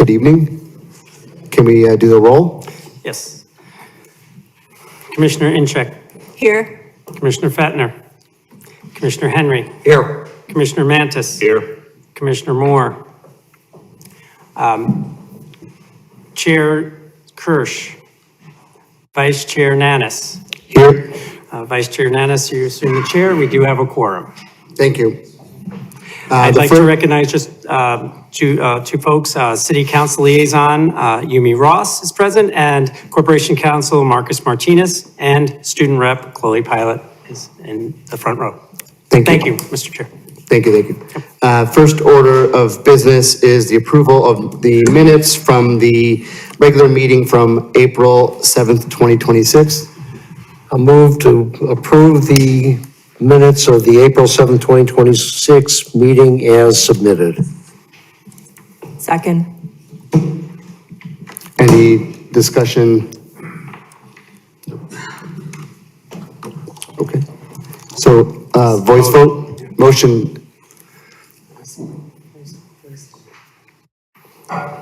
Good evening. Can we do the roll? Yes. Commissioner Incheck. Here. Commissioner Fettner. Commissioner Henry. Here. Commissioner Mantis. Here. Commissioner Moore. Chair Kirsch. Vice Chair Nanis. Here. Vice Chair Nanis, you assume the chair. We do have a quorum. Thank you. I'd like to recognize just two folks, City Council Liaison Yumi Ross is present, and Corporation Counsel Marcus Martinez, and Student Rep Chloe Pilot is in the front row. Thank you, Mr. Chair. Thank you. First order of business is the approval of the minutes from the regular meeting from April 7th, 2026. I move to approve the minutes of the April 7th, 2026 meeting as submitted. Second. Any discussion? Okay. So voice vote, motion.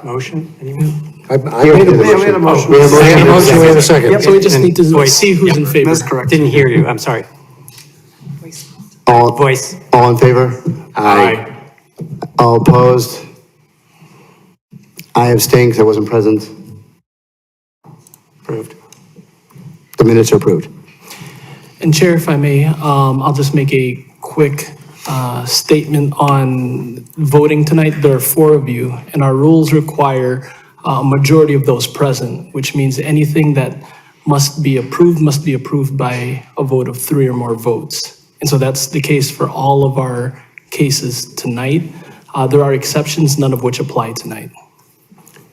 Motion? Anyone? I made a motion. We have a second. Yep, So we just need to voice. see who's in favor. That's correct. Didn't hear you, I'm sorry. All Voice. All in favor? Aye. All opposed? I abstain because I wasn't present. Approved. The minutes are approved. And Chair, if I may, I'll just make a quick statement on voting tonight. There are 4 of you, and our rules require a majority of those present, which means anything that must be approved by a vote of 3 or more votes. And so that's the case for all of our cases tonight. There are exceptions, none of which apply tonight.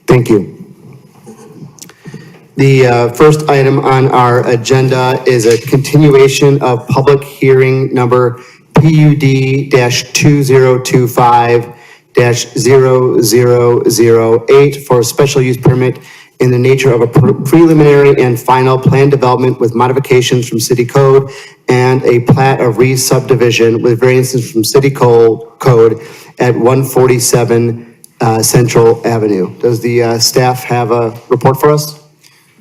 Thank you. The first item on our agenda is a continuation of public hearing number PUD-2025-0008 for a special use permit in the nature of a preliminary and final plan development with modifications from city code and a plat of re-subdivision with variances from city code at 147 Central Avenue. Does the staff have a report for us?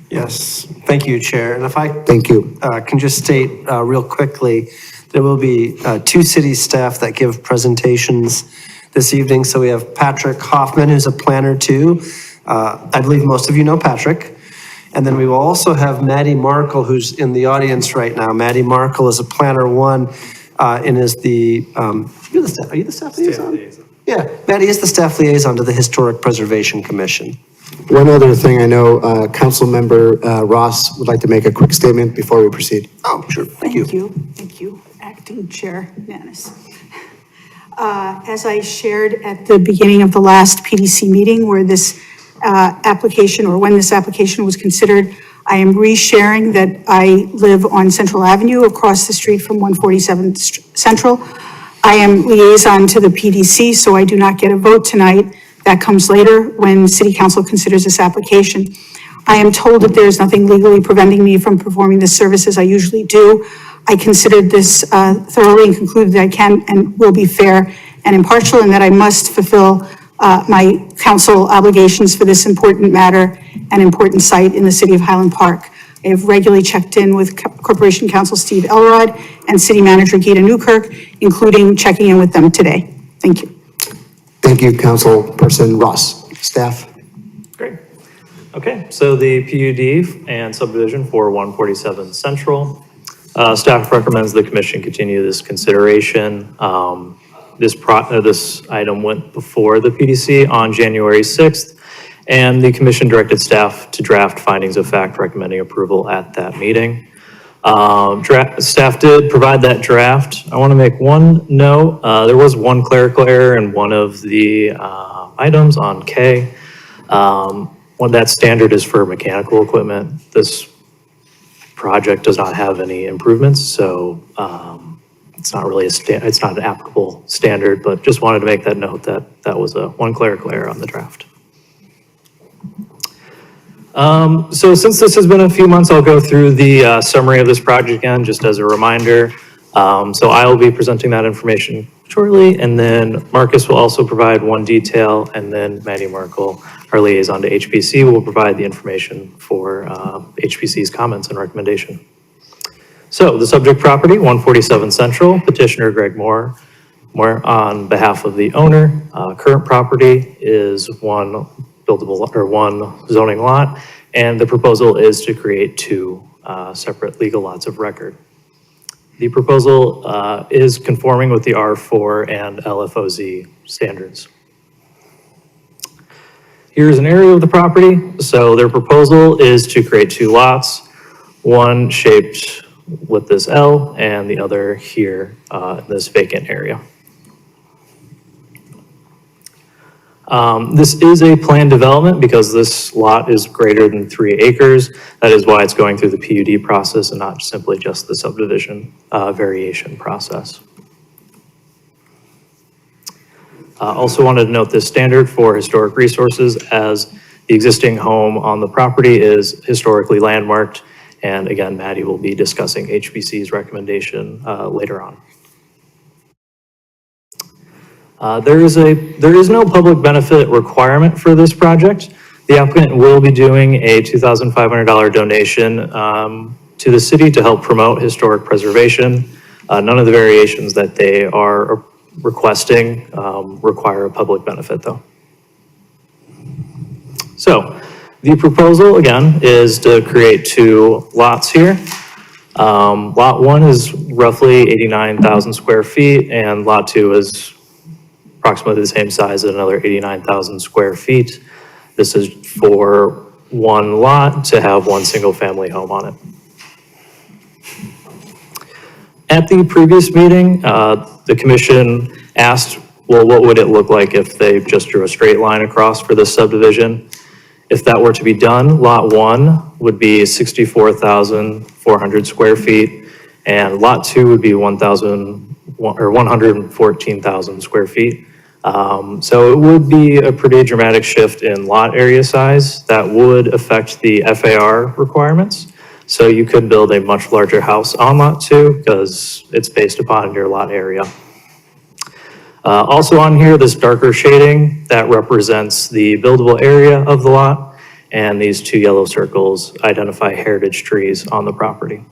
Yes, thank you, Chair. And if I Thank you. can just state real quickly, there will be 2 city staff that give presentations this evening. So we have Patrick Hoffman, who's a planner too. I believe most of you know Patrick. And then we will also have Maddie Markle, who's in the audience right now. Maddie Markle is a planner 1 and is the, are you the staff liaison? Yeah, Maddie is the staff liaison to the Historic Preservation Commission. One other thing, I know Council Member Ross would like to make a quick statement before we proceed. Oh, sure, thank you. Thank you, Acting Chair Nanis. As I shared at the beginning of the last PDC meeting where this application, or when this application was considered, I am re-sharing that I live on Central Avenue across the street from 147 Central. I am liaison to the PDC, so I do not get a vote tonight. That comes later when City Council considers this application. I am told that there is nothing legally preventing me from performing the services I usually do. I considered this thoroughly and concluded that I can and will be fair and impartial, and that I must fulfill my council obligations for this important matter and important site in the city of Highland Park. I have regularly checked in with Corporation Counsel Steve Elrod and City Manager Gita Newkirk, including checking in with them today. Thank you. Thank you, Councilperson Ross. Staff? Great. Okay, so the PUD and subdivision for 147 Central. Staff recommends the commission continue this consideration. This item went before the PDC on January 6th, and the commission directed staff to draft findings of fact recommending approval at that meeting. Staff did provide that draft. I want to make one note. There was one clerical error in one of the items on K. What that standard is for mechanical equipment. This project does not have any improvements, so it's not really it's not an applicable standard, but just wanted to make that note that that was one clerical error on the draft. So since this has been a few months, I'll go through the summary of this project again, just as a reminder. So I will be presenting that information shortly, and then Marcus will also provide one detail, and then Maddie Markle Our liaison to HPC will provide the information for HPC's comments and recommendation. So the subject property, 147 Central, petitioner Greg Moore on behalf of the owner. Current property is one buildable or one zoning lot, and the proposal is to create two separate legal lots of record. The proposal is conforming with the R4 and LFOZ standards. Here's an area of the property. So their proposal is to create two lots, one shaped with this L and the other here in this vacant area. This is a planned development because this lot is greater than 3 acres. That is why it's going through the PUD process and not simply just the subdivision variation process. Also wanted to note this standard for historic resources, as the existing home on the property is historically landmarked. And again, Maddie will be discussing HPC's recommendation later on. There is no public benefit requirement for this project. The applicant will be doing a $2,500 donation to the city to help promote historic preservation. None of the variations that they are requesting require a public benefit though. So the proposal again is to create two lots here. Lot 1 is roughly 89,000 square feet and lot 2 is approximately the same size at another 89,000 square feet. This is for one lot to have one single family home on it. At the previous meeting, the commission asked, well, what would it look like if they just drew a straight line across for this subdivision? If that were to be done, lot 1 would be 64,400 square feet, and lot 2 would be 114,000 square feet. So it would be a pretty dramatic shift in lot area size that would affect the FAR requirements. So you could build a much larger house on lot 2 because it's based upon your lot area. Also on here, this darker shading that represents the buildable area of the lot, and these two yellow circles identify heritage trees on the property.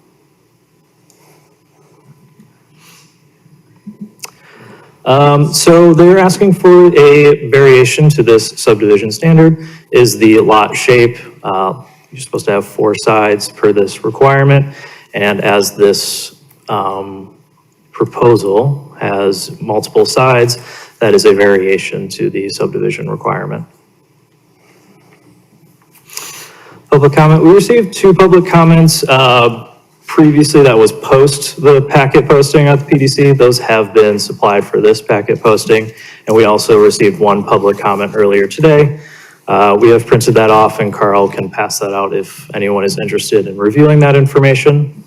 So they're asking for a variation to this subdivision standard. Is the lot shape. You're supposed to have 4 sides per this requirement, and as this proposal has multiple sides, that is a variation to the subdivision requirement. Public comment. We received 2 public comments previously that was post the packet posting at the PDC. Those have been supplied for this packet posting, and we also received 1 public comment earlier today. We have printed that off and Carl can pass that out if anyone is interested in reviewing that information.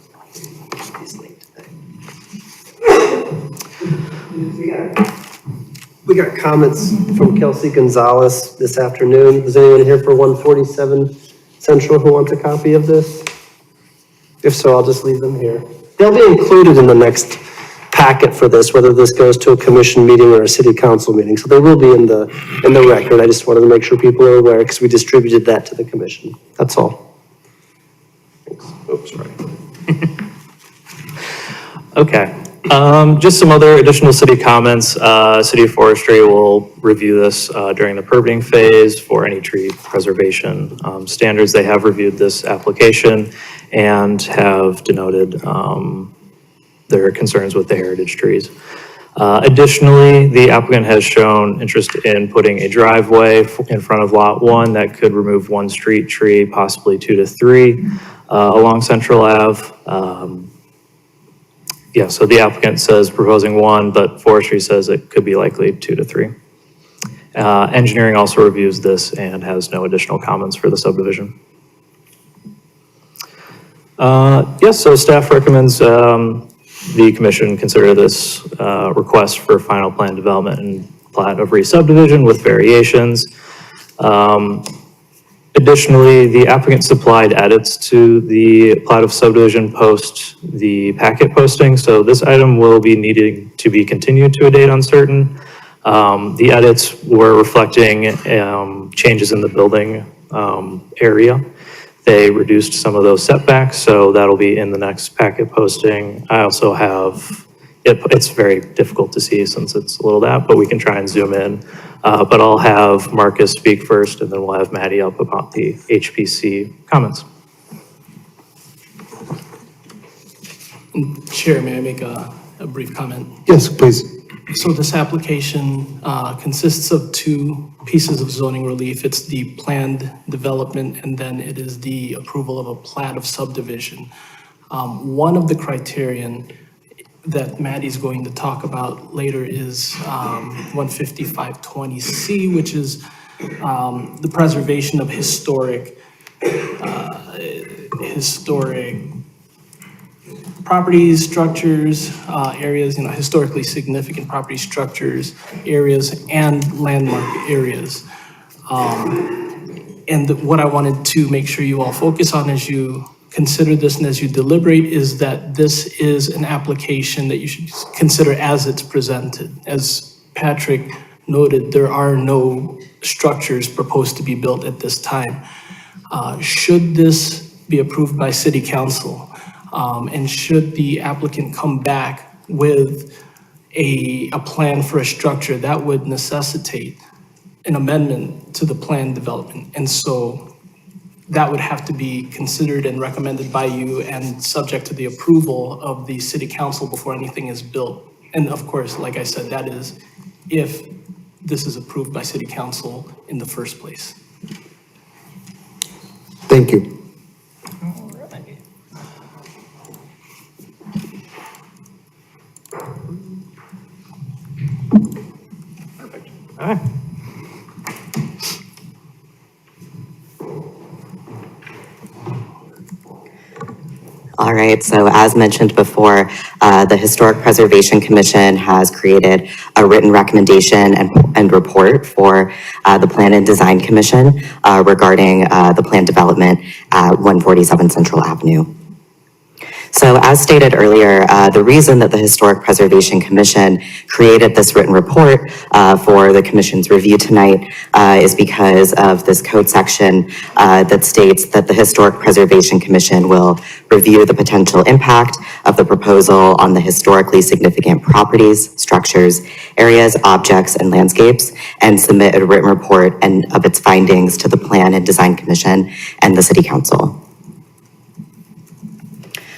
We got comments from Kelsey Gonzalez this afternoon. Is anyone here for 147 Central who wants a copy of this? If so, I'll just leave them here. They'll be included in the next packet for this, whether this goes to a commission meeting or a city council meeting. So they will be in the record. I just wanted to make sure people are aware because we distributed that to the commission. That's all. Thanks. Oops, sorry. Okay. Just some other additional city comments. City of Forestry will review this during the permitting phase for any tree preservation standards. They have reviewed this application and have denoted their concerns with the heritage trees. Additionally, the applicant has shown interest in putting a driveway in front of lot 1 that could remove 1 street tree, possibly 2 to 3 along Central Ave. Yeah, so the applicant says proposing 1, but Forestry says it could be likely 2 to 3. Engineering also reviews this and has no additional comments for the subdivision. Yes, so staff recommends the commission consider this request for final plan development and plat of re-subdivision with variations. Additionally, the applicant supplied edits to the plat of subdivision post the packet posting, so this item will be needing to be continued to a date uncertain. The edits were reflecting changes in the building area. They reduced some of those setbacks, so that'll be in the next packet posting. I also have, it's very difficult to see since it's a little that, but we can try and zoom in. But I'll have Marcus speak first, and then we'll have Maddie up about the HPC comments. Chair, may I make a brief comment? Yes, please. So this application consists of two pieces of zoning relief. It's the planned development, and then it is the approval of a plat of subdivision. One of the criterion that Maddie's going to talk about later is 15520C, which is the preservation of historic properties, structures, areas, historically significant property structures, areas, and landmark areas. And what I wanted to make sure you all focus on as you consider this and as you deliberate is that this is an application that you should consider as it's presented. As Patrick noted, there are no structures proposed to be built at this time. Should this be approved by City Council, and should the applicant come back with a plan for a structure, that would necessitate an amendment to the plan development. And so that would have to be considered and recommended by you and subject to the approval of the City Council before anything is built. And of course, like I said, that is if this is approved by City Council in the first place. Thank you. All right. All right, so as mentioned before, the Historic Preservation Commission has created a written recommendation and report for the Plan and Design Commission regarding the plan development at 147 Central Avenue. So as stated earlier, the reason that the Historic Preservation Commission created this written report for the Commission's review tonight is because of this code section that states that the Historic Preservation Commission will review the potential impact of the proposal on the historically significant properties, structures, areas, objects, and landscapes, and submit a written report and of its findings to the Plan and Design Commission and the City Council.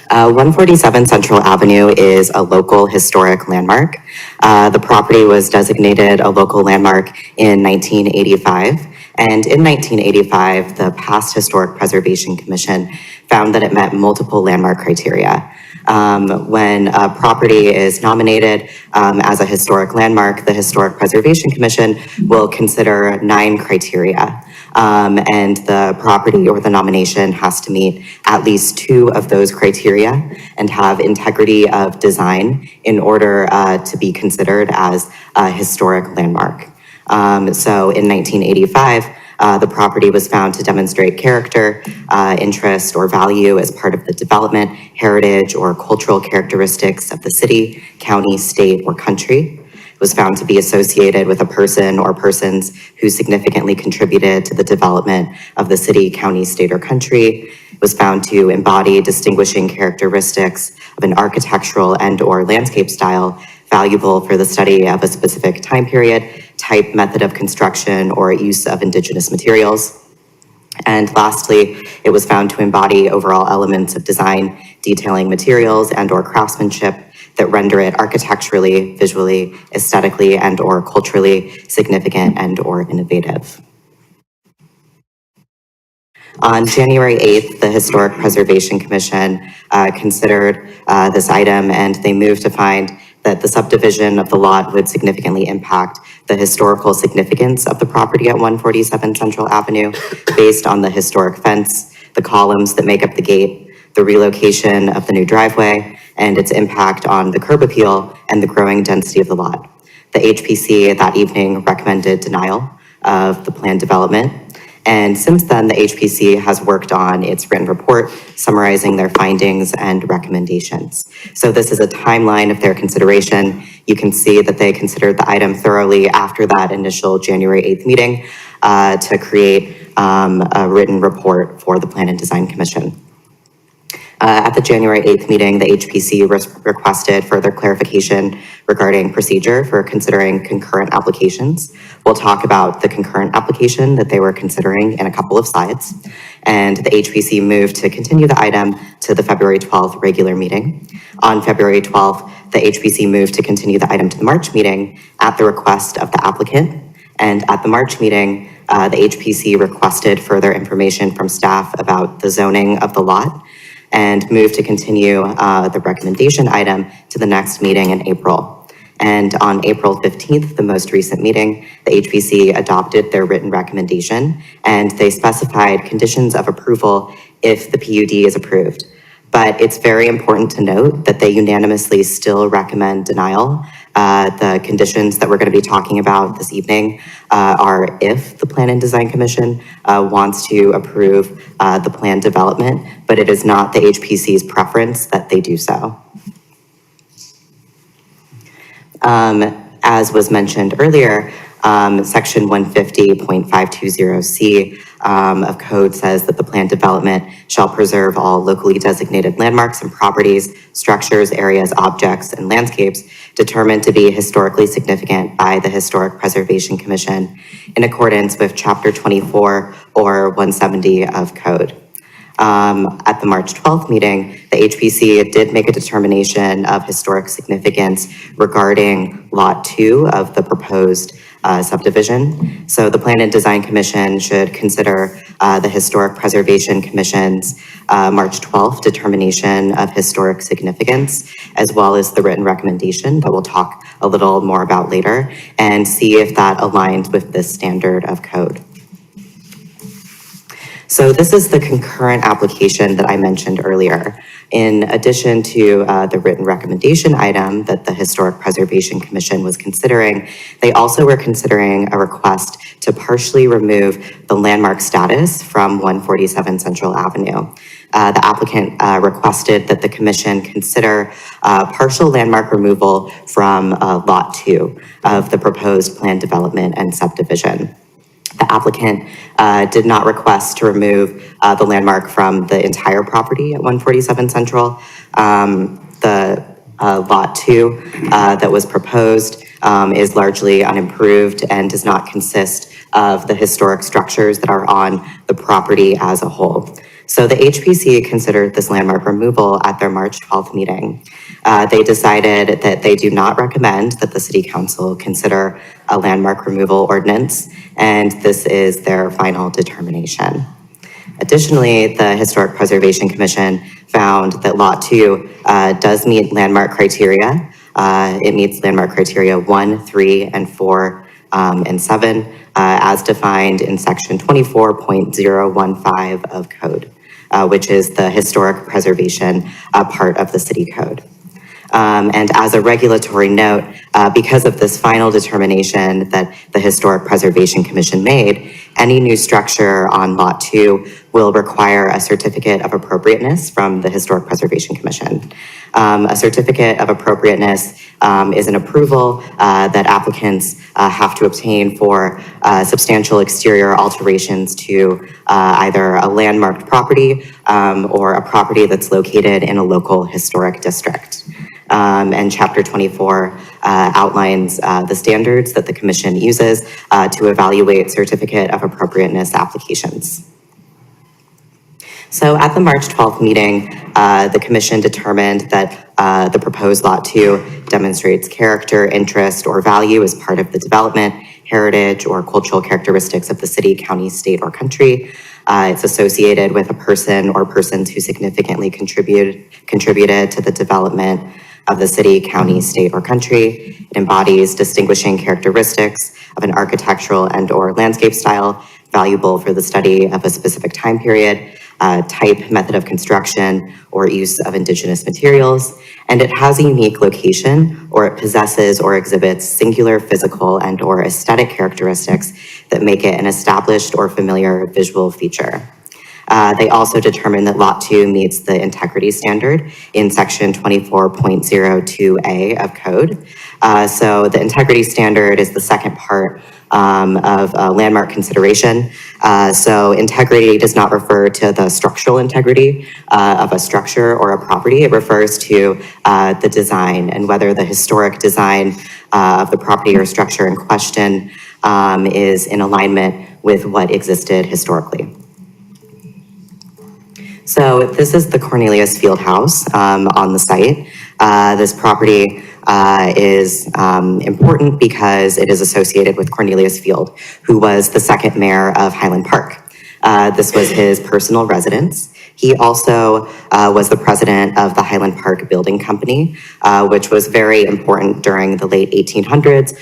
147 Central Avenue is a local historic landmark. The property was designated a local landmark in 1985. And in 1985, the past Historic Preservation Commission found that it met multiple landmark criteria. When a property is nominated as a historic landmark, the Historic Preservation Commission will consider 9 criteria. And the property or the nomination has to meet at least 2 of those criteria and have integrity of design in order to be considered as a historic landmark. So in 1985, the property was found to demonstrate character, interest, or value as part of the development, heritage, or cultural characteristics of the city, county, state, or country. It was found to be associated with a person or persons who significantly contributed to the development of the city, county, state, or country. It was found to embody distinguishing characteristics of an architectural and/or landscape style valuable for the study of a specific time period, type, method of construction, or use of indigenous materials. And lastly, it was found to embody overall elements of design, detailing materials and/or craftsmanship that render it architecturally, visually, aesthetically, and/or culturally significant and/or innovative. On January 8th, the Historic Preservation Commission considered this item, and they moved to find that the subdivision of the lot would significantly impact the historical significance of the property at 147 Central Avenue based on the historic fence, the columns that make up the gate, the relocation of the new driveway, and its impact on the curb appeal and the growing density of the lot. The HPC that evening recommended denial of the planned development, And since then, the HPC has worked on its written report summarizing their findings and recommendations. So this is a timeline of their consideration. You can see that they considered the item thoroughly after that initial January 8th meeting to create a written report for the Plan and Design Commission. At the January 8th meeting, the HPC requested further clarification regarding procedure for considering concurrent applications. We'll talk about the concurrent application that they were considering in a couple of slides. And the HPC moved to continue the item to the February 12th regular meeting. On February 12th, the HPC moved to continue the item to the March meeting at the request of the applicant. And at the March meeting, the HPC requested further information from staff about the zoning of the lot and moved to continue the recommendation item to the next meeting in April. And on April 15th, the most recent meeting, the HPC adopted their written recommendation, and they specified conditions of approval if the PUD is approved. But it's very important to note that they unanimously still recommend denial. The conditions that we're going to be talking about this evening are if the Plan and Design Commission wants to approve the plan development, but it is not the HPC's preference that they do so. As was mentioned earlier, Section 150.520C of code says that the plan development shall preserve all locally designated landmarks and properties, structures, areas, objects, and landscapes determined to be historically significant by the Historic Preservation Commission in accordance with Chapter 24 or 170 of code. At the March 12th meeting, the HPC did make a determination of historic significance regarding Lot 2 of the proposed subdivision. So the Plan and Design Commission should consider the Historic Preservation Commission's March 12th determination of historic significance, as well as the written recommendation that we'll talk a little more about later, and see if that aligns with this standard of code. So this is the concurrent application that I mentioned earlier. In addition to the written recommendation item that the Historic Preservation Commission was considering, they also were considering a request to partially remove the landmark status from 147 Central Avenue. The applicant requested that the commission consider partial landmark removal from Lot 2 of the proposed plan development and subdivision. The applicant did not request to remove the landmark from the entire property at 147 Central. The Lot 2 that was proposed is largely unimproved and does not consist of the historic structures that are on the property as a whole. So the HPC considered this landmark removal at their March 12th meeting. They decided that they do not recommend that the City Council consider a landmark removal ordinance, and this is their final determination. Additionally, the Historic Preservation Commission found that Lot 2 does meet landmark criteria. It meets landmark criteria 1, 3, and 4, and 7, as defined in Section 24.015 of Code, which is the historic preservation part of the City Code. And as a regulatory note, because of this final determination that the Historic Preservation Commission made, any new structure on Lot 2 will require a certificate of appropriateness from the Historic Preservation Commission. A certificate of appropriateness is an approval that applicants have to obtain for substantial exterior alterations to either a landmarked property or a property that's located in a local historic district. And Chapter 24 outlines the standards that the Commission uses to evaluate certificate of appropriateness applications. So at the March 12th meeting, the Commission determined that the proposed Lot 2 demonstrates character, interest, or value as part of the development, heritage, or cultural characteristics of the city, county, state, or country. It's associated with a person or persons who significantly contributed to the development of the city, county, state, or country. It embodies distinguishing characteristics of an architectural and/or landscape style valuable for the study of a specific time period, type, method of construction, or use of indigenous materials. And it has a unique location, or it possesses or exhibits singular physical and or aesthetic characteristics that make it an established or familiar visual feature. They also determined that Lot 2 meets the integrity standard in section 24.02A of code. So the integrity standard is the second part of landmark consideration. So integrity does not refer to the structural integrity of a structure or a property. It refers to the design and whether the historic design of the property or structure in question is in alignment with what existed historically. So this is the Cornelius Field House on the site. This property is important because it is associated with Cornelius Field, who was the second mayor of Highland Park. This was his personal residence. He also was the president of the Highland Park Building Company, which was very important during the late 1800s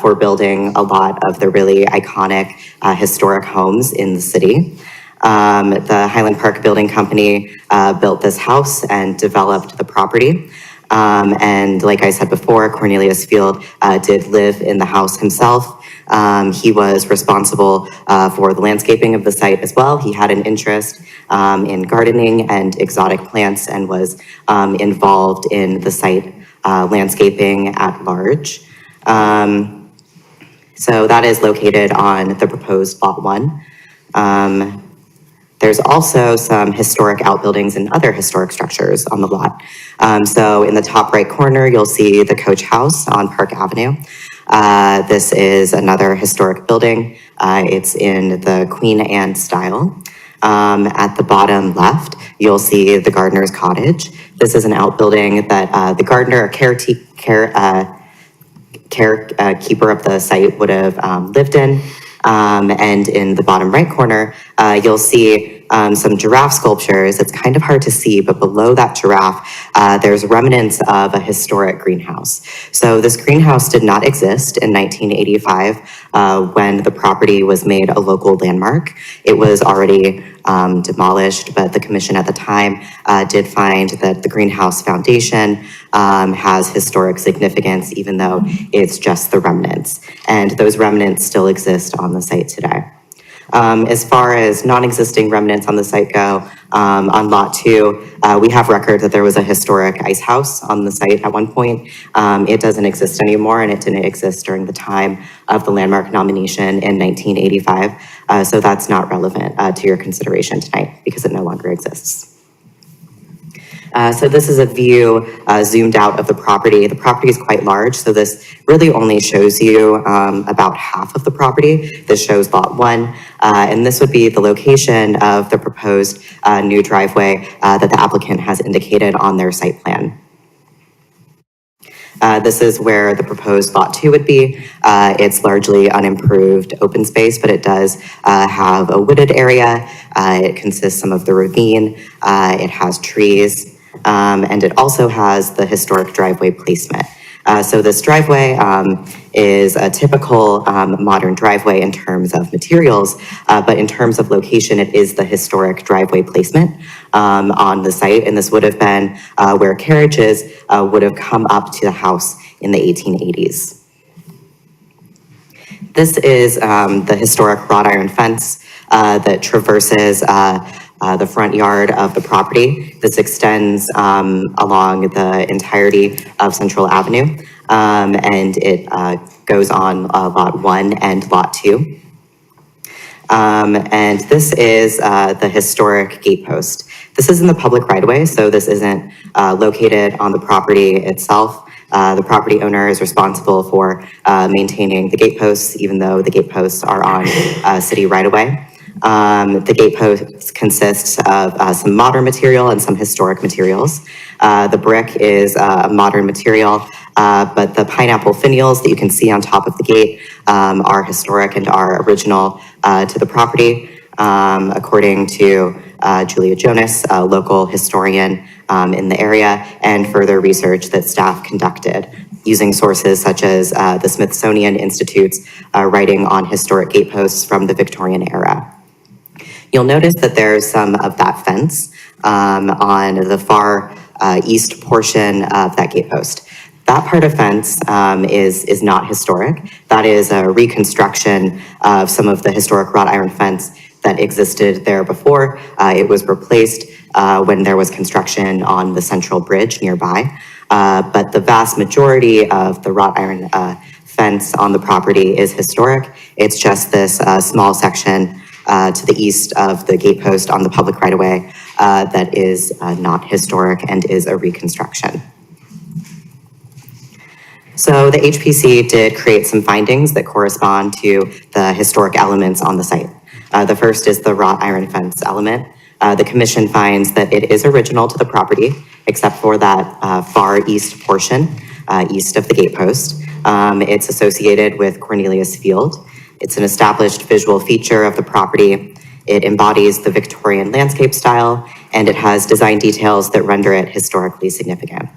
for building a lot of the really iconic historic homes in the city. The Highland Park Building Company built this house and developed the property. And like I said before, Cornelius Field did live in the house himself. He was responsible for the landscaping of the site as well. He had an interest in gardening and exotic plants and was involved in the site landscaping at large. So that is located on the proposed Lot 1. There's also some historic outbuildings and other historic structures on the lot. So in the top right corner, you'll see the Coach House on Park Avenue. This is another historic building. It's in the Queen Anne style. At the bottom left, you'll see the gardener's cottage. This is an outbuilding that the gardener, caretaker of the site would have lived in. And in the bottom right corner, you'll see some giraffe sculptures. It's kind of hard to see, but below that giraffe, there's remnants of a historic greenhouse. So this greenhouse did not exist in 1985 when the property was made a local landmark. It was already demolished, but the commission at the time did find that the greenhouse foundation has historic significance, even though it's just the remnants. And those remnants still exist on the site today. As far as non-existing remnants on the site go, on Lot 2, we have record that there was a historic ice house on the site at one point. It doesn't exist anymore, and it didn't exist during the time of the landmark nomination in 1985. So that's not relevant to your consideration tonight because it no longer exists. So this is a view zoomed out of the property. The property is quite large, so this really only shows you about half of the property. This shows Lot 1, and this would be the location of the proposed new driveway that the applicant has indicated on their site plan. This is where the proposed Lot 2 would be. It's largely unimproved open space, but it does have a wooded area. It consists some of the ravine. It has trees. And it also has the historic driveway placement. So this driveway is a typical modern driveway in terms of materials, but in terms of location, it is the historic driveway placement on the site. And this would have been where carriages would have come up to the house in the 1880s. This is the historic wrought iron fence that traverses the front yard of the property. This extends along the entirety of Central Avenue, and it goes on Lot 1 and Lot 2. And this is the historic gate post. This is in the public right-of-way, so this isn't located on the property itself. The property owner is responsible for maintaining the gate posts, even though the gate posts are on city right-of-way. The gate posts consists of some modern material and some historic materials. The brick is a modern material, but the pineapple finials that you can see on top of the gate are historic and are original to the property. According to Julia Jonas, a local historian in the area, and further research that staff conducted using sources such as the Smithsonian Institute's writing on historic gate posts from the Victorian era. you'll notice that there's some of that fence on the far east portion of that gate post. That part of fence is not historic. That is a reconstruction of some of the historic wrought iron fence that existed there before. It was replaced when there was construction on the central bridge nearby. But the vast majority of the wrought iron fence on the property is historic. It's just this small section to the east of the gate post on the public right-of-way that is not historic and is a reconstruction. So the HPC did create some findings that correspond to the historic elements on the site. The first is the wrought iron fence element. The commission finds that it is original to the property, except for that far east portion, east of the gate post. It's associated with Cornelius Field. It's an established visual feature of the property. It embodies the Victorian landscape style, and it has design details that render it historically significant.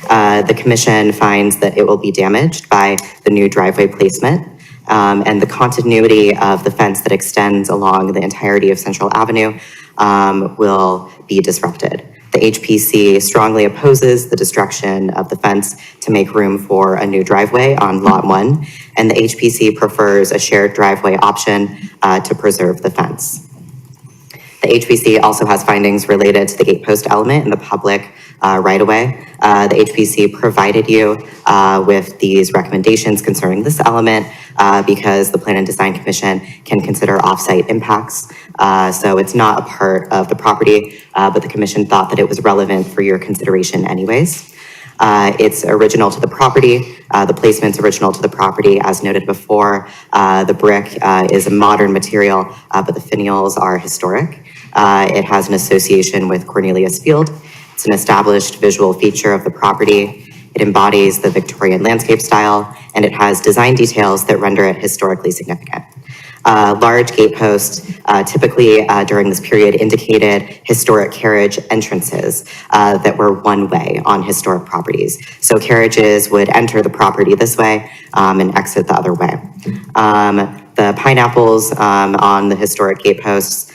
The commission finds that it will be damaged by the new driveway placement, and the continuity of the fence that extends along the entirety of Central Avenue will be disrupted. The HPC strongly opposes the destruction of the fence to make room for a new driveway on Lot 1, and the HPC prefers a shared driveway option to preserve the fence. The HPC also has findings related to the gate post element in the public right-of-way. The HPC provided you with these recommendations concerning this element because the Plan and Design Commission can consider off-site impacts. So it's not a part of the property, but the commission thought that it was relevant for your consideration anyways. It's original to the property. The placement's original to the property, as noted before. The brick is a modern material, but the finials are historic. It has an association with Cornelius Field. It's an established visual feature of the property. It embodies the Victorian landscape style, and it has design details that render it historically significant. Large gate posts, typically during this period, indicated historic carriage entrances that were one way on historic properties. So carriages would enter the property this way and exit the other way. The pineapples on the historic gate posts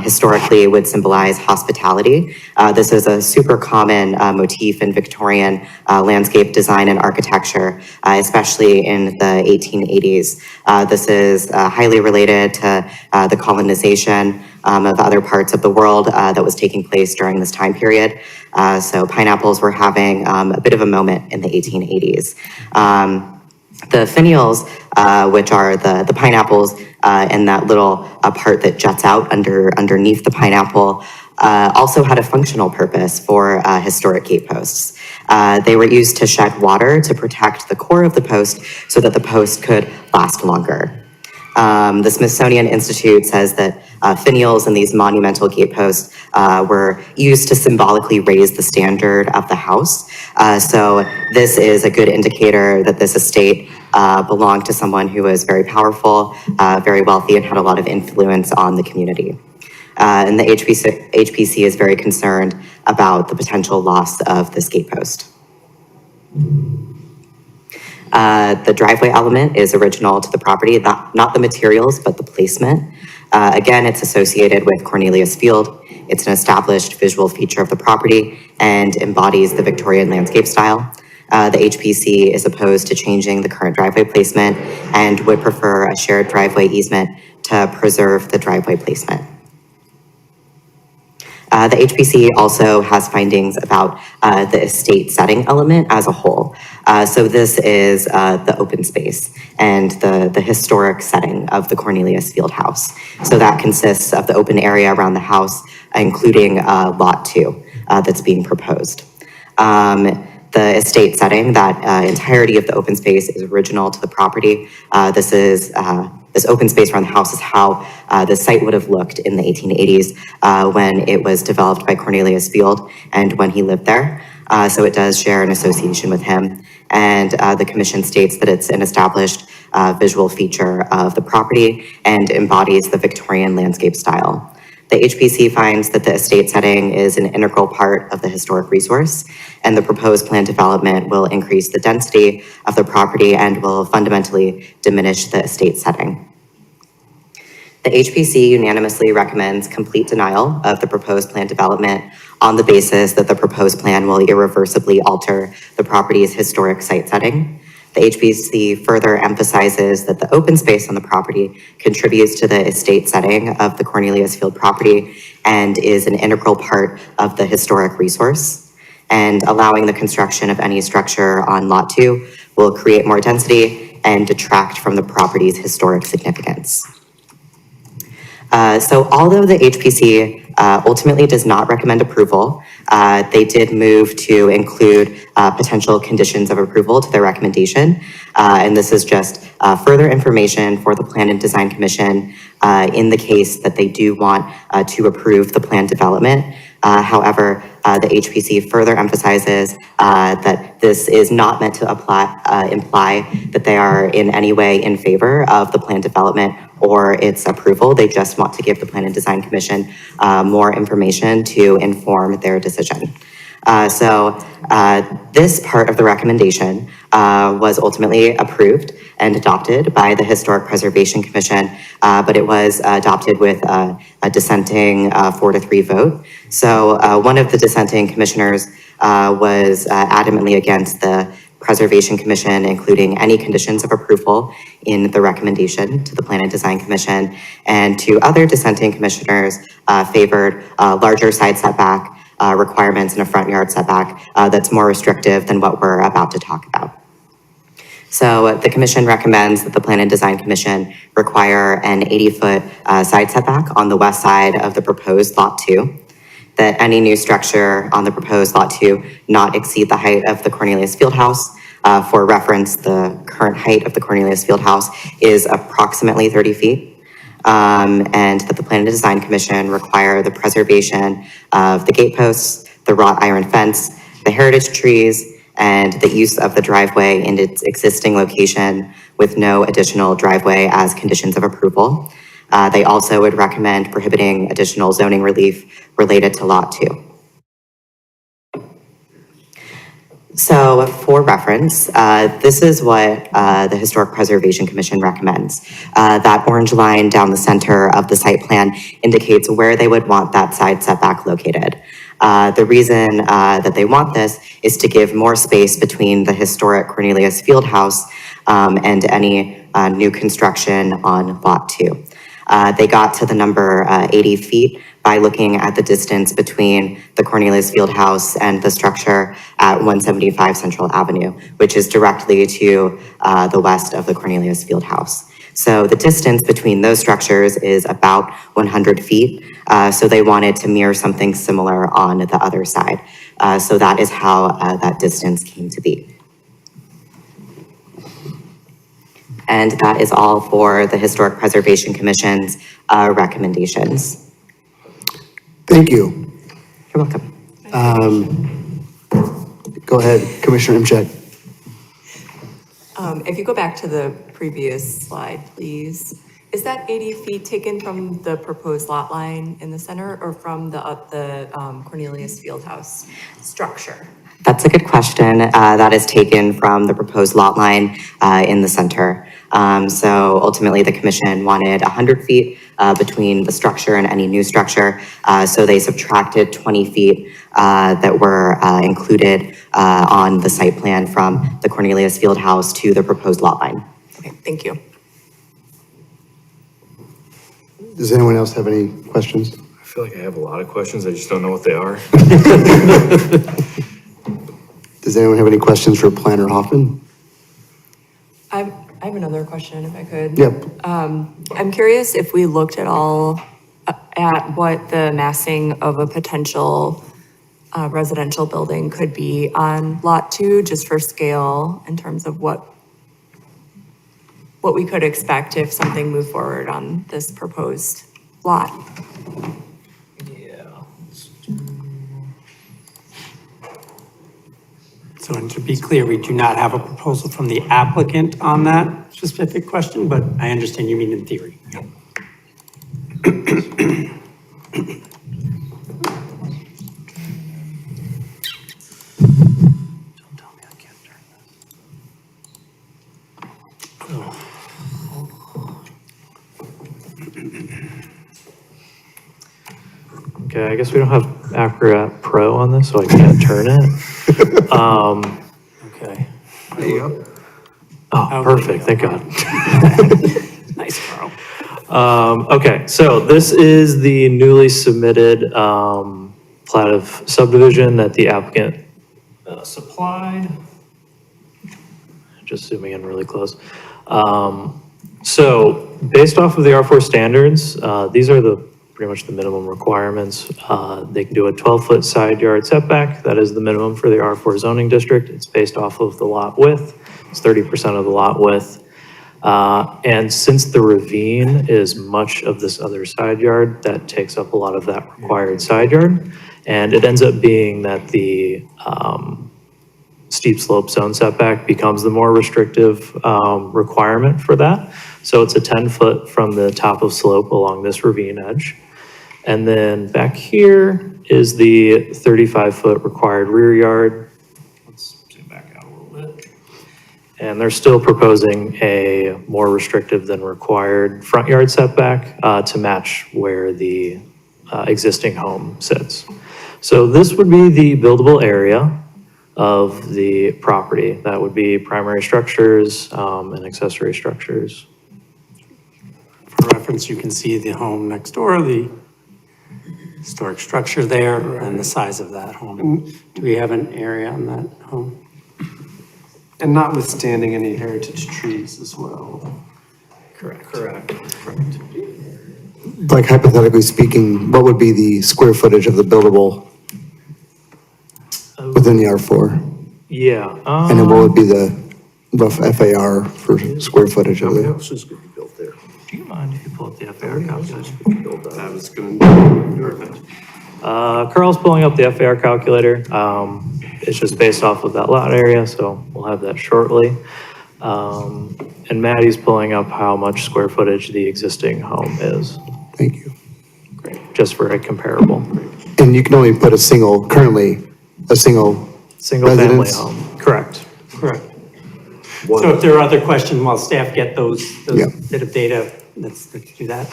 historically would symbolize hospitality. This is a super common motif in Victorian landscape design and architecture, especially in the 1880s. This is highly related to the colonization of other parts of the world that was taking place during this time period. So pineapples were having a bit of a moment in the 1880s. The finials, which are the pineapples and that little part that juts out underneath the pineapple, also had a functional purpose for historic gate posts. They were used to shed water to protect the core of the post so that the post could last longer. The Smithsonian Institute says that finials and these monumental gate posts were used to symbolically raise the standard of the house. So this is a good indicator that this estate belonged to someone who was very powerful, very wealthy, and had a lot of influence on the community. And the HPC is very concerned about the potential loss of this gate post. The driveway element is original to the property, not the materials, but the placement. Again, it's associated with Cornelius Field. It's an established visual feature of the property and embodies the Victorian landscape style. The HPC is opposed to changing the current driveway placement and would prefer a shared driveway easement to preserve the driveway placement. The HPC also has findings about the estate setting element as a whole. So this is the open space and the historic setting of the Cornelius Field house. So that consists of the open area around the house, including Lot 2 that's being proposed. The estate setting, that entirety of the open space is original to the property. This open space around the house is how the site would have looked in the 1880s when it was developed by Cornelius Field and when he lived there. So it does share an association with him. And the commission states that it's an established visual feature of the property and embodies the Victorian landscape style. The HPC finds that the estate setting is an integral part of the historic resource, and the proposed plan development will increase the density of the property and will fundamentally diminish the estate setting. The HPC unanimously recommends complete denial of the proposed plan development on the basis that the proposed plan will irreversibly alter the property's historic site setting. The HPC further emphasizes that the open space on the property contributes to the estate setting of the Cornelius Field property and is an integral part of the historic resource. And allowing the construction of any structure on Lot 2 will create more density and detract from the property's historic significance. So although the HPC ultimately does not recommend approval, they did move to include potential conditions of approval to their recommendation. And this is just further information for the Plan and Design Commission in the case that they do want to approve the plan development. However, the HPC further emphasizes that this is not meant to imply that they are in any way in favor of the plan development or its approval. They just want to give the Plan and Design Commission more information to inform their decision. This part of the recommendation was ultimately approved and adopted by the Historic Preservation Commission, but it was adopted with a dissenting 4-3 vote. So one of the dissenting commissioners was adamantly against the Preservation Commission, including any conditions of approval in the recommendation to the Plan and Design Commission, and two other dissenting commissioners favored larger side setback requirements and a front yard setback that's more restrictive than what we're about to talk about. So the commission recommends that the Plan and Design Commission require an 80-foot side setback on the west side of the proposed Lot 2, that any new structure on the proposed Lot 2 not exceed the height of the Cornelius Fieldhouse. For reference, the current height of the Cornelius Fieldhouse is approximately 30 feet. And that the Plan and Design Commission require the preservation of the gate posts, the wrought iron fence, the heritage trees, and the use of the driveway in its existing location with no additional driveway as conditions of approval. They also would recommend prohibiting additional zoning relief related to Lot 2. So for reference, this is what the Historic Preservation Commission recommends. That orange line down the center of the site plan indicates where they would want that side setback located. The reason that they want this is to give more space between the historic Cornelius Fieldhouse and any new construction on Lot 2. They got to the number 80 feet by looking at the distance between the Cornelius Fieldhouse and the structure at 175 Central Avenue, which is directly to the west of the Cornelius Fieldhouse. So the distance between those structures is about 100 feet. So they wanted to mirror something similar on the other side. So that is how that distance came to be. And that is all for the Historic Preservation Commission's recommendations. Thank you. You're welcome. Go ahead, Commissioner Imchek. If you go back to the previous slide, please. Is that 80 feet taken from the proposed lot line in the center or from the Cornelius Fieldhouse structure? That's a good question. That is taken from the proposed lot line in the center. So ultimately the commission wanted 100 feet between the structure and any new structure. So they subtracted 20 feet that were included on the site plan from the Cornelius Fieldhouse to the proposed lot line. Okay, thank you. Does anyone else have any questions? I feel like I have a lot of questions. I just don't know what they are. Does anyone have any questions for Planner Hoffman? I have another question, if I could. Yep. I'm curious if we looked at all at what the massing of a potential residential building could be on Lot 2, just for scale, in terms of what we could expect if something moved forward on this proposed lot. So to be clear, we do not have a proposal from the applicant on that specific question, but I understand you mean in theory. Don't tell me I can't turn this. Okay, I guess we don't have Acrobat Pro on this, so I can't turn it. Okay. There you go. Oh, perfect, thank God. Nice, Carl. Okay, so this is the newly submitted plat of subdivision that the applicant supplied. Just zooming in really close. So based off of the R4 standards, these are pretty much the minimum requirements. They can do a 12-foot side yard setback. That is the minimum for the R4 zoning district. It's based off of the lot width. It's 30% of the lot width. And since the ravine is much of this other side yard, that takes up a lot of that required side yard. And it ends up being that the steep slope zone setback becomes the more restrictive requirement for that. So it's a 10-foot from the top of slope along this ravine edge. And then back here is the 35-foot required rear yard. Let's zoom back out a little bit. And they're still proposing a more restrictive than required front yard setback to match where the existing home sits. So this would be the buildable area of the property. That would be primary structures and accessory structures. For reference, you can see the home next door, the historic structure there, and the size of that home. Do we have an area on that home? And notwithstanding any heritage trees as well. Correct. Like hypothetically speaking, what would be the square footage of the buildable within the R4? Yeah. And then what would be the rough FAR for square footage of it? Houses could be built there. Do you mind if you pull up the FAR calculator? That was going to be perfect. Carl's pulling up the FAR calculator. It's just based off of that lot area, so we'll have that shortly. And Maddie's pulling up how much square footage the existing home is, Thank you. just for a comparable. And you can only put currently, a single Single-family residence? home, correct. Correct. So if there are other questions while staff get those Yeah. bit of data, let's do that.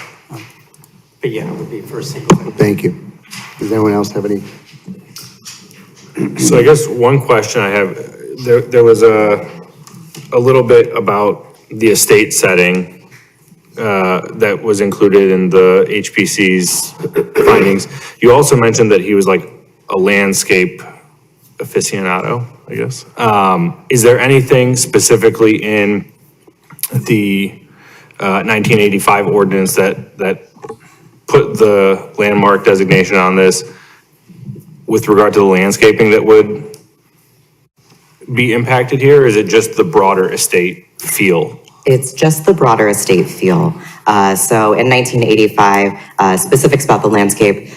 But yeah, it would be for a single. Thank you. Does anyone else have any? So I guess one question I have, there was a little bit about the estate setting that was included in the HPC's findings. You also mentioned that he was like a landscape aficionado, I guess. Is there anything specifically in the 1985 ordinance that put the landmark designation on this with regard to the landscaping that would be impacted here? Or is it just the broader estate feel? It's just the broader estate feel. So in 1985, specifics about the landscape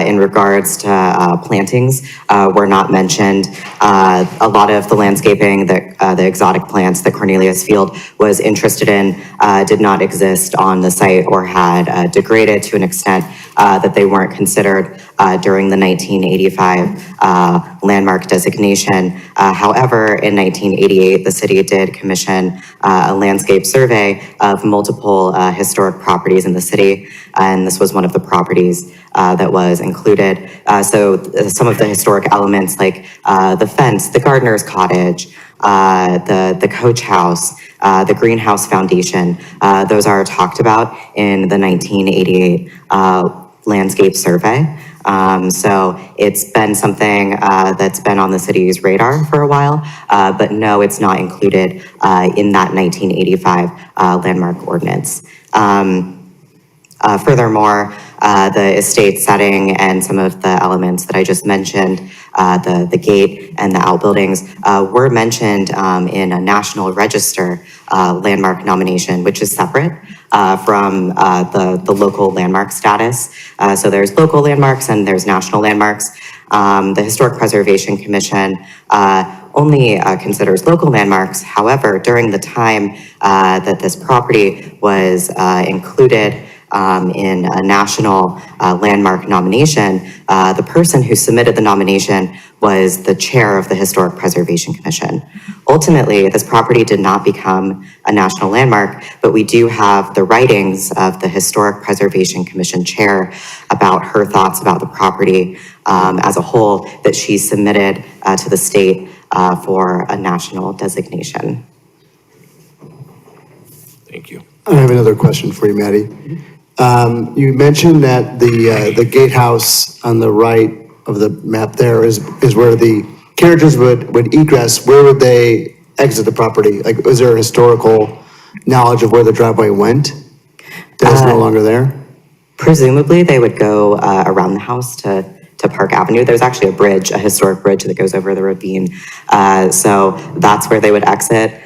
in regards to plantings were not mentioned. A lot of the landscaping that the exotic plants that Cornelius Field was interested in did not exist on the site or had degraded to an extent that they weren't considered during the 1985 landmark designation. However, in 1988, the city did commission a landscape survey of multiple historic properties in the city, and this was one of the properties that was included. So some of the historic elements like the fence, the gardener's cottage, the coach house, the greenhouse foundation, those are talked about in the 1988 landscape survey. So it's been something that's been on the city's radar for a while, but no, it's not included in that 1985 landmark ordinance. Furthermore, the estate setting and some of the elements that I just mentioned, the gate and the outbuildings, were mentioned in a National Register landmark nomination, which is separate from the local landmark status. So there's local landmarks and there's national landmarks. The Historic Preservation Commission only considers local landmarks. However, during the time that this property was included in a national landmark nomination, the person who submitted the nomination was the chair of the Historic Preservation Commission. Ultimately, this property did not become a national landmark, but we do have the writings of the Historic Preservation Commission chair about her thoughts about the property as a whole that she submitted to the state for a national designation. Thank you. I have another question for you, Maddie. You mentioned that the gatehouse on the right of the map there is where the carriages would egress. Where would they exit the property? Like, is there historical knowledge of where the driveway went that is no longer there? Presumably, they would go around the house to Park Avenue. There's actually a bridge, a historic bridge that goes over the ravine. So that's where they would exit.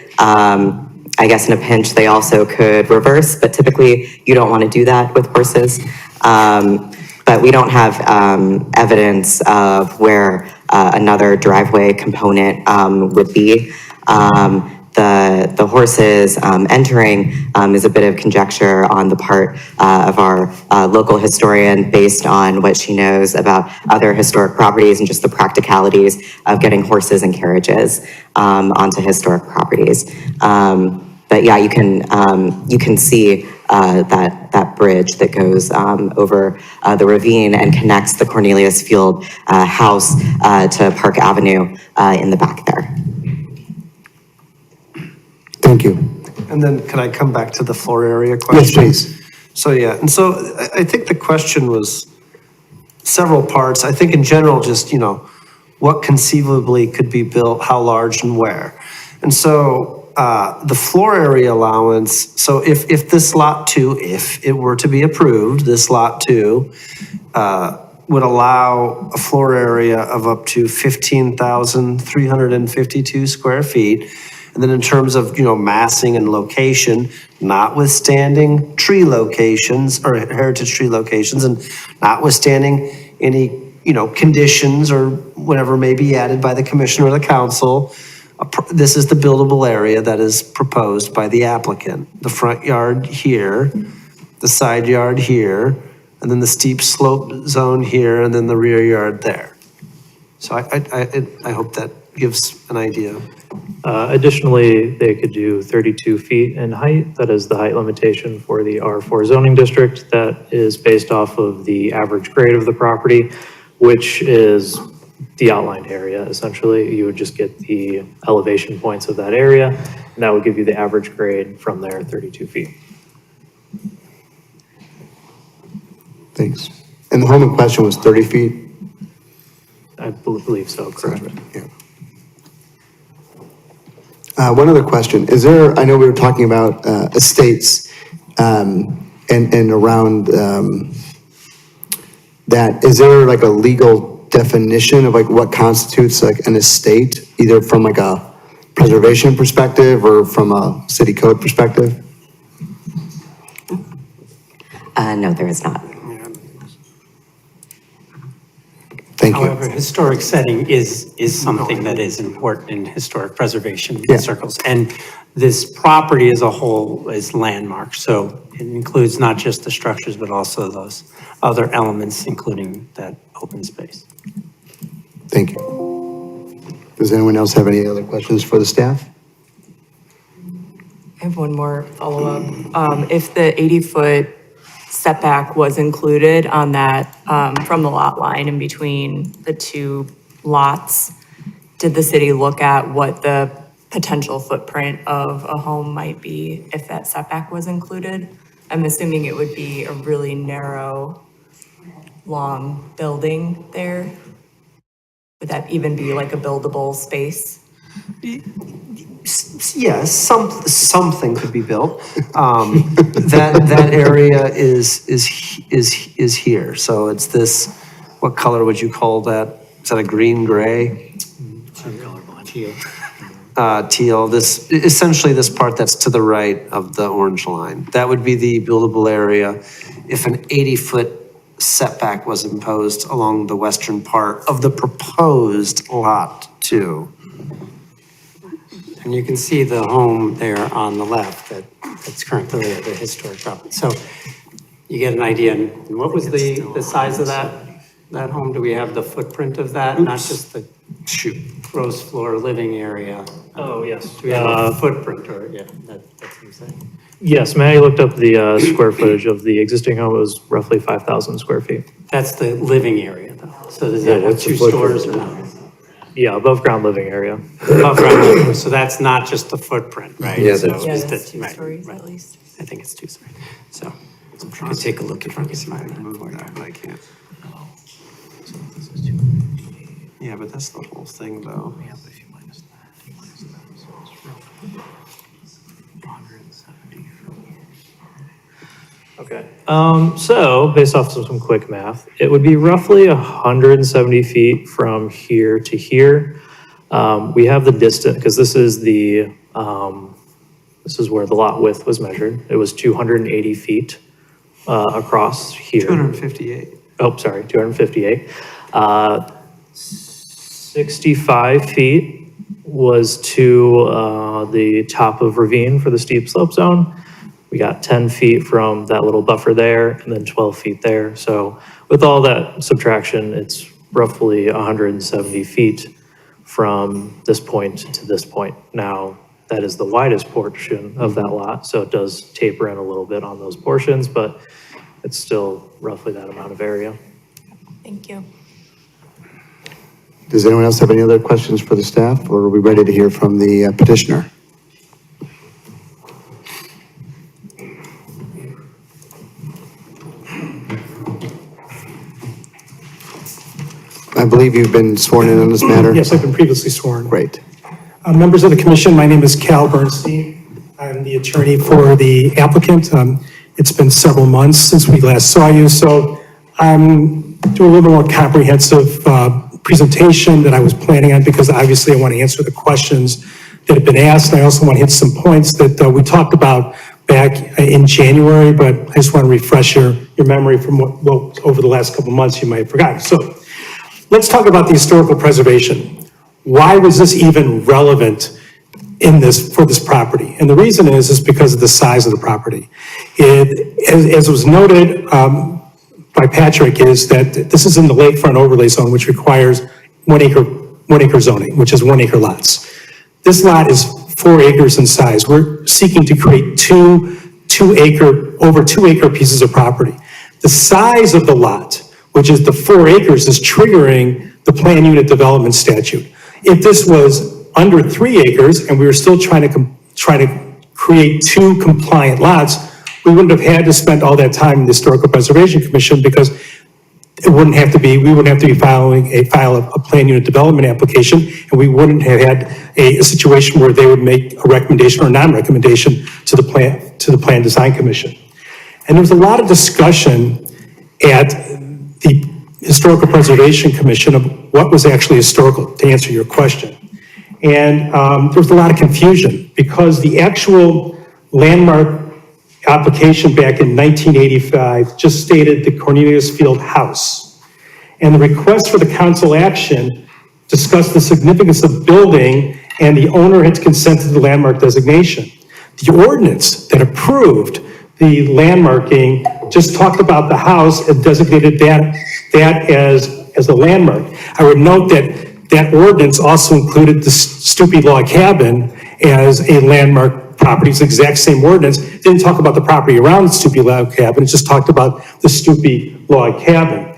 I guess in a pinch, they also could reverse, but typically you don't want to do that with horses. But we don't have evidence of where another driveway component would be. The horses entering is a bit of conjecture on the part of our local historian based on what she knows about other historic properties and just the practicalities of getting horses and carriages onto historic properties. But yeah, you can see that bridge that goes over the ravine and connects the Cornelius Field house to Park Avenue in the back there. Thank you. And then can I come back to the floor area question? Yes, please. So, yeah, and so I think the question was several parts. I think in general, just, what conceivably could be built, how large and where. And so the floor area allowance, so if this lot 2, if it were to be approved, this lot 2 would allow a floor area of up to 15,352 square feet. And then in terms of, massing and location, notwithstanding tree locations or heritage tree locations and notwithstanding any, conditions or whatever may be added by the commission or the council, this is the buildable area that is proposed by the applicant. The front yard here, the side yard here, and then the steep slope zone here, and then the rear yard there. So I hope that gives an idea. Additionally, they could do 32 feet in height. That is the height limitation for the R4 zoning district. That is based off of the average grade of the property, which is the outlined area. Essentially, you would just get the elevation points of that area, and that would give you the average grade from there, 32 feet. Thanks. And the home in question was 30 feet? I believe so, correct. Yeah. One other question. I know we were talking about estates and around that. Is there like a legal definition of like what constitutes like an estate, either from like a preservation perspective or from a city code perspective? No, there is not. Thank you. However, historic setting is something that is important in historic preservation circles. And this property as a whole is landmarked. So it includes not just the structures, but also those other elements, including that open space. Thank you. Does anyone else have any other questions for the staff? I have one more follow-up. If the 80-foot setback was included on that, from the lot line in between the two lots, did the city look at what the potential footprint of a home might be if that setback was included? I'm assuming it would be a really narrow, long building there. Would that even be like a buildable space? Yes, something could be built. That area is here. So it's this. What color would you call that? Is that a green gray? Teal. This essentially this part that's to the right of the orange line. That would be the buildable area if an 80-foot setback was imposed along the western part of the proposed lot 2. And you can see the home there on the left that's currently the historic property. So you get an idea. And what was the size of that home? Do we have the footprint of that? Not just the gross floor living area? Oh, yes. Do we have a footprint or, yeah, that's what I'm saying. Yes, Maddie looked up the square footage of the existing home. It was roughly 5,000 square feet. That's the living area though. So does that have what's the 2 footprint? stores or not? Yeah, above ground living area. Above ground living, so that's not just the footprint, right? Yeah, So that's- Yeah, it's that's the- 2 right, stories right. at least. I think it's 2 stories. So I'm trying to take a look if I can find that for you. I can't. Yeah, but that's the whole thing, though. Okay. So based off of some quick math, it would be roughly 170 feet from here to here. We have the distance, because this is where the lot width was measured. It was 280 feet across here. 258. Oh, sorry, 258. 65 feet was to the top of ravine for the steep slope zone. We got 10 feet from that little buffer there, and then 12 feet there. So with all that subtraction, it's roughly 170 feet from this point to this point. Now, that is the widest portion of that lot, so it does taper in a little bit on those portions, but it's still roughly that amount of area. Thank you. Does anyone else have any other questions for the staff, or are we ready to hear from the petitioner? I believe you've been sworn in on this matter? Yes, I've been previously sworn. Great. Members of the commission, my name is Cal Bernstein. I'm the attorney for the applicant. It's been several months since we last saw you, so I'm doing a little more comprehensive presentation that I was planning on, because obviously I want to answer the questions that have been asked. I also want to hit some points that we talked about back in January, but I just want to refresh your memory from what over the last couple of months you might have forgotten. So let's talk about the historical preservation. Why was this even relevant for this property? And the reason is because of the size of the property. As was noted by Patrick, is that this is in the lakefront overlay zone, which requires 1 acre zoning, which is 1 acre lots. This lot is 4 acres in size. We're seeking to create over 2 acre pieces of property. The size of the lot, which is the 4 acres, is triggering the plan unit development statute. If this was under 3 acres and we were still trying to create 2 compliant lots, we wouldn't have had to spend all that time in the Historical Preservation Commission, because we wouldn't have to be file a plan unit development application, and we wouldn't have had a situation where they would make a recommendation or non-recommendation to the Plan Design Commission. And there was a lot of discussion at the Historical Preservation Commission of what was actually historical, to answer your question. And there was a lot of confusion, because the actual landmark application back in 1985 just stated the Cornelius Field House. And the request for the council action discussed the significance of building, and the owner had consented to the landmark designation. The ordinance that approved the landmarking just talked about the house and designated that as a landmark. I would note that ordinance also included the Stoopy Log Cabin as a landmark property. It's the exact same ordinance. It didn't talk about the property around the Stoopy Log Cabin. It just talked about the Stoopy Log Cabin.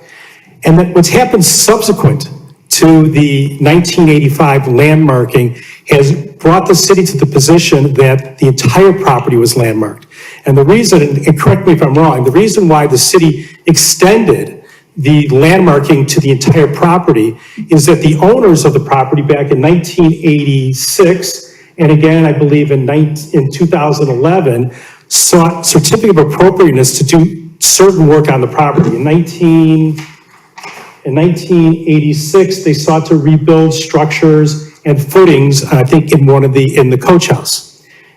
And that what's happened subsequent to the 1985 landmarking has brought the city to the position that the entire property was landmarked. And the reason, and correct me if I'm wrong, the reason why the city extended the landmarking to the entire property is that the owners of the property back in 1986, and again, I believe in 2011, sought certificate of appropriateness to do certain work on the property. In 1986, they sought to rebuild structures and footings, I think in the coach house.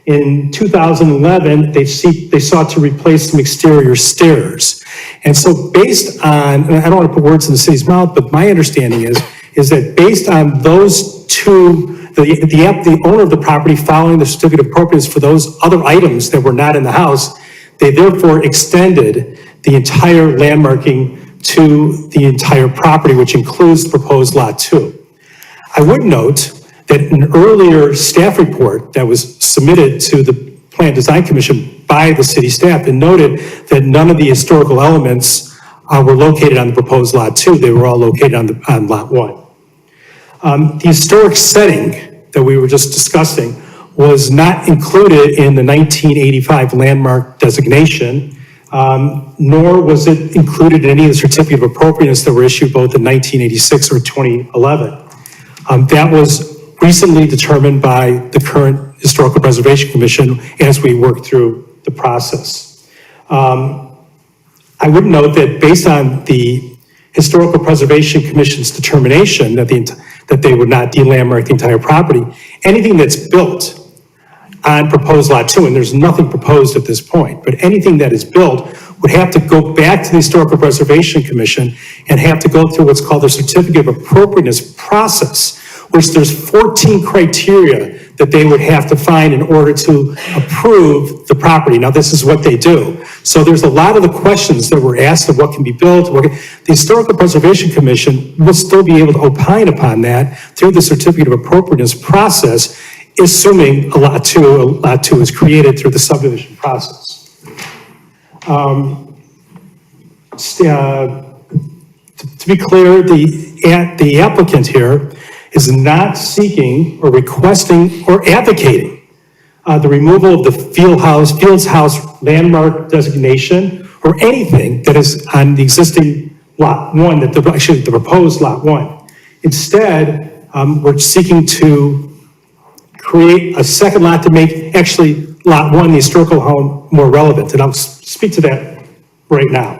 In 2011, they sought to replace some exterior stairs. And so based on, and I don't want to put words in the city's mouth, but my understanding is that based on those two, the owner of the property following the certificate of appropriateness for those other items that were not in the house, they therefore extended the entire landmarking to the entire property, which includes the proposed Lot 2. I would note that an earlier staff report that was submitted to the Plan Design Commission by the city staff, and noted that none of the historical elements were located on the proposed Lot 2. They were all located on Lot 1. The historic setting that we were just discussing was not included in the 1985 landmark designation, nor was it included in any of the certificate of appropriateness that were issued both in 1986 or 2011. That was recently determined by the current Historical Preservation Commission as we work through the process. I would note that based on the Historical Preservation Commission's determination that they would not de-landmark the entire property, anything that's built on proposed Lot 2, and there's nothing proposed at this point, but anything that is built would have to go back to the Historical Preservation Commission and have to go through what's called the Certificate of Appropriateness process, which there's 14 criteria that they would have to find in order to approve the property. Now, this is what they do. So there's a lot of the questions that were asked of what can be built. The Historical Preservation Commission will still be able to opine upon that through the Certificate of Appropriateness process, assuming a Lot 2 is created through the subdivision process. To be clear, the applicant here is not seeking or requesting or advocating the removal of the Fields House landmark designation or anything that is on the existing Lot 1, actually the proposed Lot 1. Instead, we're seeking to create a second lot to make actually Lot 1, the historical home, more relevant. And I'll speak to that right now.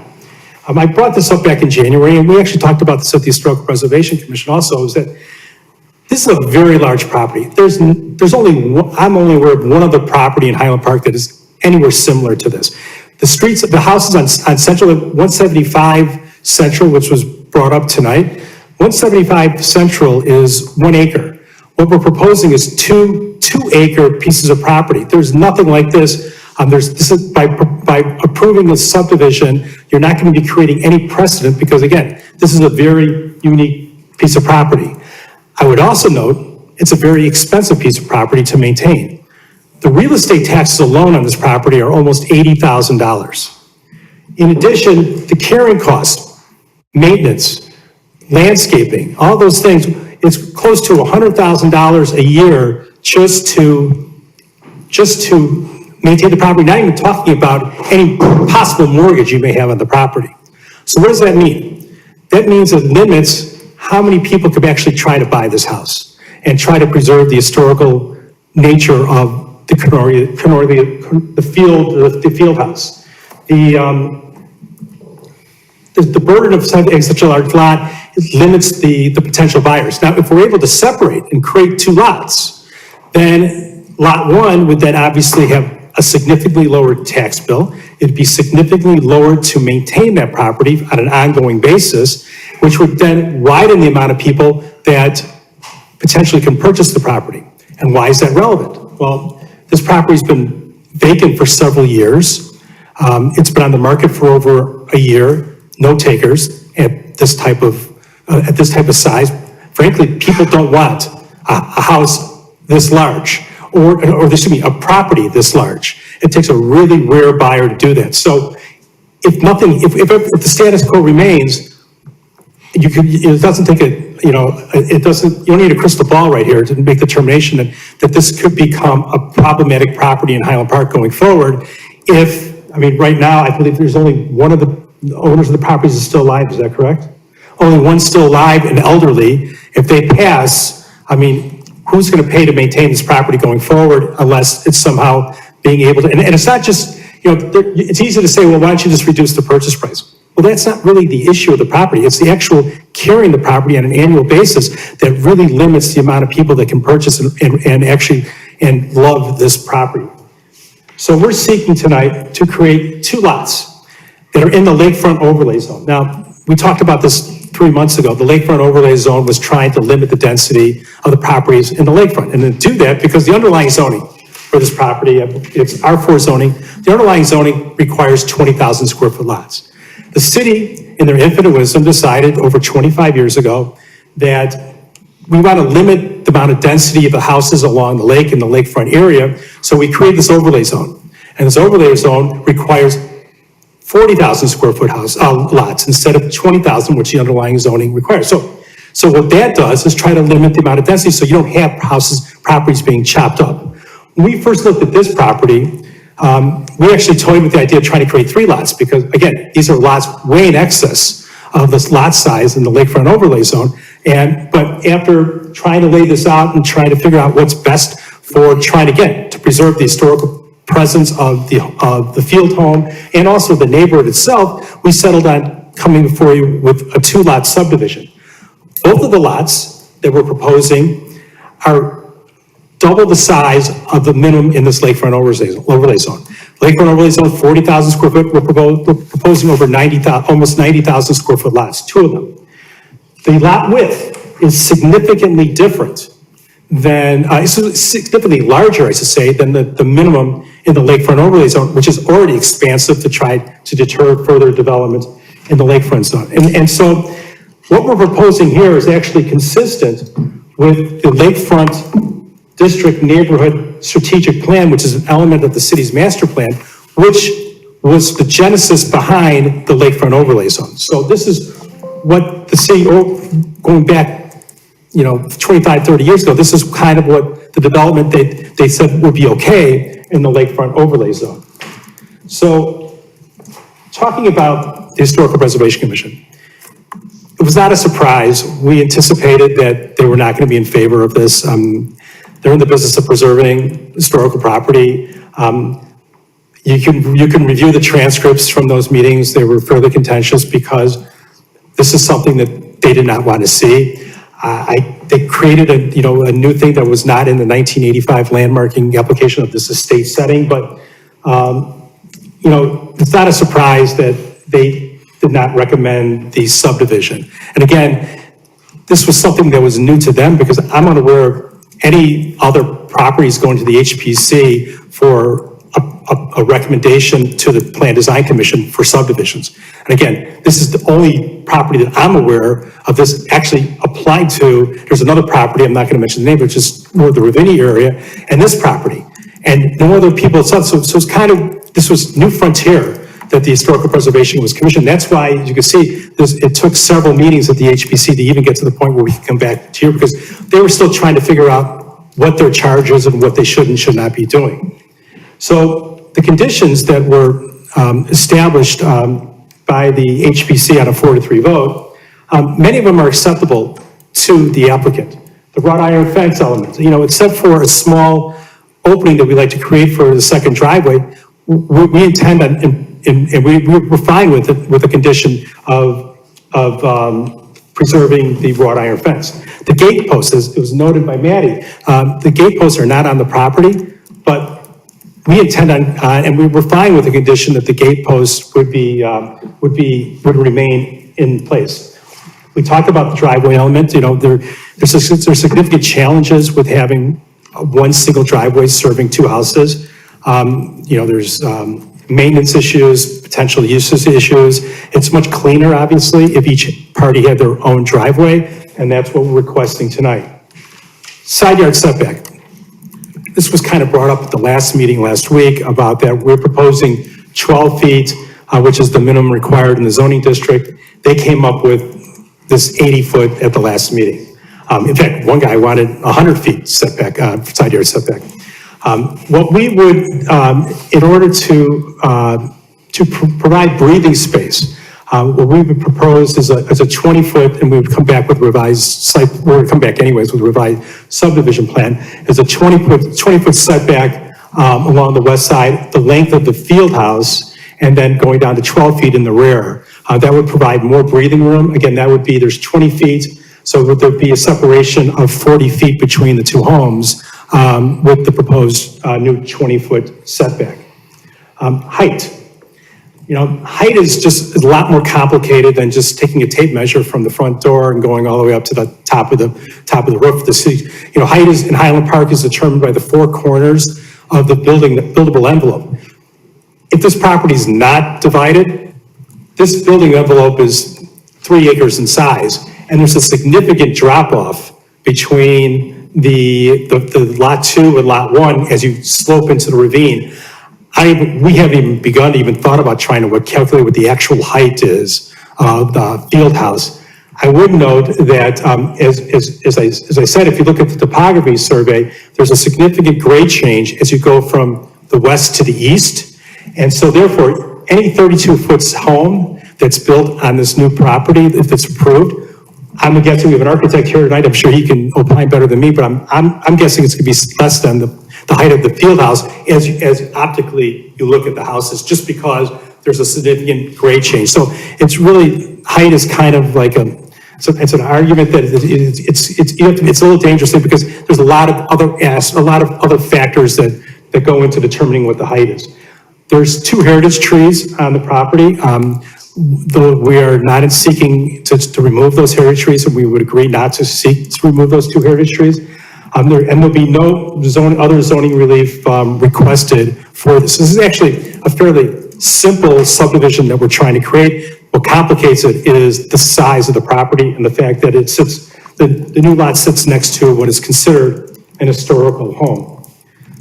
I brought this up back in January, and we actually talked about this at the Historical Preservation Commission also, is that this is a very large property. I'm only aware of one other property in Highland Park that is anywhere similar to this. The houses on Central, 175 Central, which was brought up tonight, 175 Central is 1 acre. What we're proposing is two acre pieces of property. There's nothing like this. By approving this subdivision, you're not going to be creating any precedent because, again, this is a very unique piece of property. I would also note it's a very expensive piece of property to maintain. The real estate taxes alone on this property are almost $80,000. In addition, the carrying cost, maintenance, landscaping, all those things, it's close to $100,000 a year just to maintain the property, not even talking about any possible mortgage you may have on the property. So what does that mean? That means it limits how many people could actually try to buy this house and try to preserve the historical nature of the field house. The burden of such a large lot limits the potential buyers. Now, if we're able to separate and create two lots, then Lot 1 would then obviously have a significantly lower tax bill. It'd be significantly lower to maintain that property on an ongoing basis, which would then widen the amount of people that potentially can purchase the property. And why is that relevant? Well, this property's been vacant for several years. It's been on the market for over a year, no takers at this type of size. Frankly, people don't want a house this large, or a property this large. It takes a really rare buyer to do that. So if the status quo remains, you don't need a crystal ball right here to make the determination that this could become a problematic property in Highland Park going forward. Right now, I believe there's only one of the owners of the properties is still alive, is that correct? Only one's still alive and elderly. If they pass, who's going to pay to maintain this property going forward unless it's somehow being able to, and it's not just, it's easy to say, well, why don't you just reduce the purchase price? Well, that's not really the issue of the property. It's the actual carrying the property on an annual basis that really limits the amount of people that can purchase and love this property. So we're seeking tonight to create two lots that are in the lakefront overlay zone. Now, we talked about this 3 months ago. The lakefront overlay zone was trying to limit the density of the properties in the lakefront. And to do that, because the underlying zoning, for this property. It's R4 zoning. The underlying zoning requires 20,000 square foot lots. The city, in their infinite wisdom, decided over 25 years ago that we want to limit the amount of density of the houses along the lake and the lakefront area, so we created this overlay zone. And this overlay zone requires 40,000 square foot lots instead of 20,000, which the underlying zoning requires. So what that does is try to limit the amount of density so you don't have properties being chopped up. When we first looked at this property, we actually toyed with the idea of trying to create 3 lots because, again, these are lots way in excess of this lot size in the lakefront overlay zone. But after trying to lay this out and trying to figure out what's best for trying, again, to preserve the historical presence of the field home and also the neighborhood itself, we settled on coming before you with a 2-lot subdivision. Both of the lots that we're proposing are double the size of the minimum in this lakefront overlay zone. Lakefront overlay zone, 40,000 square foot, we're proposing over 90,000, almost 90,000 square foot lots, 2 of them. The lot width is significantly different than, significantly larger, I should say, than the minimum in the lakefront overlay zone, which is already expansive to try to deter further development in the lakefront zone. And so what we're proposing here is actually consistent with the lakefront district neighborhood strategic plan, which is an element of the city's master plan, which was the genesis behind the lakefront overlay zone. So this is what the city, going back 25, 30 years ago, this is kind of what the development they said would be okay in the lakefront overlay zone. So talking about the Historical Preservation Commission, it was not a surprise. We anticipated that they were not going to be in favor of this. They're in the business of preserving historical property. You can review the transcripts from those meetings. They were fairly contentious because this is something that they did not want to see. They created a new thing that was not in the 1985 landmarking application of this estate setting, but it's not a surprise that they did not recommend the subdivision. And again, this was something that was new to them because I'm unaware of any other properties going to the HPC for a recommendation to the Plan Design Commission for subdivisions. And again, this is the only property that I'm aware of this actually applied to. There's another property, I'm not going to mention the name, but just more the Ravinia area, and this property. And no other people, so it's kind of, this was new frontier that the Historical Preservation was commissioned. That's why, as you can see, it took several meetings at the HPC to even get to the point where we can come back here because they were still trying to figure out what their charge is and what they should and should not be doing. So the conditions that were established by the HPC on a 4-3 vote, many of them are acceptable to the applicant. The wrought iron fence element, except for a small opening that we like to create for the second driveway, we intend on, and we're fine with it, with the condition of preserving the wrought iron fence. The gate posts, as it was noted by Maddie, the gate posts are not on the property, but we intend on, and we were fine with the condition that the gate posts would remain in place. We talked about the driveway element. There's significant challenges with having one single driveway serving 2 houses. There's maintenance issues, potential uses issues. It's much cleaner, obviously, if each party had their own driveway, and that's what we're requesting tonight. Side yard setback. This was kind of brought up at the last meeting last week about that we're proposing 12 feet, which is the minimum required in the zoning district. They came up with this 80 foot at the last meeting. In fact, one guy wanted 100 feet setback, side yard setback. What we would, in order to provide breathing space, what we would propose is a 20 foot, and we would come back with revised site, we're gonna come back anyways with a revised subdivision plan, is a 20 foot setback along the west side, the length of the field house, and then going down to 12 feet in the rear. That would provide more breathing room. Again, that would be, there's 20 feet, so there'd be a separation of 40 feet between the 2 homes with the proposed new 20 foot setback. Height. Height is just a lot more complicated than just taking a tape measure from the front door and going all the way up to the top of the roof of the city. Height is in Highland Park is determined by the 4 corners of the buildable envelope. If this property is not divided, this building envelope is 3 acres in size, and there's a significant drop-off between the lot 2 and lot 1 as you slope into the ravine. We haven't even begun to even thought about trying to calculate what the actual height is of the field house. I would note that, as I said, if you look at the topography survey, there's a significant grade change as you go from the west to the east. And so therefore, any 32-foot home that's built on this new property, if it's approved, I'm guessing we have an architect here tonight, I'm sure he can opine better than me, but I'm guessing it's gonna be less than the height of the field house as optically you look at the houses, just because there's a significant grade change. So it's really, height is kind of like it's an argument that it's a little dangerous because there's a lot of other factors that go into determining what the height is. There's 2 heritage trees on the property. Though we are not seeking to remove those heritage trees, and we would agree not to seek to remove those 2 heritage trees. There'll be no other zoning relief requested for this. This is actually a fairly simple subdivision that we're trying to create. What complicates it is the size of the property and the fact that it sits, the new lot sits next to what is considered an historical home.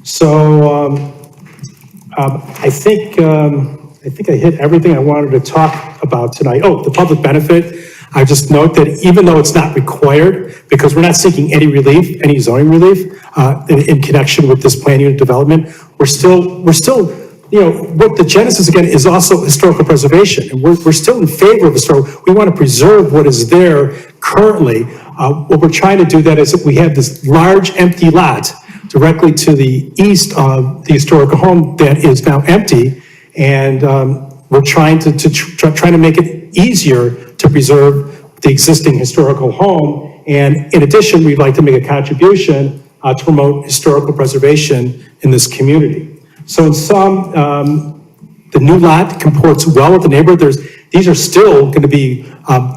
So I think I hit everything I wanted to talk about tonight. Oh, the public benefit. I just note that even though it's not required, because we're not seeking any relief, any zoning relief in connection with this plan unit development, we're still, what the genesis again is also historical preservation. And we're still in favor of historical. We want to preserve what is there currently. What we're trying to do that is that we have this large empty lot directly to the east of the historical home that is now empty. And we're trying to make it easier to preserve the existing historical home. And in addition, we'd like to make a contribution to promote historical preservation in this community. So in sum, the new lot comports well with the neighborhood. These are still going to be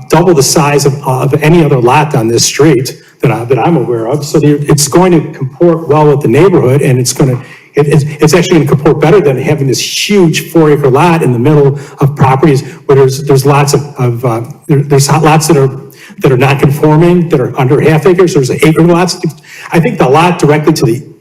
double the size of any other lot on this street that I'm aware of. So it's going to comport well with the neighborhood, and it's actually going to comport better than having this huge 4-acre lot in the middle of properties where there's lots of there's lots that are not conforming, that are under half acres. There's acre lots. I think the lot directly to the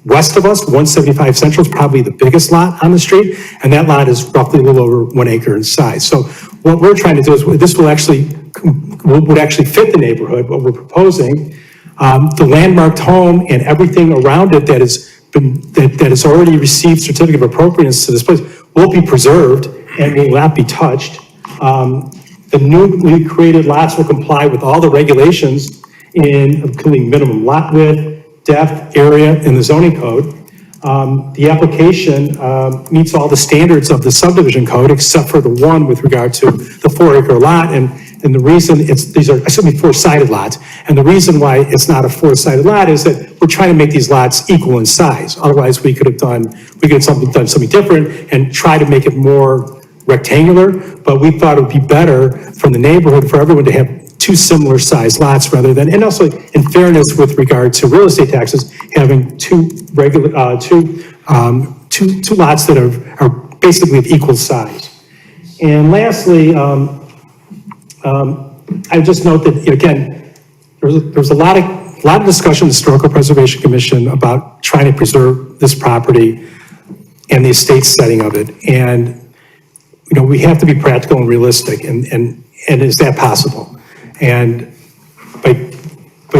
west of us, 175 Central, is probably the biggest lot on the street, and that lot is roughly a little over 1 acre in size. So what we're trying to do is this would actually fit the neighborhood, what we're proposing. The landmarked home and everything around it that has already received certificate of appropriateness to this place will be preserved and will not be touched. The newly created lots will comply with all the regulations including minimum lot width, depth, area in the zoning code. The application meets all the standards of the subdivision code except for the one with regard to the 4-acre lot. And the reason these are 4-sided lots. And the reason why it's not a 4-sided lot is that we're trying to make these lots equal in size. Otherwise, we could have done something different and try to make it more rectangular. But we thought it would be better from the neighborhood for everyone to have 2 similar sized lots rather than, and also in fairness with regard to real estate taxes, having two lots that are basically of equal size. And lastly, I just note that, again, there's a lot of discussion in the Historical Preservation Commission about trying to preserve this property and the estate setting of it. And, we have to be practical and realistic, and is that possible? And by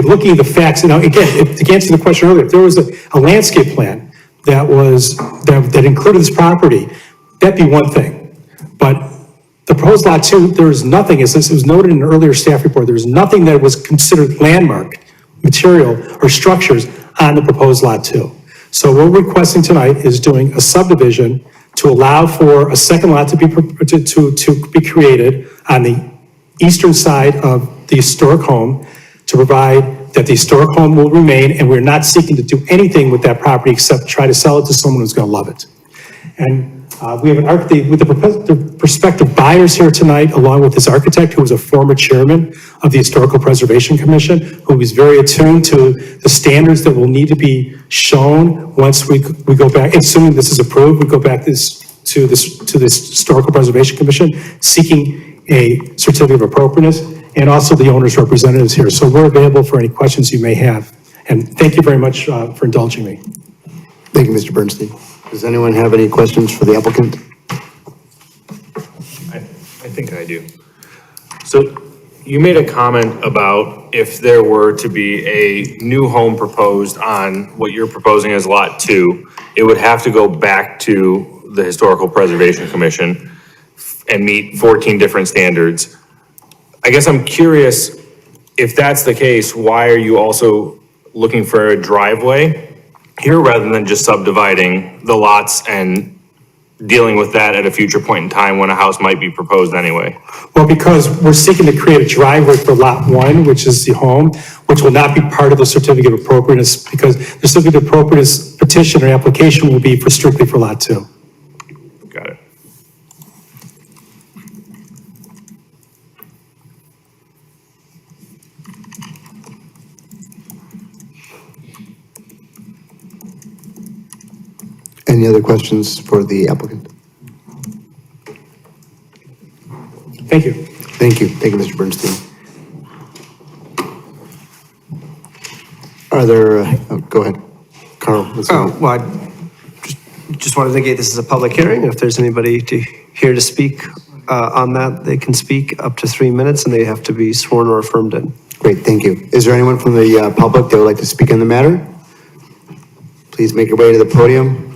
looking at the facts, again, to answer the question earlier, if there was a landscape plan that included this property, that'd be one thing. But the proposed lot 2, there is nothing, as this was noted in an earlier staff report, there was nothing that was considered landmark material or structures on the proposed lot 2. So what we're requesting tonight is doing a subdivision to allow for a second lot to be created on the eastern side of the historic home to provide that the historic home will remain, and we're not seeking to do anything with that property except try to sell it to someone who's going to love it. And We have with the prospective buyers here tonight, along with this architect, who was a former chairman of the Historical Preservation Commission, who is very attuned to the standards that will need to be shown once we go back, assuming this is approved, we go back to this Historical Preservation Commission, seeking a certificate of appropriateness, and also the owner's representatives here. So we're available for any questions you may have. And thank you very much for indulging me. Thank you, Mr. Bernstein. Does anyone have any questions for the applicant? I think I do. So you made a comment about if there were to be a new home proposed on what you're proposing as Lot 2, it would have to go back to the Historical Preservation Commission and meet 14 different standards. I guess I'm curious, if that's the case, why are you also looking for a driveway here rather than just subdividing the lots and dealing with that at a future point in time when a house might be proposed anyway? Well, because we're seeking to create a driveway for Lot 1, which is the home, which will not be part of the certificate of appropriateness, because the certificate of appropriateness petition or application will be strictly for Lot 2. Got it. Any other questions for the applicant? Thank you. Thank you. Thank you, Mr. Bernstein. Are there, go ahead. Carl. Well, I just want to indicate this is a public hearing. If there's anybody here to speak on that, they can speak up to 3 minutes, and they have to be sworn or affirmed in. Great, thank you. Is there anyone from the public that would like to speak on the matter? Please make your way to the podium.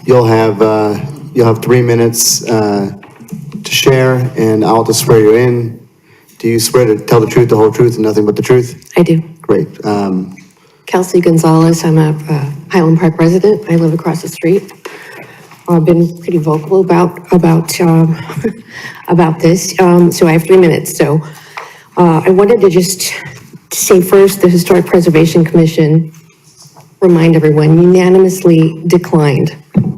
You'll have 3 minutes to share, and I'll just swear you in. Do you swear to tell the truth, the whole truth, and nothing but the truth? I do. Great. Kelsey Gonzalez, I'm a Highland Park resident. I live across the street. I've been pretty vocal about this, so I have 3 minutes. So I wanted to just say first, the Historic Preservation Commission, remind everyone, unanimously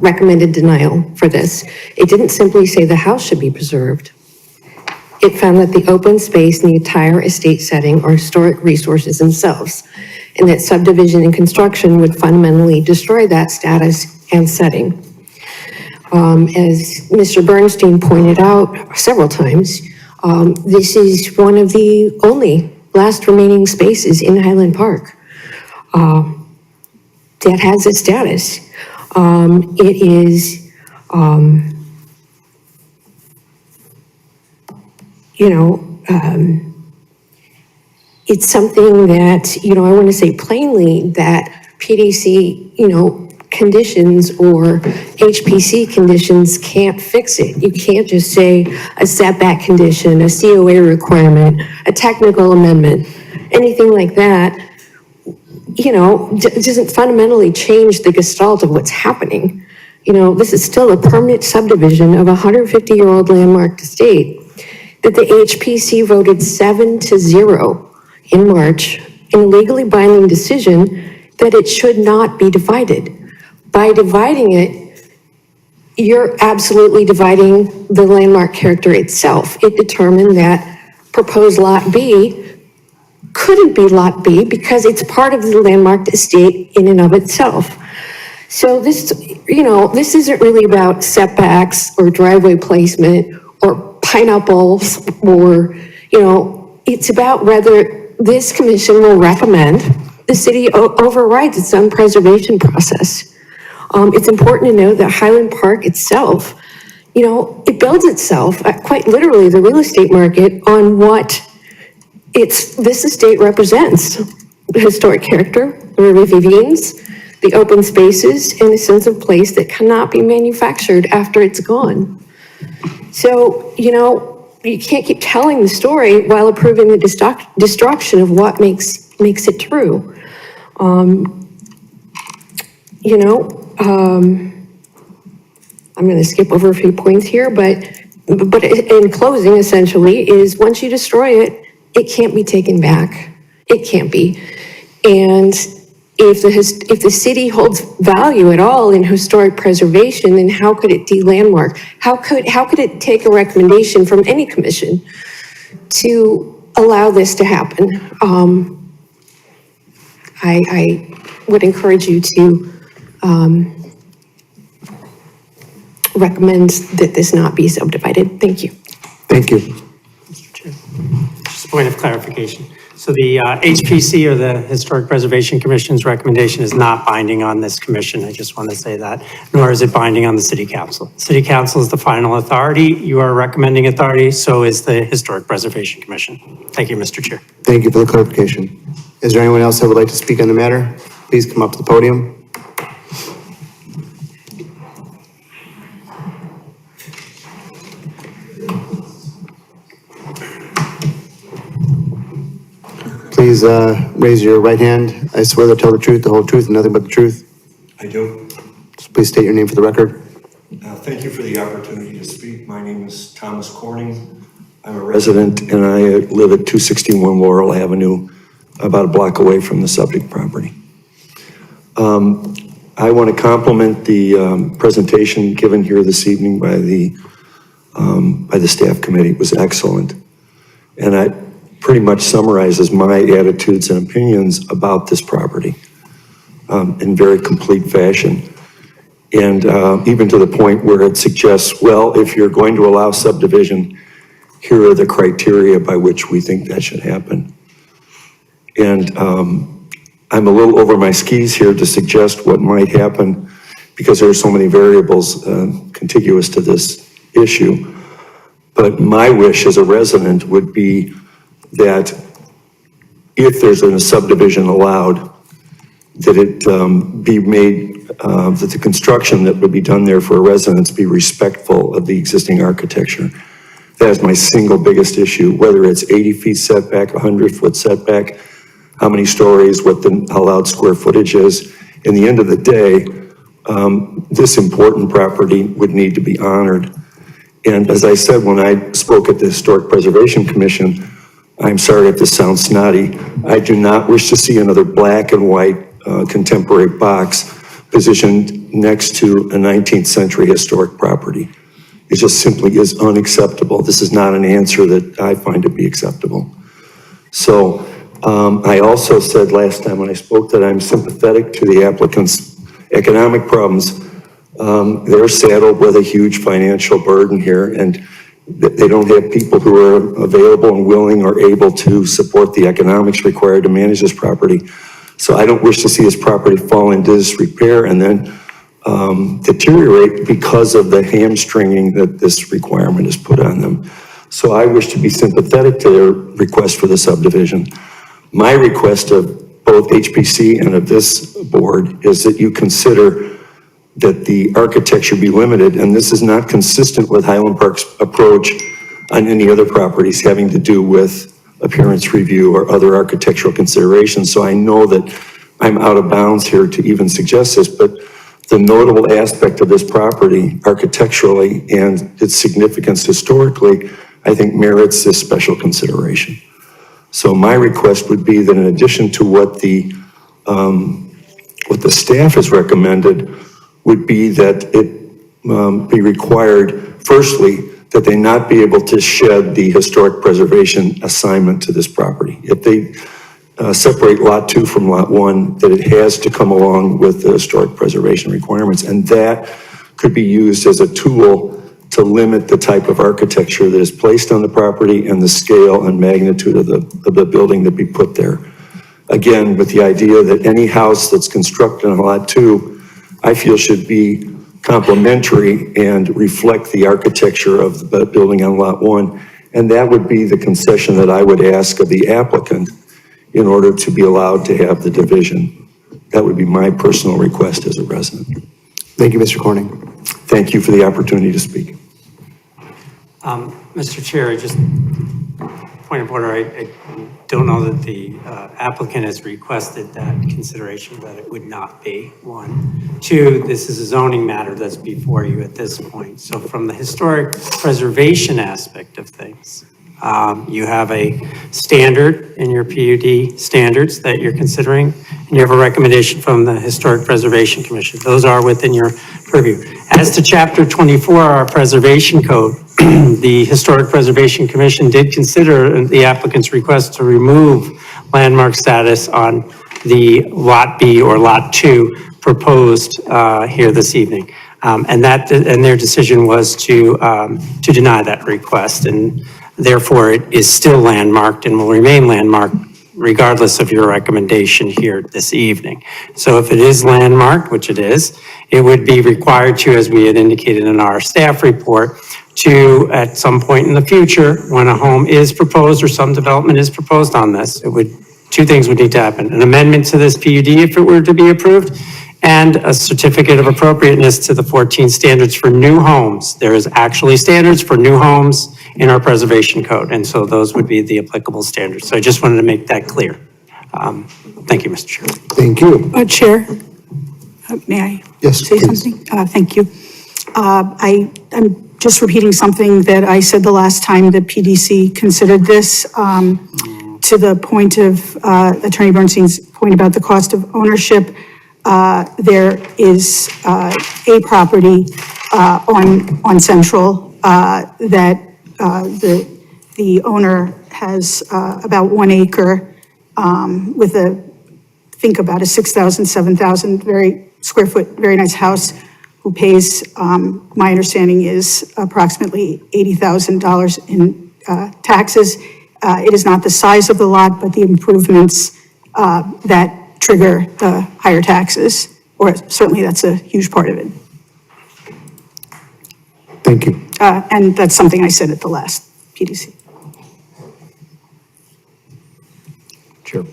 recommended denial for this. It didn't simply say the house should be preserved. It found that the open space in the entire estate setting are historic resources themselves, and that subdivision and construction would fundamentally destroy that status and setting. As Mr. Bernstein pointed out several times, this is one of the only last remaining spaces in Highland Park that has a status. It is, it's something that, I want to say plainly that PDC, conditions or HPC conditions can't fix it. You can't just say a setback condition, a COA requirement, a technical amendment, anything like that, doesn't fundamentally change the gestalt of what's happening. This is still a permanent subdivision of a 150-year-old landmark estate that the HPC voted 7-0 in March in a legally binding decision that it should not be divided. By dividing it, you're absolutely dividing the landmark character itself. It determined that proposed Lot B couldn't be Lot B because it's part of the landmarked estate in and of itself. So this isn't really about setbacks or driveway placement or pineapples or, it's about whether this commission will recommend the city overrides its own preservation process. It's important to know that Highland Park itself, it builds itself, quite literally, the real estate market on what this estate represents: the historic character, the river ravines, the open spaces, and a sense of place that cannot be manufactured after it's gone. So, you can't keep telling the story while approving the destruction of what makes it true. I'm going to skip over a few points here, but in closing, essentially, is once you destroy it, it can't be taken back. It can't be. And if the city holds value at all in historic preservation, then how could it de-landmark? How could it take a recommendation from any commission to allow this to happen? I would encourage you to recommend that this not be subdivided. Thank you. Thank you. Mr. Chair. Just a point of clarification. So the HPC, or the Historic Preservation Commission's recommendation, is not binding on this commission. I just want to say that, nor is it binding on the City Council. City Council is the final authority. You are recommending authority, so is the Historic Preservation Commission. Thank you, Mr. Chair. Thank you for the clarification. Is there anyone else that would like to speak on the matter? Please come up to the podium. Please raise your right hand. I swear to tell the truth, the whole truth, and nothing but the truth. I do. So please state your name for the record. Thank you for the opportunity to speak. My name is Thomas Corning. I'm a resident and I live at 261 Laurel Avenue, about a block away from the subject property. I want to compliment the presentation given here this evening by the staff committee. It was excellent. And it pretty much summarizes my attitudes and opinions about this property in very complete fashion. And even to the point where it suggests, well, if you're going to allow subdivision, here are the criteria by which we think that should happen. And I'm a little over my skis here to suggest what might happen because there are so many variables contiguous to this issue. But my wish as a resident would be that if there's a subdivision allowed, that it be made, that the construction that would be done there for a residence be respectful of the existing architecture. That is my single biggest issue, whether it's 80 feet setback, 100-foot setback, how many stories, what the allowed square footage is. In the end of the day, this important property would need to be honored. And as I said, when I spoke at the Historic Preservation Commission, I'm sorry if this sounds snotty, I do not wish to see another black and white contemporary box positioned next to a 19th century historic property. It just simply is unacceptable. This is not an answer that I find to be acceptable. So I also said last time when I spoke that I'm sympathetic to the applicant's economic problems. They're saddled with a huge financial burden here, and they don't have people who are available and willing or able to support the economics required to manage this property. So I don't wish to see this property fall into disrepair and then deteriorate because of the hamstringing that this requirement has put on them. So I wish to be sympathetic to their request for the subdivision. My request of both HPC and of this board is that you consider that the architecture be limited, and this is not consistent with Highland Park's approach on any other properties having to do with appearance review or other architectural considerations. So I know that I'm out of bounds here to even suggest this, but the notable aspect of this property architecturally and its significance historically, I think merits this special consideration. So my request would be that in addition to what the staff has recommended, would be that it be required, firstly, that they not be able to shed the historic preservation assignment to this property. If they separate Lot 2 from Lot 1, that it has to come along with the historic preservation requirements, and that could be used as a tool to limit the type of architecture that is placed on the property and the scale and magnitude of the building that be put there. Again, with the idea that any house that's constructed on Lot 2, I feel should be complementary and reflect the architecture of the building on Lot 1. And that would be the concession that I would ask of the applicant in order to be allowed to have the division. That would be my personal request as a resident. Thank you, Mr. Corning. Thank you for the opportunity to speak. Mr. Chair, just point of order, I don't know that the applicant has requested that consideration, that it would not be, one. Two, this is a zoning matter that's before you at this point. So from the historic preservation aspect of things, You have a standard in your PUD standards that you're considering, and you have a recommendation from the Historic Preservation Commission. Those are within your purview. As to Chapter 24, our Preservation Code, the Historic Preservation Commission did consider the applicant's request to remove landmark status on the Lot B or Lot 2 proposed here this evening. And their decision was to deny that request, and therefore it is still landmarked and will remain landmarked regardless of your recommendation here this evening. So if it is landmarked, which it is, it would be required to, as we had indicated in our staff report, to, at some point in the future, when a home is proposed or some development is proposed on this, two things would need to happen. An amendment to this PUD if it were to be approved, and a certificate of appropriateness to the 14 standards for new homes. There is actually standards for new homes in our preservation code, and so those would be the applicable standards. So I just wanted to make that clear. Thank you, Mr. Chair. Thank you. Chair, may I Yes, say please. something? Thank you. I'm just repeating something that I said the last time the PDC considered this, to the point of Attorney Bernstein's point about the cost of ownership. There is a property on Central that the owner has about 1 acre with about a 6,000, 7,000 square foot, very nice house, who pays, my understanding is approximately $80,000 in taxes. It is not the size of the lot, but the improvements that trigger the higher taxes, or certainly that's a huge part of it. Thank you. And that's something I said at the last PDC. Sure.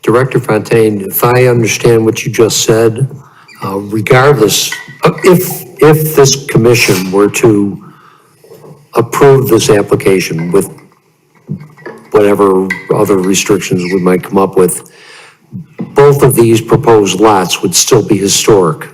Director Fontaine, if I understand what you just said, regardless, if this commission were to approve this application with whatever other restrictions we might come up with, both of these proposed lots would still be historic.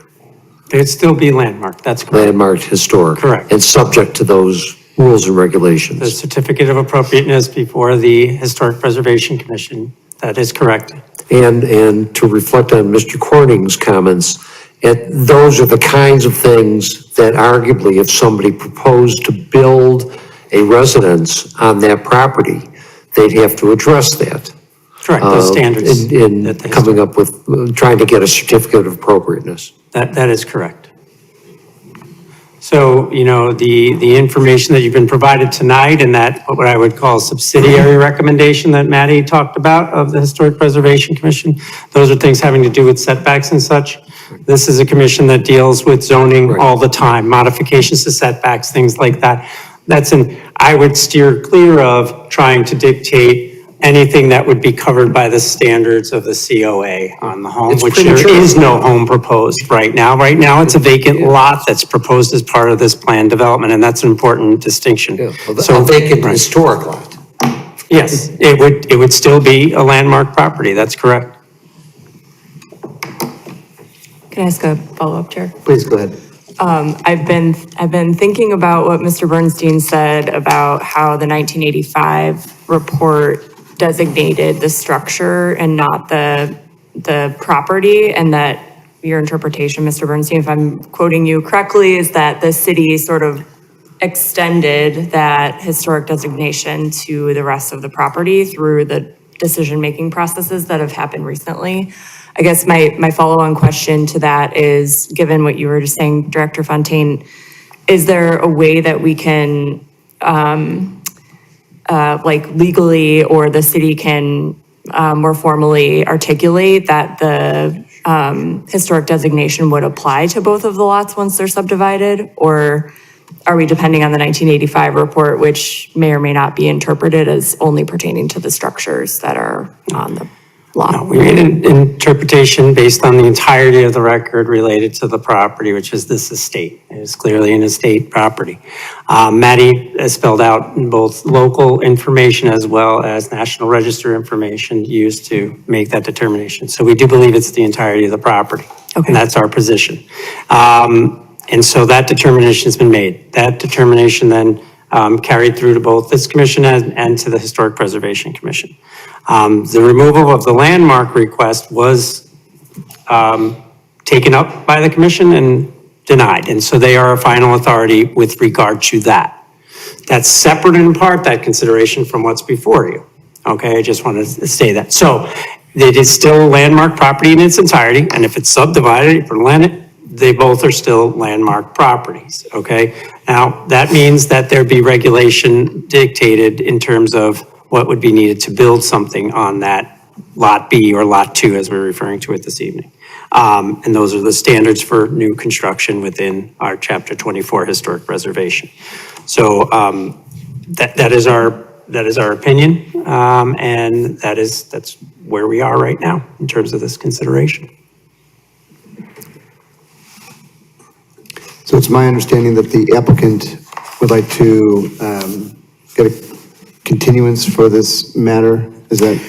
They'd still be landmarked, that's correct. Landmarked historic. Correct. And subject to those rules and The regulations. certificate of appropriateness before the Historic Preservation Commission, that is correct. And to reflect on Mr. Corning's comments, those are the kinds of things that arguably, if somebody proposed to build a residence on that property, they'd have to address that. Correct, those standards. In that they- coming up with, trying to get a certificate of appropriateness. That is correct. So, the information that you've been provided tonight and that, what I would call subsidiary recommendation that Maddie talked about of the Historic Preservation Commission, those are things having to do with setbacks and such. This is a commission that deals with zoning all the time, modifications to setbacks, things like that. I would steer clear of trying to dictate anything that would be covered by the standards of the COA on the home, It's which there premature. is no home proposed right now. Right now, it's a vacant lot that's proposed as part of this planned development, and that's an important distinction. A vacant Right. historic lot. Yes, it would still be a landmark property, that's correct. Can I ask a follow-up, Chair? Please go ahead. I've been thinking about what Mr. Bernstein said about how the 1985 report designated the structure and not the property, and that your interpretation, Mr. Bernstein, if I'm quoting you correctly, is that the city sort of extended that historic designation to the rest of the property through the decision-making processes that have happened recently. I guess my follow-on question to that is, given what you were just saying, Director Fontaine, is there a way that we can, legally, or the city can more formally articulate that the historic designation would apply to both of the lots once they're subdivided? Or are we depending on the 1985 report, which may or may not be interpreted as only pertaining to the structures that are on the lot? We made an interpretation based on the entirety of the record related to the property, which is this estate. It is clearly an estate property. Maddie has spelled out both local information as well as National Register information used to make that determination. So we do believe it's the entirety of the property. Okay. And that's our position. And so that determination has been made. That determination then carried through to both this commission and to the Historic Preservation Commission. The removal of the landmark request was taken up by the commission and denied, and so they are a final authority with regard to that. That's separate and apart, that consideration, from what's before you. Okay, I just wanted to say that. So it is still landmark property in its entirety, and if it's subdivided, you put land it, they both are still landmark properties, okay? Now, that means that there be regulation dictated in terms of what would be needed to build something on that Lot B or Lot 2, as we're referring to it this evening. And those are the standards for new construction within our Chapter 24 Historic Preservation. So that is our opinion, and that's where we are right now in terms of this consideration. So it's my understanding that the applicant would like to get a continuance for this matter. Is that?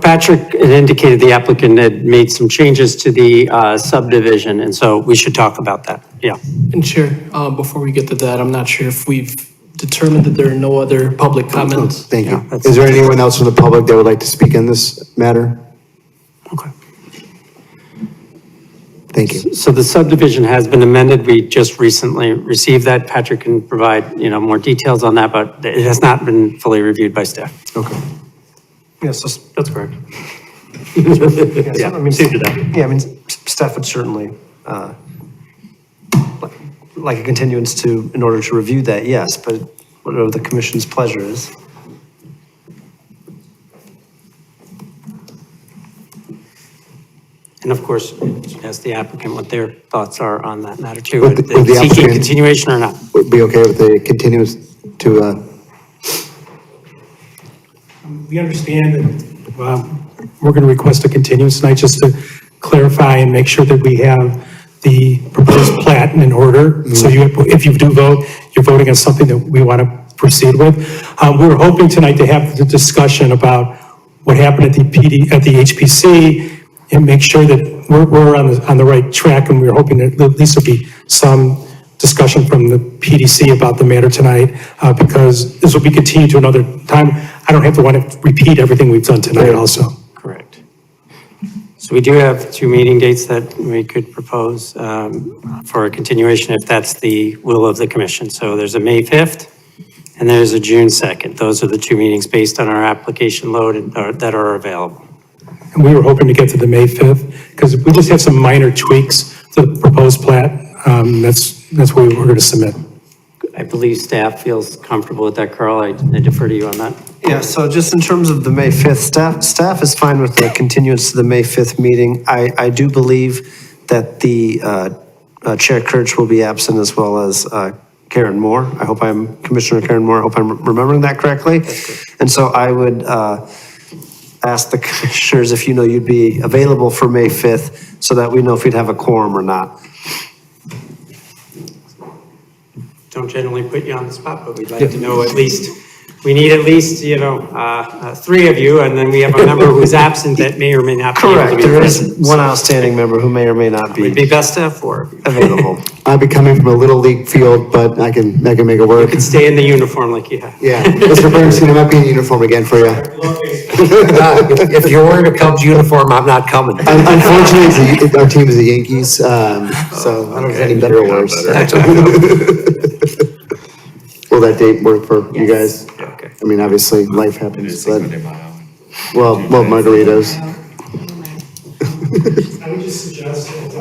Patrick had indicated the applicant had made some changes to the subdivision, and so we should talk about that. Yeah. And Chair, before we get to that, I'm not sure if we've determined that there are no other public comments. Thank you. Is there anyone else from the public that would like to speak on this matter? Okay. Thank you. So the subdivision has been amended. We just recently received that. Patrick can provide, more details on that, but it has not been fully reviewed by staff. Okay. Yes, That's correct. yeah, I mean, staff would certainly, like a continuance in order to review that, yes, but whatever the commission's pleasure is. And of course, ask the applicant what their thoughts are on that matter too. Would the Seeking applicant- continuation or not? Would be okay with the continuance to, We understand that we're going to request a continuance tonight just to clarify and make sure that we have the proposed plat in order. So if you do vote, you're voting on something that we want to proceed with. We were hoping tonight to have the discussion about what happened at the HPC and make sure that we're on the right track, and we're hoping that at least there'll be some discussion from the PDC about the matter tonight, because this will be continued to another time. I don't have to want to repeat everything we've done tonight also. Correct. So we do have 2 meeting dates that we could propose for a continuation if that's the will of the commission. So there's a May 5th and there's a June 2nd. Those are the 2 meetings based on our application load that are available. And we were hoping to get to the May 5th, because we just have some minor tweaks to the proposed plat. That's what we're going to submit. I believe staff feels comfortable with that, Carl. I defer to you on that. Yeah, so just in terms of the May 5th, staff is fine with the continuance to the May 5th meeting. I do believe that the Chair Kirch will be absent, as well as Karen Moore. Commissioner Karen Moore, I hope I'm remembering that correctly. And so I would ask the commissioners if you'd be available for May 5th, so that we know if we'd have a quorum or not. Don't generally put you on the spot, but we'd like to know at least, we need at least, 3 of you, and then we have a member who's absent that may or may not be able to Correct, be there is present. one outstanding member who may or may not It'd be be best to have 4 of you. available. I'll be coming from a little league field, but I can make it work. You could stay in the uniform like you have. Yeah, Mr. Bernstein, I might be in uniform again for you. If you're wearing a Cubs uniform, I'm not coming. Unfortunately, our team is the Yankees, so I don't know if it's any better or worse. Will that date work for you guys? Okay. I mean, obviously, life happens, but, well, margaritas. I would just suggest that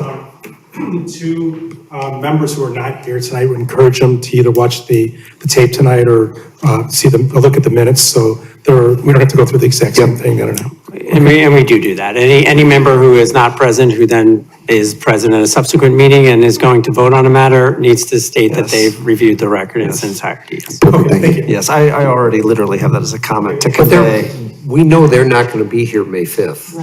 the 2 members who are not here tonight, would encourage them to either watch the tape tonight or look at the minutes, so we don't have to go through the exact same thing. I don't know. And we do that. Any member who is not present, who then is present at a subsequent meeting and is going to vote on a matter, needs to state that they've reviewed the record in its entirety. Perfect, thank you. Yes, I already literally have that as a comment to But convey. we know they're not going to be here May 5th.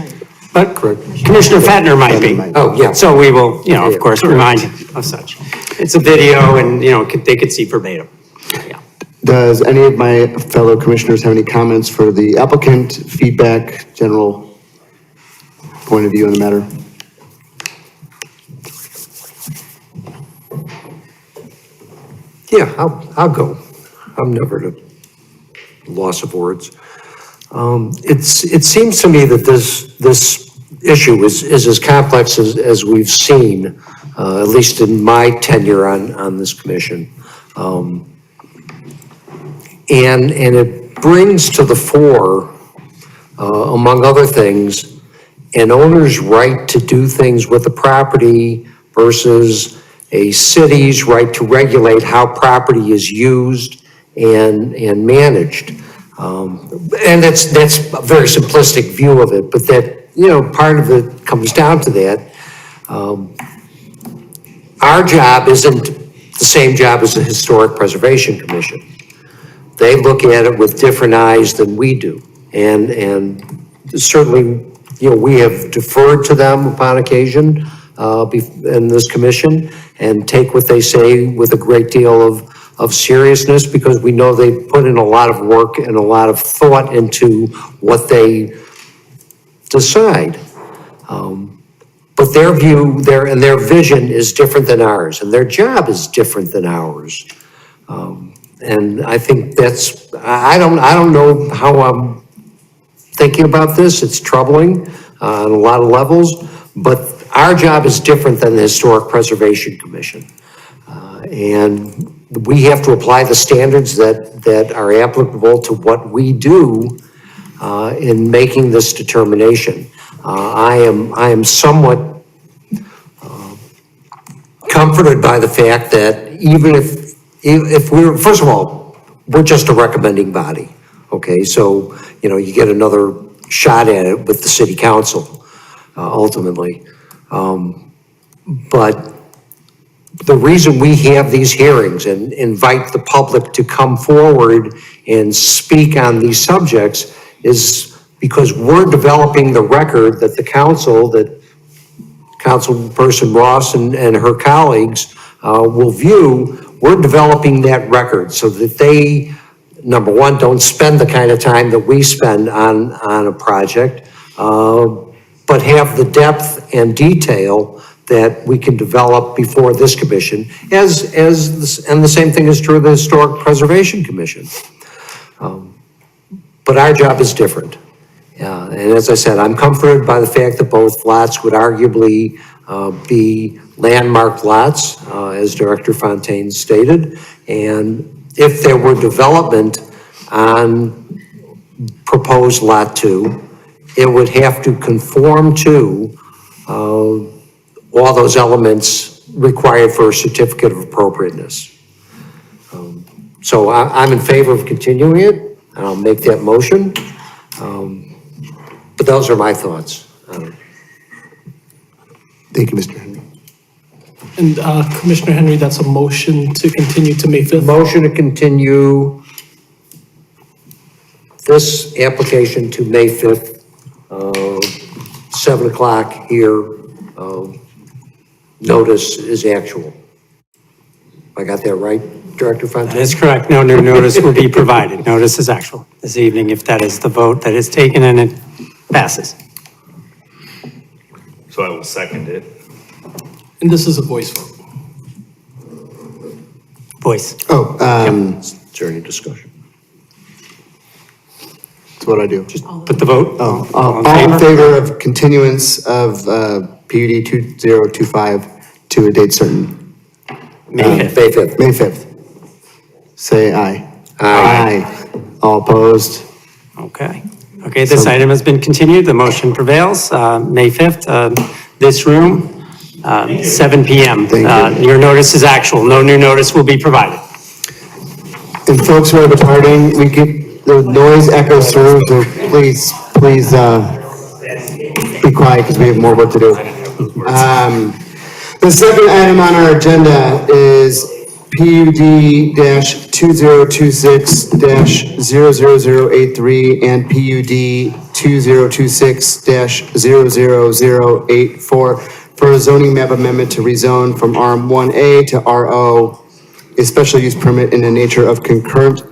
But Commissioner Fatner might be. Oh, yeah. So we will, of course, remind him of such. It's a video and, they could see verbatim. Yeah. Does any of my fellow commissioners have any comments for the applicant, feedback, general point of view on the matter? Yeah, I'll go. I'm never at a loss of words. It seems to me that this issue is as complex as we've seen, at least in my tenure on this commission. And it brings to the fore, among other things, an owner's right to do things with the property versus a city's right to regulate how property is used and managed. And that's a very simplistic view of it, but that, part of it comes down to that. Our job isn't the same job as the Historic Preservation Commission. They look at it with different eyes than we do. And certainly, we have deferred to them upon occasion in this commission and take what they say with a great deal of seriousness, because we know they put in a lot of work and a lot of thought into what they decide. But their view, their vision is different than ours, and their job is different than ours. And I think I don't know how I'm thinking about this. It's troubling on a lot of levels, but our job is different than the Historic Preservation Commission. And we have to apply the standards that are applicable to what we do in making this determination. I am somewhat comforted by the fact that even if we're, first of all, we're just a recommending body, okay? So, you get another shot at it with the city council, ultimately. But the reason we have these hearings and invite the public to come forward and speak on these subjects is because we're developing the record that the council, that Councilperson Ross and her colleagues will view. We're developing that record so that they, number one, don't spend the kind of time that we spend on a project, but have the depth and detail that we can develop before this commission, and the same thing is true of the Historic Preservation Commission. But our job is different. And as I said, I'm comforted by the fact that both lots would arguably be landmark lots, as Director Fontaine stated. And if there were development on proposed Lot 2, it would have to conform to all those elements required for a certificate of appropriateness. So I'm in favor of continuing it, and I'll make that motion. But those are my thoughts. Thank you, Mr. Henry. And Commissioner Henry, that's a motion to continue to May 5th? Motion to continue this application to May 5th, 7 o'clock here. Notice is actual. I got that right, Director Fontaine? That is correct. No new notice will be provided. Notice is actual this evening if that is the vote that is taken and it passes. So I will second it. And this is a voice vote. Voice. Is there any discussion? That's what I do. Just put the vote. All in favor of continuance of PUD 2025 to a date certain? May 5th. May 5th. May 5th. Say aye. Aye. All opposed? Okay. Okay, this item has been continued. The motion prevails. May 5th, this room, 7 p.m. Thank Your notice is actual. No new notice will be provided. And folks who are departing, the noise echoes through, so please be quiet because we have more work to do. The second item on our agenda is PUD-2026-00083 and PUD-2026-00084 for a zoning map amendment to rezone from RM1A to RO, a special use permit in the nature of concurrent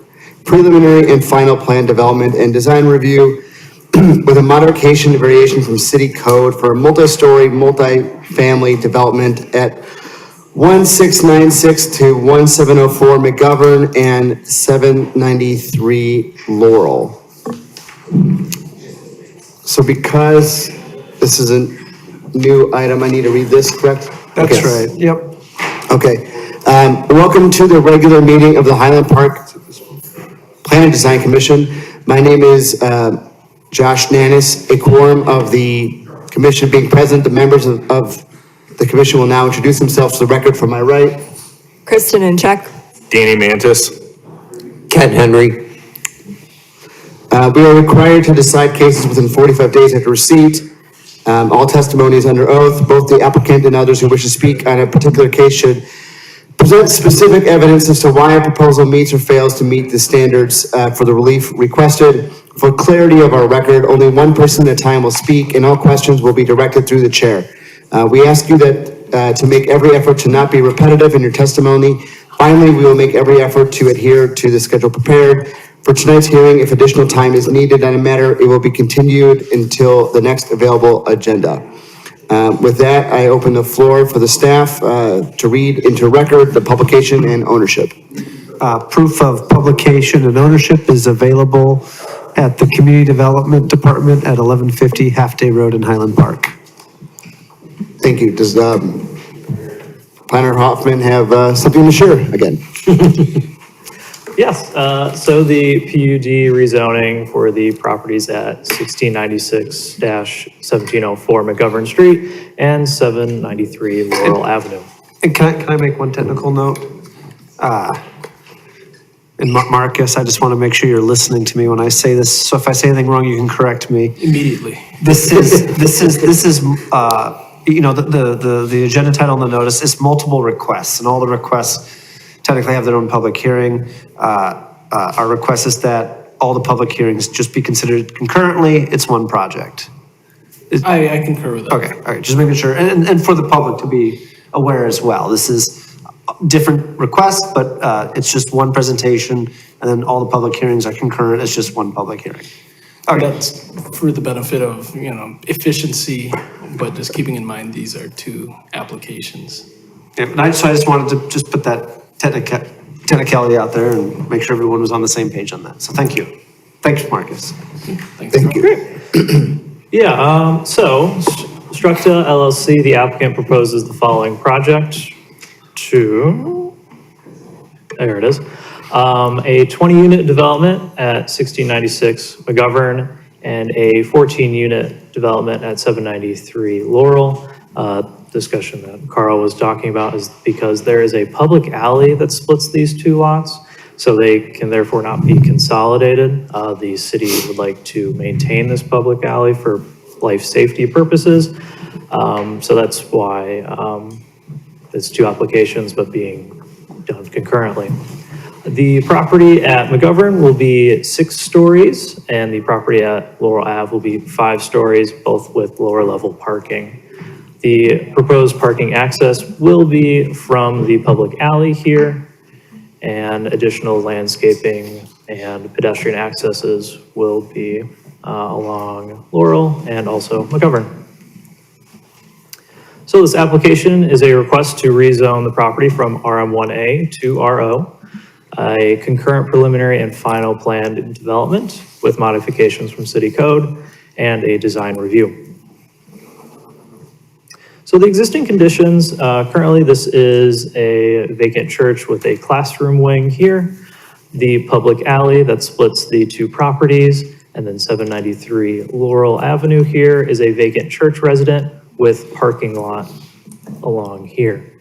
preliminary and final plan development and design review with a modification and variation from city code for a multi-story, multi-family development at 1696 to 1704 McGovern and 793 Laurel. So because this is a new item, I need to read this, correct? That's Okay. right, yep. Okay. Welcome to the regular meeting of the Highland Park Plan and Design Commission. My name is Josh Nanis. A quorum of the commission being present, the members of the commission will now introduce themselves to the record. From my right, Kristen and Check. Danny Mantis. Ken Henry. we are required to decide cases within 45 days after receipt. All testimony is under oath. Both the applicant and others who wish to speak on a particular case should present specific evidence as to why a proposal meets or fails to meet the standards for the relief requested. For clarity of our record, only one person at a time will speak, and all questions will be directed through the chair. We ask you that to make every effort to not be repetitive in your testimony. Finally, we will make every effort to adhere to the schedule prepared. For tonight's hearing, if additional time is needed on a matter, it will be continued until the next available agenda. With that, I open the floor for the staff to read into record the publication and ownership. Proof of publication and ownership is available at the Community Development Department at 1150 Half Day Road in Highland Park. Thank you. Does Planner Hoffman have something to share again? Yes, so the PUD rezoning for the properties at 1696-1704 McGovern Street and 793 Laurel Avenue. And can I make one technical note? And Marcus, I just want to make sure you're listening to me when I say this. So if I say anything wrong, you can correct me. Immediately. This is, you know, the agenda title on the notice is multiple requests, and all the requests technically have their own public hearing. Our request is that all the public hearings just be considered concurrently. It's one project. I concur with that. Okay, all right, just making sure, and for the public to be aware as well. This is different requests, but it's just one presentation, and then all the public hearings are concurrent. It's just one public hearing. Okay. That's for the benefit of, efficiency, but just keeping in mind, these are two applications. Yeah, and so I just wanted to just put that technicality out there and make sure everyone was on the same page on that. So thank you. Thanks, Marcus. Thank you. Yeah, so Structa LLC, the applicant proposes the following project there it is, a 20-unit development at 1696 McGovern and a 14-unit development at 793 Laurel. Discussion that Carl was talking about is because there is a public alley that splits these two lots, so they can therefore not be consolidated. The city would like to maintain this public alley for life safety purposes. So that's why it's two applications, but being done concurrently. The property at McGovern will be 6 stories, and the property at Laurel Ave will be 5 stories, both with lower level parking. The proposed parking access will be from the public alley here, and additional landscaping and pedestrian accesses will be along Laurel and also McGovern. So this application is a request to rezone the property from RM1A to RO, a concurrent preliminary and final planned development with modifications from city code and a design review. So the existing conditions, currently this is a vacant church with a classroom wing here, the public alley that splits the two properties, and then 793 Laurel Avenue here is a vacant church resident with parking lot along here.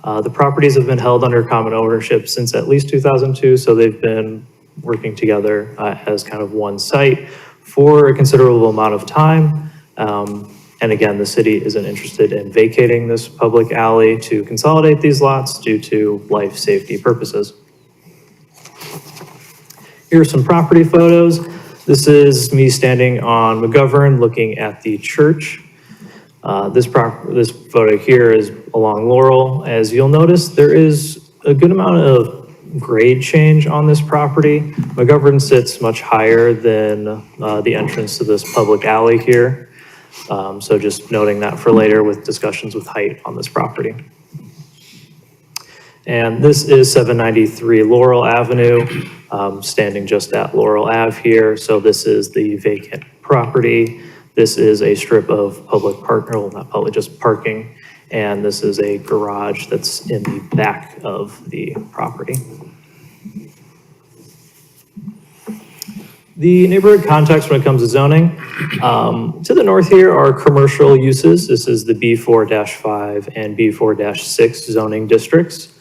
The properties have been held under common ownership since at least 2002, so they've been working together as kind of one site for a considerable amount of time. And again, the city isn't interested in vacating this public alley to consolidate these lots due to life safety purposes. Here are some property photos. This is me standing on McGovern looking at the church. This photo here is along Laurel. As you'll notice, there is a good amount of grade change on this property. McGovern sits much higher than the entrance to this public alley here. So just noting that for later with discussions with height on this property. And this is 793 Laurel Avenue, standing just at Laurel Ave here. So this is the vacant property. This is a strip of public park, well, not public, just parking. And this is a garage that's in the back of the property. The neighborhood context when it comes to zoning, to the north here are commercial uses. This is the B4-5 and B4-6 zoning districts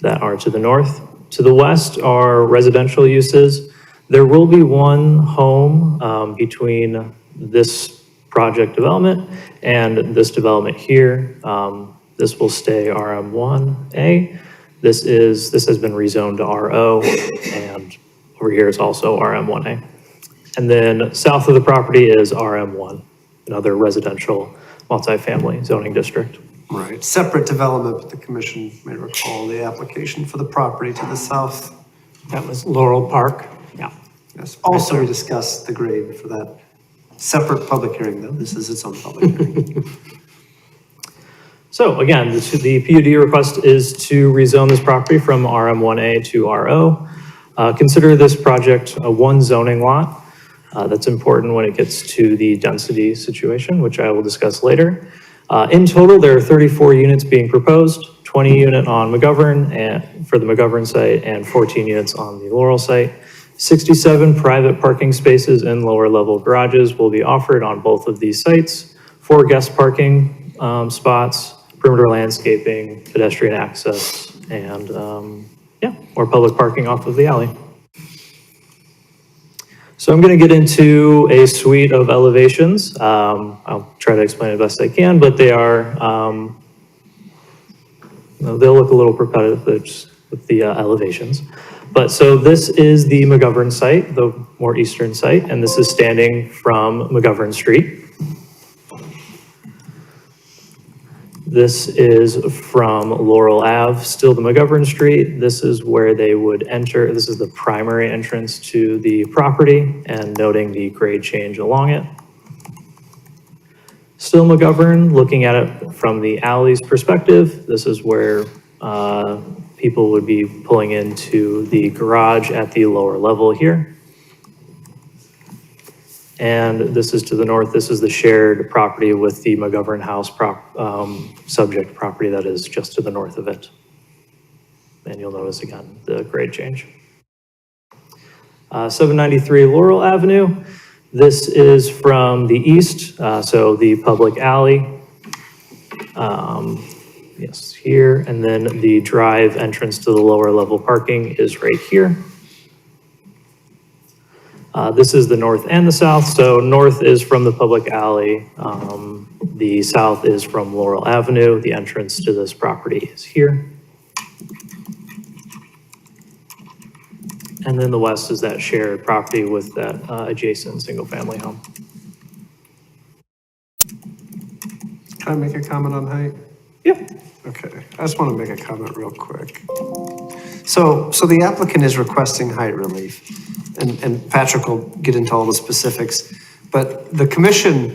that are to the north. To the west are residential uses. There will be one home between this project development and this development here. This will stay RM1A. This has been rezoned to RO, and over here is also RM1A. And then south of the property is RM1, another residential multifamily zoning district. Right, separate development, but the commission may recall the application for the property to the south. That was Laurel Park. Yeah. Yes, also we discussed the grade for that. Separate public hearing though, this is its own public hearing. So again, the PUD request is to rezone this property from RM1A to RO. Consider this project a one zoning lot. That's important when it gets to the density situation, which I will discuss later. In total, there are 34 units being proposed, 20 unit on McGovern and for the McGovern site and 14 units on the Laurel site. 67 private parking spaces and lower level garages will be offered on both of these sites. 4 guest parking spots, perimeter landscaping, pedestrian access, and more public parking off of the alley. So I'm going to get into a suite of elevations. I'll try to explain it best I can, but they are, they'll look a little repetitive with the elevations. But so this is the McGovern site, the more eastern site, and this is standing from McGovern Street. This is from Laurel Ave, still the McGovern Street. This is where they would enter. This is the primary entrance to the property, and noting the grade change along it. Still McGovern, looking at it from the alley's perspective. This is where people would be pulling into the garage at the lower level here. And this is to the north. This is the shared property with the McGovern House subject property that is just to the north of it. And you'll notice again the grade change. 793 Laurel Avenue. This is from the east, so the public alley. Yes, here. And then the drive entrance to the lower level parking is right here. This is the north and the south. So north is from the public alley. The south is from Laurel Avenue. The entrance to this property is here. And then the west is that shared property with that adjacent single family home. Can I make a comment on height? Yeah. Okay, I just want to make a comment real quick. So the applicant is requesting height relief, and Patrick will get into all the specifics, but the commission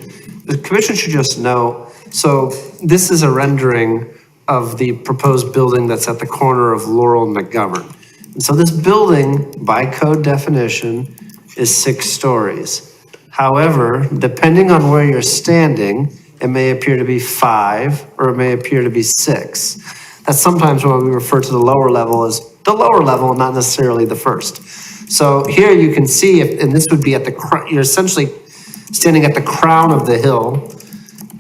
should just know, so this is a rendering of the proposed building that's at the corner of Laurel and McGovern. And so this building, by code definition, is 6 stories. However, depending on where you're standing, it may appear to be 5 or it may appear to be 6. That's sometimes what we refer to the lower level as the lower level, not necessarily the first. So here you can see, and this would be at you're essentially standing at the crown of the hill.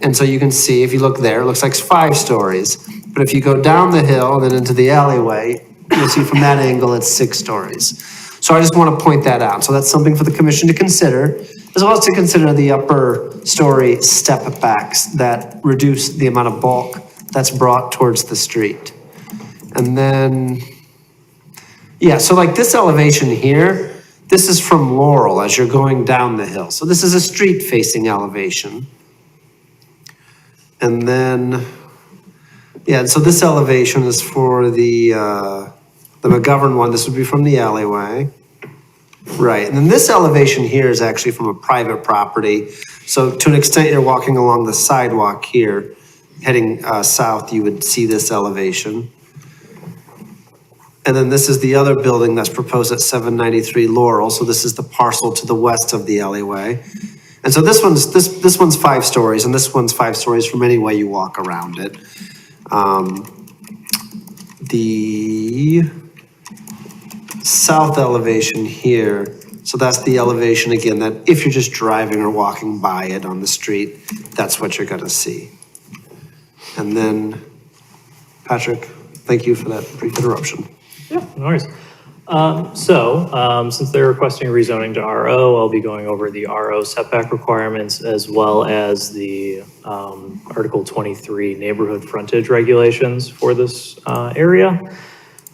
And so you can see, if you look there, it looks like 5 stories. But if you go down the hill and then into the alleyway, you'll see from that angle, it's 6 stories. So I just want to point that out. So that's something for the commission to consider, as well as to consider the upper story step backs that reduce the amount of bulk that's brought towards the street. And then, yeah, so like this elevation here, this is from Laurel as you're going down the hill. So this is a street facing elevation. And then, yeah, so this elevation is for the McGovern one. This would be from the alleyway. Right, and then this elevation here is actually from a private property. So to an extent, you're walking along the sidewalk here, heading south, you would see this elevation. And then this is the other building that's proposed at 793 Laurel. So this is the parcel to the west of the alleyway. And so this one's 5 stories, and this one's 5 stories from any way you walk around it. The south elevation here, so that's the elevation again, that if you're just driving or walking by it on the street, that's what you're gonna see. And then, Patrick, thank you for that brief interruption. Yeah, no worries. Since they're requesting rezoning to RO, I'll be going over the RO setback requirements as well as the Article 23 neighborhood frontage regulations for this area.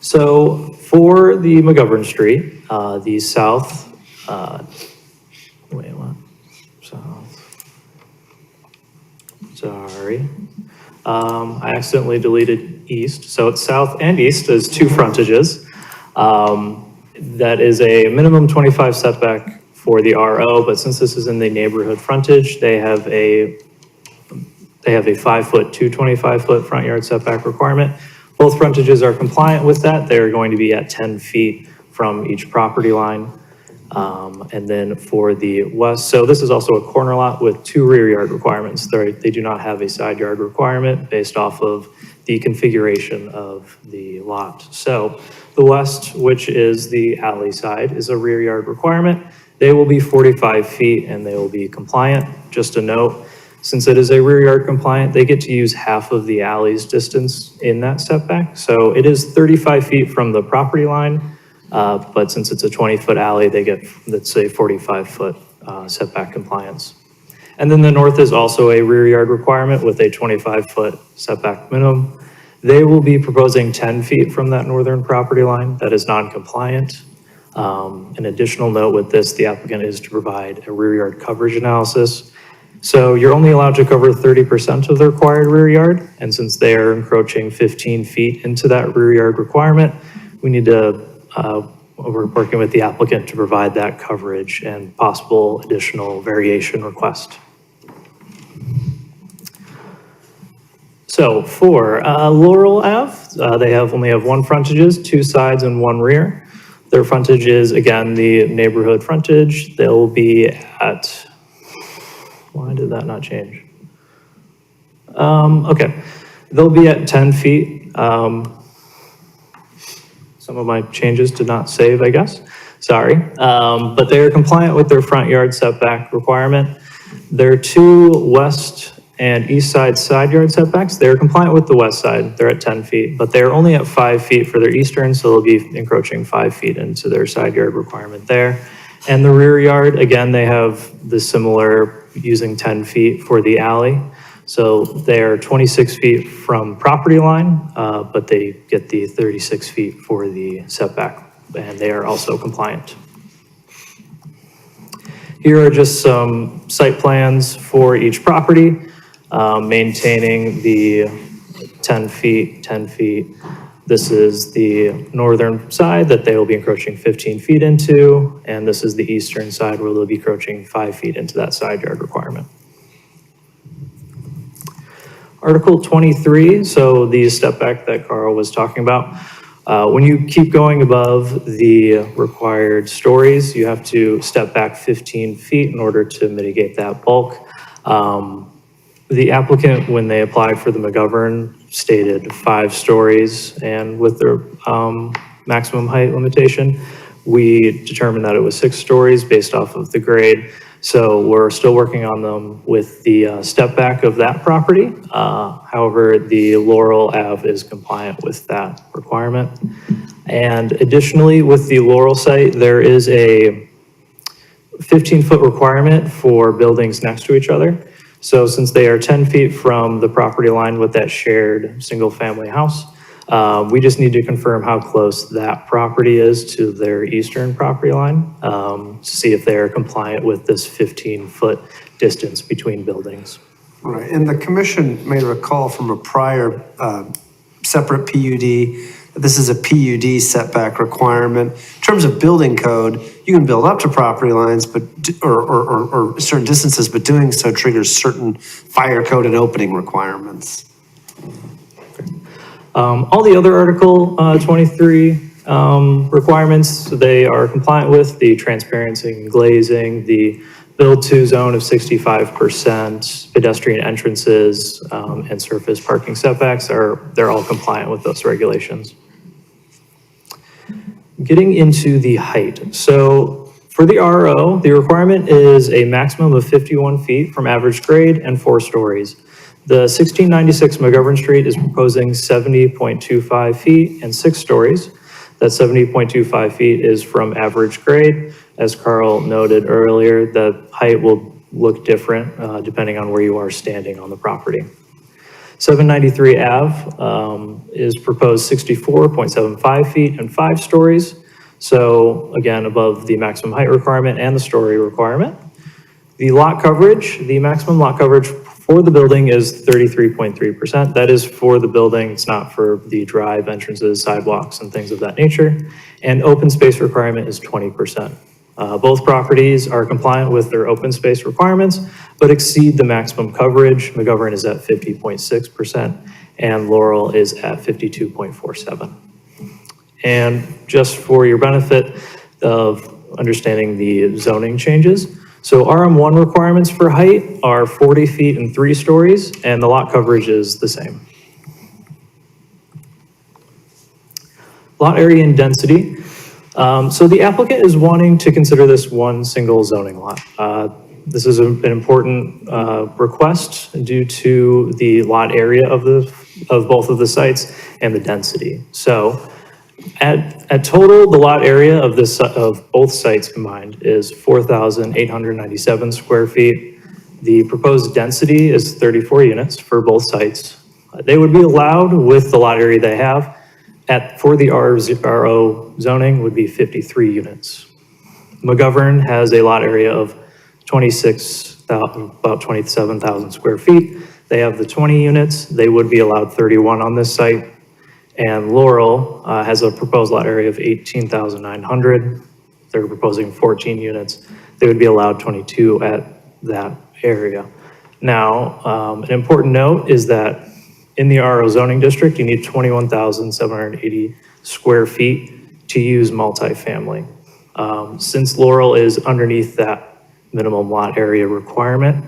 So for the McGovern Street, the south, Sorry. I accidentally deleted east, so it's south and east as 2 frontages. That is a minimum 25 setback for the RO, but since this is in the neighborhood frontage, they have a 5-foot to 25-foot front yard setback requirement. Both frontages are compliant with that. They're going to be at 10 feet from each property line. And then for the west, so this is also a corner lot with 2 rear yard requirements. They do not have a side yard requirement based off of the configuration of the lot. So the west, which is the alley side, is a rear yard requirement. They will be 45 feet and they will be compliant. Just a note, since it is a rear yard compliant, they get to use half of the alley's distance in that setback. So it is 35 feet from the property line, but since it's a 20-foot alley, they get, let's say, 45-foot setback compliance. And then the north is also a rear yard requirement with a 25-foot setback minimum. They will be proposing 10 feet from that northern property line. That is non-compliant. An additional note with this, the applicant is to provide a rear yard coverage analysis. So you're only allowed to cover 30% of the required rear yard. And since they are encroaching 15 feet into that rear yard requirement, we need to, we're working with the applicant to provide that coverage and possible additional variation request. So for Laurel Ave, they only have 1 frontages, 2 sides and 1 rear. Their frontage is, again, the neighborhood frontage. They'll be at, why did that not change? Okay, they'll be at 10 feet. Some of my changes did not save, I guess. Sorry. But they're compliant with their front yard setback requirement. Their 2 west and east side yard setbacks, they're compliant with the west side. They're at 10 feet, but they're only at 5 feet for their eastern, so they'll be encroaching 5 feet into their side yard requirement there. And the rear yard, again, they have the similar using 10 feet for the alley. So they're 26 feet from property line, but they get the 36 feet for the setback, and they are also compliant. Here are just some site plans for each property, maintaining the 10 feet, 10 feet. This is the northern side that they will be encroaching 15 feet into, and this is the eastern side where they'll be encroaching 5 feet into that side yard requirement. Article 23, so the step back that Carl was talking about. When you keep going above the required stories, you have to step back 15 feet in order to mitigate that bulk. The applicant, when they applied for the McGovern, stated 5 stories, and with their maximum height limitation, we determined that it was 6 stories based off of the grade. So we're still working on them with the step back of that property. However, the Laurel Ave is compliant with that requirement. And additionally, with the Laurel site, there is a 15-foot requirement for buildings next to each other. So since they are 10 feet from the property line with that shared single-family house, we just need to confirm how close that property is to their eastern property line to see if they are compliant with this 15-foot distance between buildings. Right, and the commission may recall from a prior separate PUD, this is a PUD setback requirement. In terms of building code, you can build up to property lines, but or certain distances, but doing so triggers certain fire code and opening requirements. All the other Article 23 requirements they are compliant with, the transparency and glazing, the build-to zone of 65%, pedestrian entrances, and surface parking setbacks they're all compliant with those regulations. Getting into the height. So for the RO, the requirement is a maximum of 51 feet from average grade and 4 stories. The 1696 McGovern Street is proposing 70.25 feet and 6 stories. That 70.25 feet is from average grade. As Carl noted earlier, the height will look different depending on where you are standing on the property. 793 Ave is proposed 64.75 feet and 5 stories. So again, above the maximum height requirement and the story requirement. The lot coverage, the maximum lot coverage for the building is 33.3%. That is for the building. It's not for the drive entrances, sidewalks, and things of that nature. And open space requirement is 20%. Both properties are compliant with their open space requirements, but exceed the maximum coverage. McGovern is at 50.6% and Laurel is at 52.47. And just for your benefit of understanding the zoning changes, so RM1 requirements for height are 40 feet and 3 stories, and the lot coverage is the same. Lot area and density. So the applicant is wanting to consider this one single zoning lot. This is an important request due to the lot area of both of the sites and the density. So at total, the lot area of both sites combined is 4,897 square feet. The proposed density is 34 units for both sites. They would be allowed with the lot area they have for the RO zoning would be 53 units. McGovern has a lot area of about 27,000 square feet. They have the 20 units. They would be allowed 31 on this site. And Laurel has a proposed lot area of 18,900. They're proposing 14 units. They would be allowed 22 at that area. Now, an important note is that in the RO zoning district, you need 21,780 square feet to use multifamily. Since Laurel is underneath that minimum lot area requirement,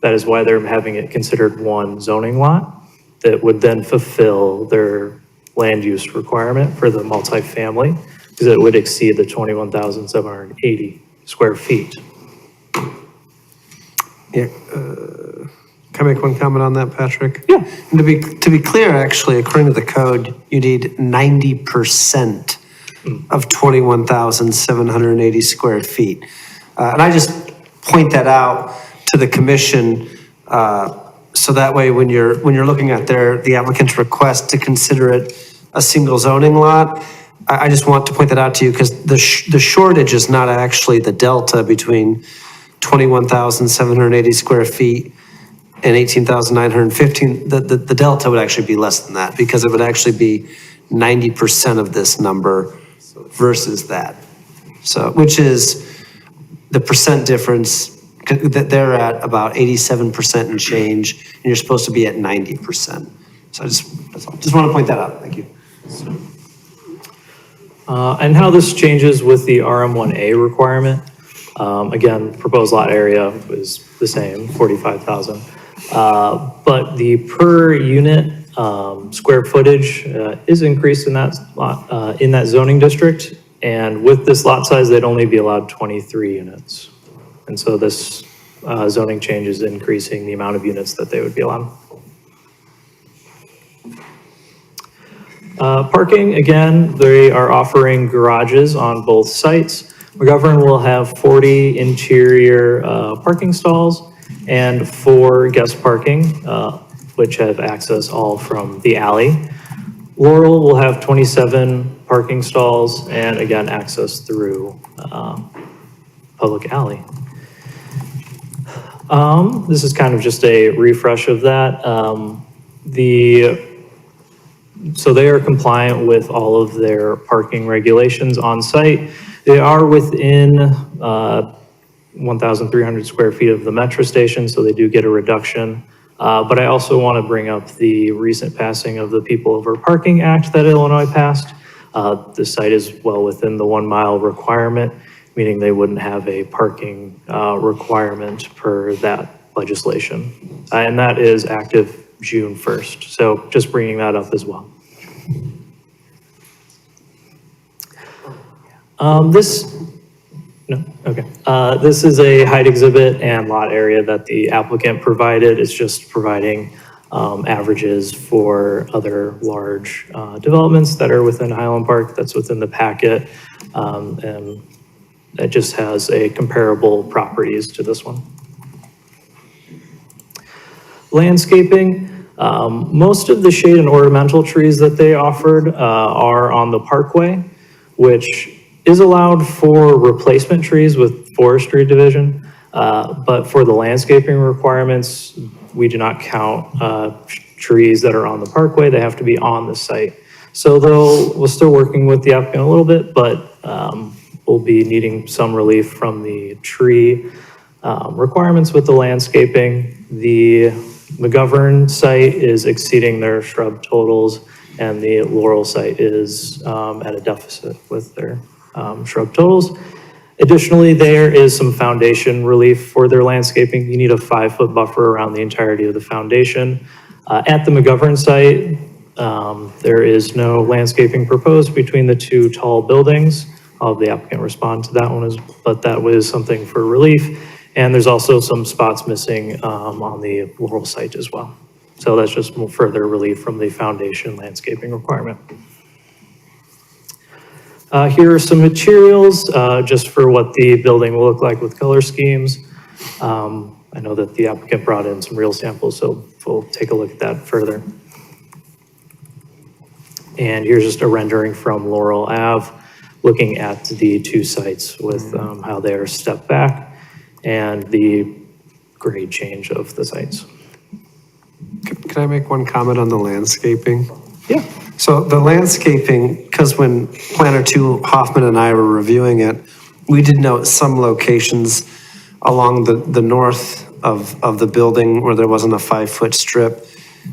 that is why they're having it considered one zoning lot that would then fulfill their land use requirement for the multifamily, because it would exceed the 21,780 square feet. Yeah, can I make one comment on that, Patrick? Yeah. And to be clear, actually, according to the code, you need 90% of 21,780 square feet. And I just point that out to the commission, so that way when you're looking at the applicant's request to consider it a single zoning lot, I just want to point that out to you because the shortage is not actually the delta between 21,780 square feet and 18,915. The delta would actually be less than that because it would actually be 90% of this number versus that. So, which is the percent difference that they're at about 87% and change, and you're supposed to be at 90%. So just want to point that out. Thank you. And how this changes with the RM1A requirement. Again, proposed lot area is the same, 45,000. But the per unit square footage is increased in that zoning district. And with this lot size, they'd only be allowed 23 units. And so this zoning change is increasing the amount of units that they would be allowed. Parking, again, they are offering garages on both sites. McGovern will have 40 interior parking stalls and 4 guest parking, which have access all from the alley. Laurel will have 27 parking stalls and again, access through public alley. This is kind of just a refresh of that. So they are compliant with all of their parking regulations on site. They are within 1,300 square feet of the metro station, so they do get a reduction. But I also want to bring up the recent passing of the People Over Parking Act that Illinois passed. The site is well within the 1 mile requirement, meaning they wouldn't have a parking requirement per that legislation. And that is active June 1st. So just bringing that up as well. This is a height exhibit and lot area that the applicant provided. It's just providing averages for other large developments that are within Highland Park. That's within the packet. And it just has a comparable properties to this one. Landscaping. Most of the shade and ornamental trees that they offered are on the parkway, which is allowed for replacement trees with forestry division. But for the landscaping requirements, we do not count trees that are on the parkway. They have to be on the site. So we're still working with the applicant a little bit, but we'll be needing some relief from the tree requirements with the landscaping. The McGovern site is exceeding their shrub totals, and the Laurel site is at a deficit with their shrub totals. Additionally, there is some foundation relief for their landscaping. You need a 5-foot buffer around the entirety of the foundation. At the McGovern site, there is no landscaping proposed between the two tall buildings. I'll have the applicant respond to that one, but that was something for relief. And there's also some spots missing on the Laurel site as well. So that's just further relief from the foundation landscaping requirement. Here are some materials just for what the building will look like with color schemes. I know that the applicant brought in some real samples, so we'll take a look at that further. And here's just a rendering from Laurel Ave, looking at the two sites with how they are stepped back and the grade change of the sites. Can I make one comment on the landscaping? Yeah. So the landscaping, because when Planner 2, Hoffman and I were reviewing it, we did note some locations along the north of the building where there wasn't a 5-foot strip.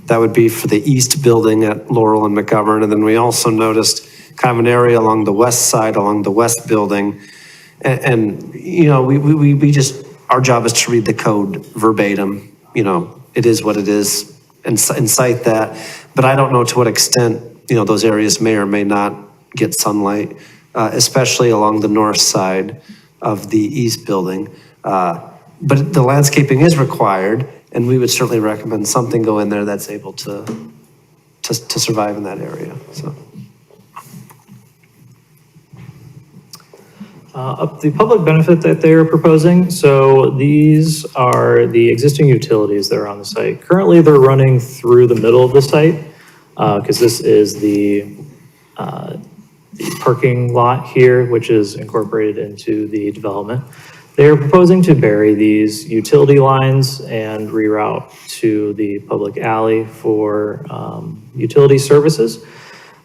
That would be for the east building at Laurel and McGovern. And then we also noticed kind of an area along the west side, along the west building. And you know, we just, our job is to read the code verbatim. You know, it is what it is and cite that. But I don't know to what extent, you know, those areas may or may not get sunlight, especially along the north side of the east building. But the landscaping is required, and we would certainly recommend something go in there that's able to survive in that area, so. The public benefit that they are proposing, so these are the existing utilities that are on the site. Currently, they're running through the middle of the site, because this is the parking lot here, which is incorporated into the development. They are proposing to bury these utility lines and reroute to the public alley for utility services.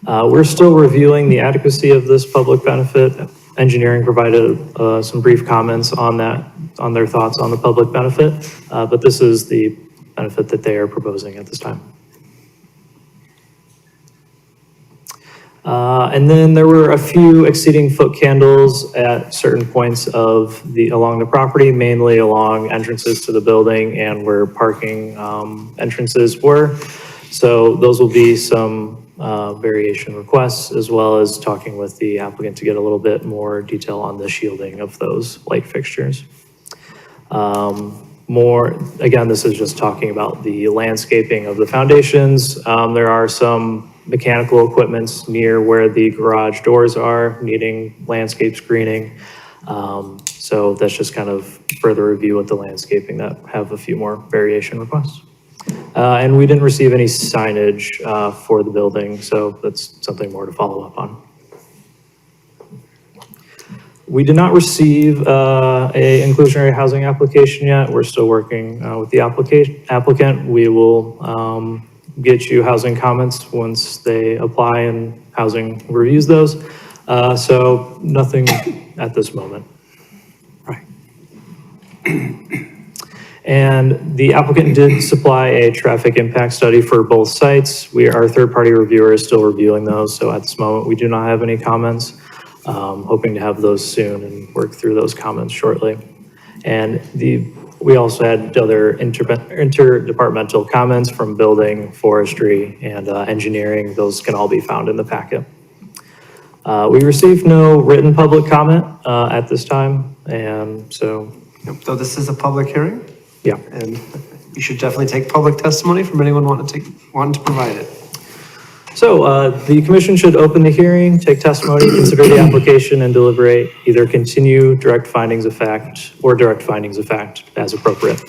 We're still reviewing the adequacy of this public benefit. Engineering provided some brief comments on that, on their thoughts on the public benefit, but this is the benefit that they are proposing at this time. And then there were a few exceeding foot candles at certain points of along the property, mainly along entrances to the building and where parking entrances were. So those will be some variation requests, as well as talking with the applicant to get a little bit more detail on the shielding of those light fixtures. Again, this is just talking about the landscaping of the foundations. There are some mechanical equipments near where the garage doors are needing landscape screening. So that's just kind of further review with the landscaping that have a few more variation requests. And we didn't receive any signage for the building, so that's something more to follow up on. We did not receive a inclusionary housing application yet. We're still working with the applicant. We will get you housing comments once they apply and housing reviews those. So nothing at this moment. Right. And the applicant did supply a traffic impact study for both sites. Our third-party reviewer is still reviewing those, so at this moment, we do not have any comments. Hoping to have those soon and work through those comments shortly. And we also had other interdepartmental comments from building, forestry, and engineering. Those can all be found in the packet. We received no written public comment at this time, and so. So this is a public hearing? Yeah. And you should definitely take public testimony from anyone wanting to provide it. So the commission should open the hearing, take testimony, consider the application, and deliberate, either continue direct findings of fact or direct findings of fact as appropriate.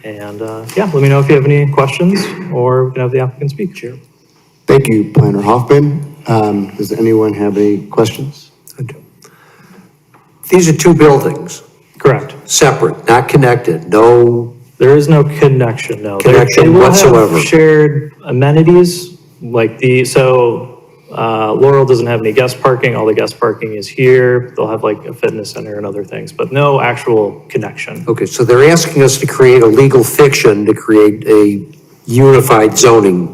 And yeah, let me know if you have any questions, or we can have the applicant speak. Sure. Thank you, Planner Hoffman. Does anyone have any questions? These are two buildings, Correct. separate, not connected, no, There is no connection, no. Connection They will have whatsoever. shared amenities, like Laurel doesn't have any guest parking, all the guest parking is here. They'll have like a fitness center and other things, but no actual connection. okay, so they're asking us to create a legal fiction to create a unified zoning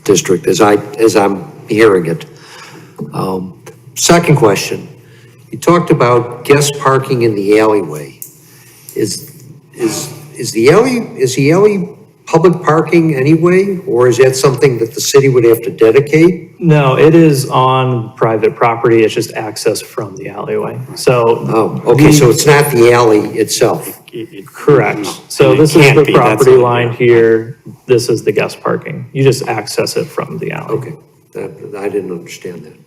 district, as I'm hearing it. Second question, you talked about guest parking in the alleyway. Is the alley public parking anyway, or is that something that the city would have to dedicate? No, it is on private property, it's just access from the alleyway, so. Oh, okay, so it's not the alley itself. Correct, so this is the property line here, this is the guest parking, you just access it from the alley. Okay, I didn't understand that.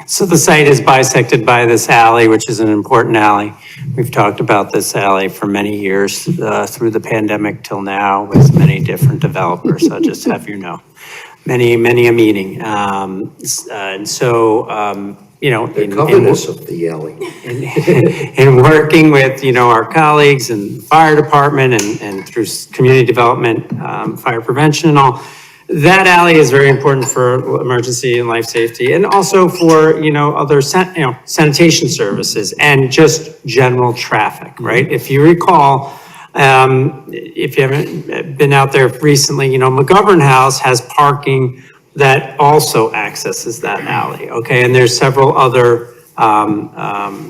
So the site is bisected by this alley, which is an important alley. We've talked about this alley for many years, through the pandemic till now, with many different developers, so just have you know. Many a meeting. And so, The coverness of the alley. in working with, our colleagues and the fire department and through community development, fire prevention and all, that alley is very important for emergency and life safety, and also for, other sanitation services and just general traffic, right? If you recall, if you haven't been out there recently, McGovern House has parking that also accesses that alley, okay? And there's several other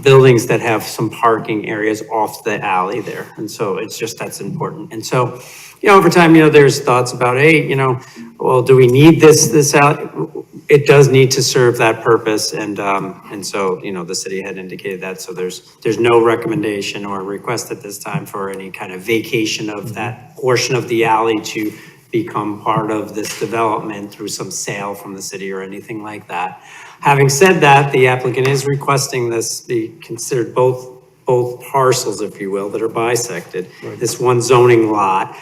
buildings that have some parking areas off the alley there. And so that's important. And so, over time, there's thoughts about, hey, well, do we need this alley? It does need to serve that purpose. And so, the city had indicated that. So there's no recommendation or request at this time for any kind of vacation of that portion of the alley to become part of this development through some sale from the city or anything like that. Having said that, the applicant is requesting this be considered both parcels, if you will, that are bisected, this one zoning lot,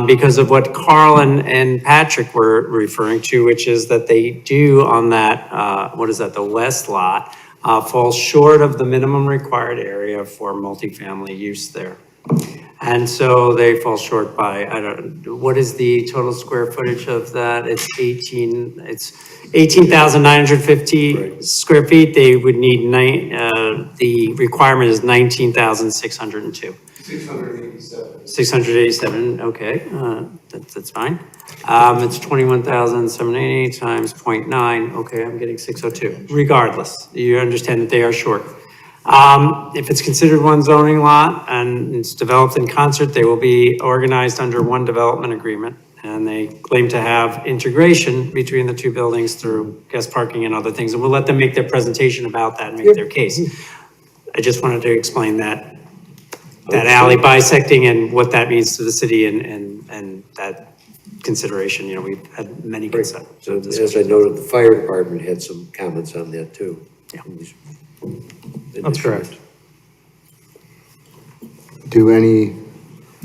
because of what Carl and Patrick were referring to, which is that they do on that, the west lot, falls short of the minimum required area for multifamily use there. And so they fall short by, what is the total square footage of that? It's 18,950 square feet. They would need the requirement is 19,602. 687, okay, that's fine. It's 21,780 times 0.9, okay, I'm getting 602. Regardless, you understand that they are short. If it's considered one zoning lot and it's developed in concert, they will be organized under one development agreement. And they claim to have integration between the two buildings through guest parking and other things. And we'll let them make their presentation about that and make their case. I just wanted to explain that alley bisecting and what that means to the city and that consideration. We've had many concerns. So as I noted, the fire department had some comments on that too. Yeah. That's correct.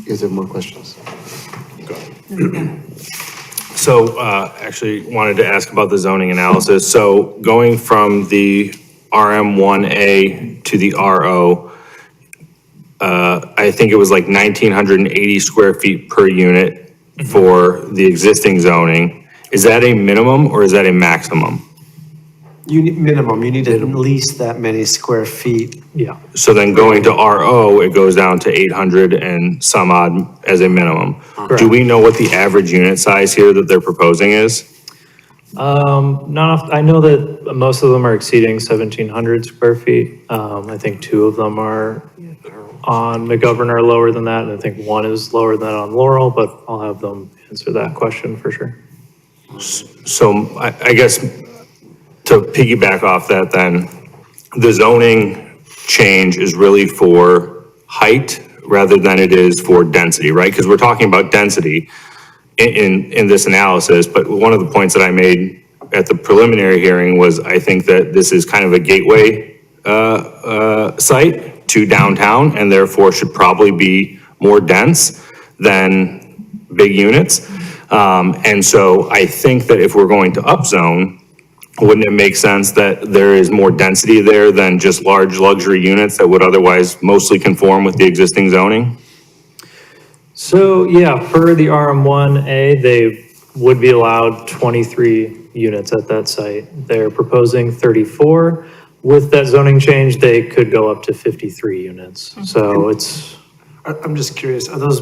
Is there more questions? So, actually wanted to ask about the zoning analysis. So going from the RM1A to the RO, I think it was like 1,980 square feet per unit for the existing zoning. Is that a minimum or is that a maximum? Minimum, you need at least that many square feet. Yeah. So then going to RO, it goes down to 800 and some odd as a minimum. Do we know what the average unit size here that they're proposing is? I know that most of them are exceeding 1,700 square feet. I think two of them are on McGovern are lower than that, and I think one is lower than that on Laurel, but I'll have them answer that question for sure. So I guess to piggyback off that then, the zoning change is really for height rather than it is for density, right? Because we're talking about density in this analysis, but one of the points that I made at the preliminary hearing was I think that this is kind of a gateway site to downtown and therefore should probably be more dense than big units. And so I think that if we're going to upzone, wouldn't it make sense that there is more density there than just large luxury units that would otherwise mostly conform with the existing zoning? So, yeah, for the RM1A, they would be allowed 23 units at that site. They're proposing 34. With that zoning change, they could go up to 53 units. So it's. I'm just curious, are those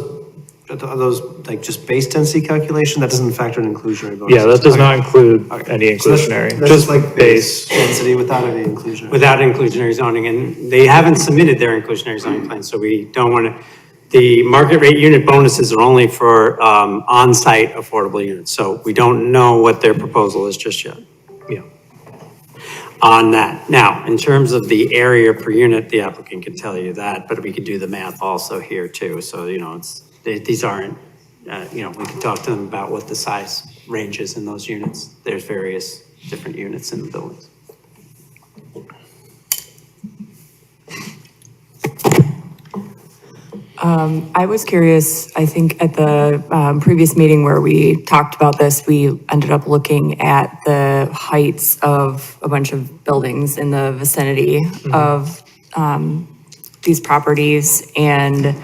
like just base density calculation? That doesn't factor in inclusionary bonuses? Yeah, that does not include Okay. any inclusionary, That's just like base. density without any inclusion. Without inclusionary zoning, and they haven't submitted their inclusionary zoning plan, so we don't want to, the market rate unit bonuses are only for on-site affordable units, so we don't know what their proposal is just yet. Yeah. On that. Now, in terms of the area per unit, the applicant can tell you that, but we could do the math also here too. So, these aren't, we can talk to them about what the size range is in those units. There's various different units in the buildings. I was curious, I think at the previous meeting where we talked about this, we ended up looking at the heights of a bunch of buildings in the vicinity of these properties. And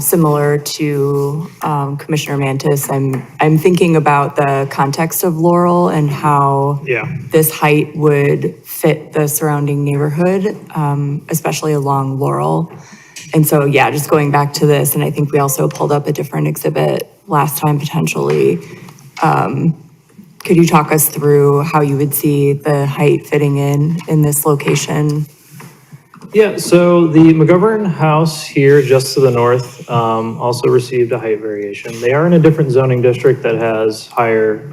similar to Commissioner Mantis, I'm thinking about the context of Laurel and how this height would fit the surrounding neighborhood, especially along Laurel. And so, yeah, just going back to this, and I think we also pulled up a different exhibit last time potentially. Could you talk us through how you would see the height fitting in this location? Yeah, so the McGovern house here just to the north also received a height variation. They are in a different zoning district that has higher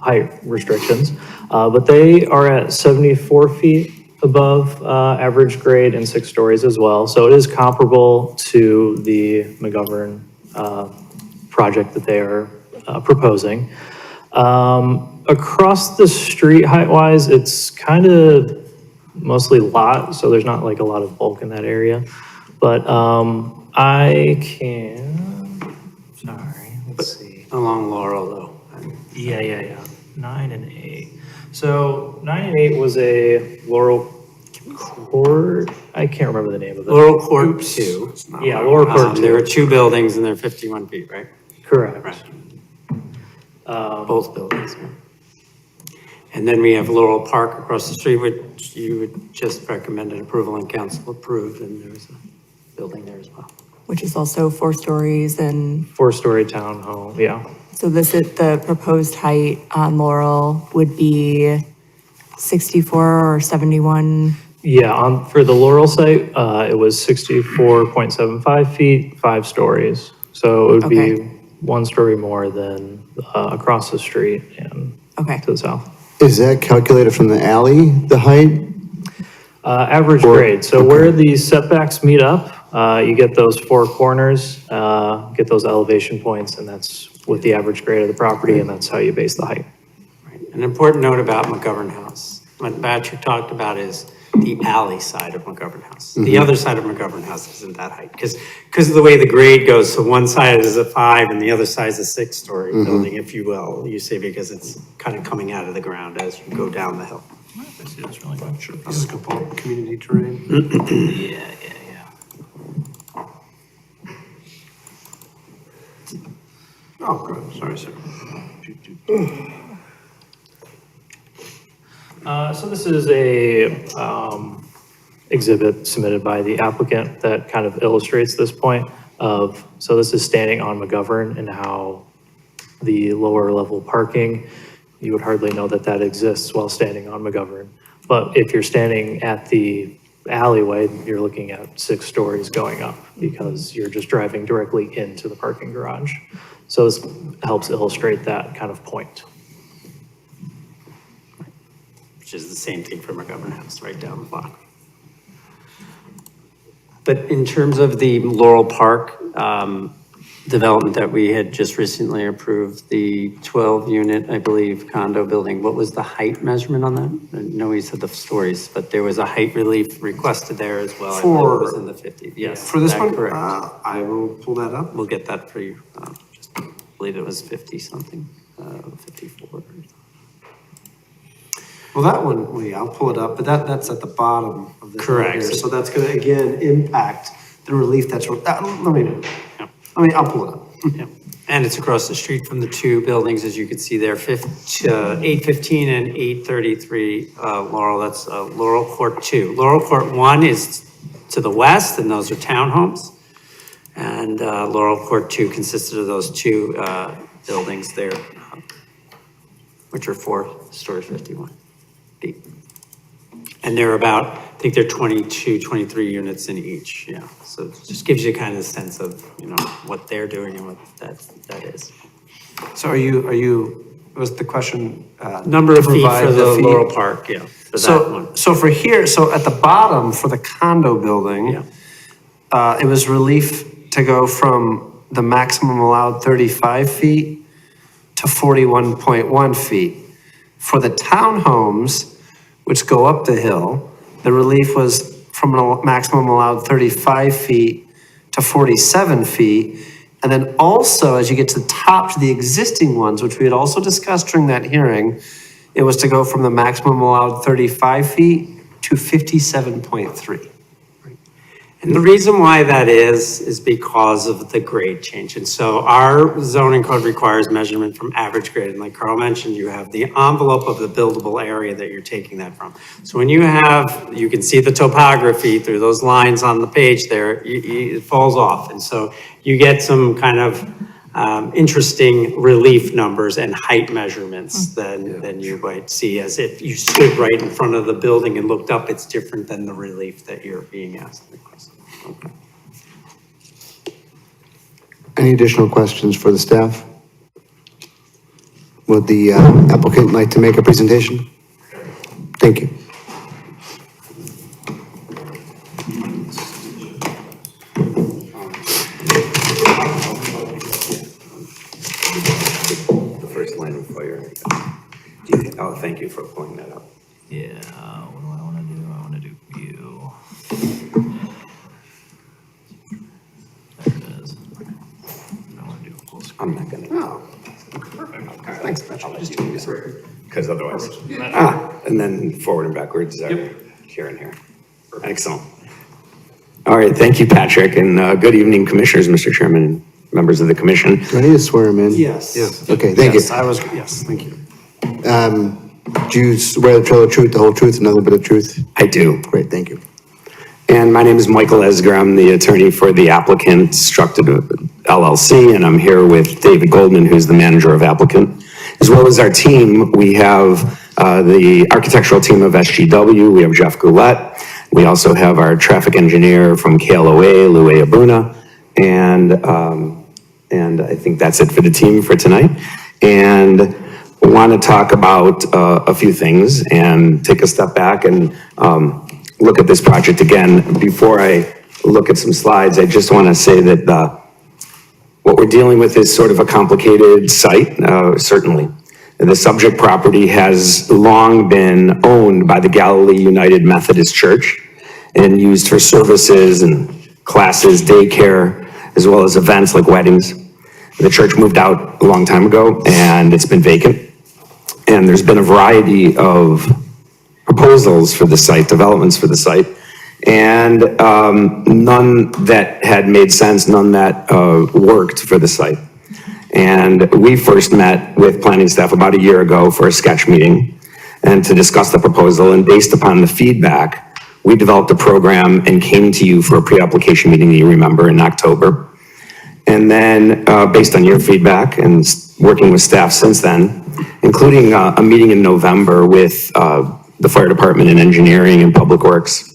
height restrictions, but they are at 74 feet above average grade and 6 stories as well. So it is comparable to the McGovern project that they are proposing. Across the street height-wise, it's kind of mostly lot, so there's not like a lot of bulk in that area. But I can, sorry, let's see. Along Laurel though. Yeah. 9 and 8. So 9 and 8 was a Laurel Court, I can't remember the name of it. Laurel Court 2. Yeah, Laurel Court 2. There are 2 buildings and they're 51 feet, right? Correct. Right. Both buildings. And then we have Laurel Park across the street, which you would just recommended approval and council approved, and there's a building there as well. Which is also 4 stories and. 4-story townhome, yeah. So this is the proposed height on Laurel would be 64 or 71? Yeah, for the Laurel site, it was 64.75 feet, 5 stories. So it would be 1 story more than across the street and to the south. Is that calculated from the alley, the height? Average grade. So where the setbacks meet up, you get those 4 corners, get those elevation points, and that's with the average grade of the property, and that's how you base the height. Right. An important note about McGovern House, what Patrick talked about is the alley side of McGovern House. The other side of McGovern House isn't that height, because of the way the grade goes, so one side is a 5 and the other side is a 6-story building, if you will, you see, because it's kind of coming out of the ground as you go down the hill. This is community terrain. Yeah. Oh, good, sorry, sir. So this is a exhibit submitted by the applicant that kind of illustrates this point of, so this is standing on McGovern and how the lower level parking, you would hardly know that that exists while standing on McGovern. But if you're standing at the alleyway, you're looking at 6 stories going up because you're just driving directly into the parking garage. So this helps illustrate that kind of point. Which is the same thing for McGovern House, right down the block. But in terms of the Laurel Park development that we had just recently approved, the 12-unit, I believe, condo building, what was the height measurement on that? I know we said the stories, but there was a height relief requested there as well. I believe it was in the 50s. Yes. For this is that one, correct? I will pull that up. We'll get that for you. Just I believe it was 50-something, 54. Well, that one, I'll pull it up, but that's at the bottom of the. Correct. Here, so that's gonna, again, impact the relief that's, I'll pull it up. Yeah, and it's across the street from the 2 buildings, as you can see there, 815 and 833 Laurel, that's Laurel Court 2. Laurel Court 1 is to the west, and those are townhomes. And Laurel Court 2 consisted of those 2 buildings there, which are 4 stories, 51 deep. And they're about, I think they're 22, 23 units in each, yeah. So it just gives you kind of a sense of, what they're doing and what that is. So are you, was the question? Number of feet provide for the fee? Laurel Park, yeah, for that one. So for here, so at the bottom for the condo building, Yeah. it was relief to go from the maximum allowed 35 feet to 41.1 feet. For the townhomes, which go up the hill, the relief was from a maximum allowed 35 feet to 47 feet. And then also, as you get to the top, to the existing ones, which we had also discussed during that hearing, it was to go from the maximum allowed 35 feet to 57.3. And the reason why that is because of the grade change. And so our zoning code requires measurement from average grade. And like Carl mentioned, you have the envelope of the buildable area that you're taking that from. So when you can see the topography through those lines on the page there, it falls off. And so you get some kind of interesting relief numbers and height measurements than you might see as if you stood right in front of the building and looked up. It's different than the relief that you're being asked. Okay. Any additional questions for the staff? Would the applicant like to make a presentation? Thank you. The first line of fire. Oh, thank you for pulling that up. Yeah, what do I want to do? I want to do view. There it is. I want to do full screen. I'm not gonna. Oh, perfect. Thanks, Patrick. Just doing this. Because otherwise. And then forward and backwards are here and here. Excellent. All right, thank you, Patrick, and good evening, Commissioners, Mr. Chairman, and members of the commission. Do I need to swear him in? Yes. Yes. Okay, thank you. Yes, thank you. Do you swear to tell the truth, the whole truth, and nothing but the truth? I do. Great, thank you. And my name is Michael Esger. I'm the attorney for the applicant, Structed LLC, and I'm here with David Goldman, who's the manager of applicant. As well as our team, we have the architectural team of SGW. We have Jeff Goulet. We also have our traffic engineer from KLOA, Louie Abuna. And I think that's it for the team for tonight. And we want to talk about a few things and take a step back and look at this project again. Before I look at some slides, I just want to say that what we're dealing with is sort of a complicated site, certainly. The subject property has long been owned by the Galilee United Methodist Church and used for services and classes, daycare, as well as events like weddings. The church moved out a long time ago and it's been vacant. And there's been a variety of proposals for the site, developments for the site, and none that had made sense, none that worked for the site. And we first met with planning staff about a year ago for a sketch meeting. and to discuss the proposal. And based upon the feedback, we developed a program and came to you for a pre-application meeting, you remember, in October. And then, based on your feedback and working with staff since then, including a meeting in November with the fire department and engineering and public works,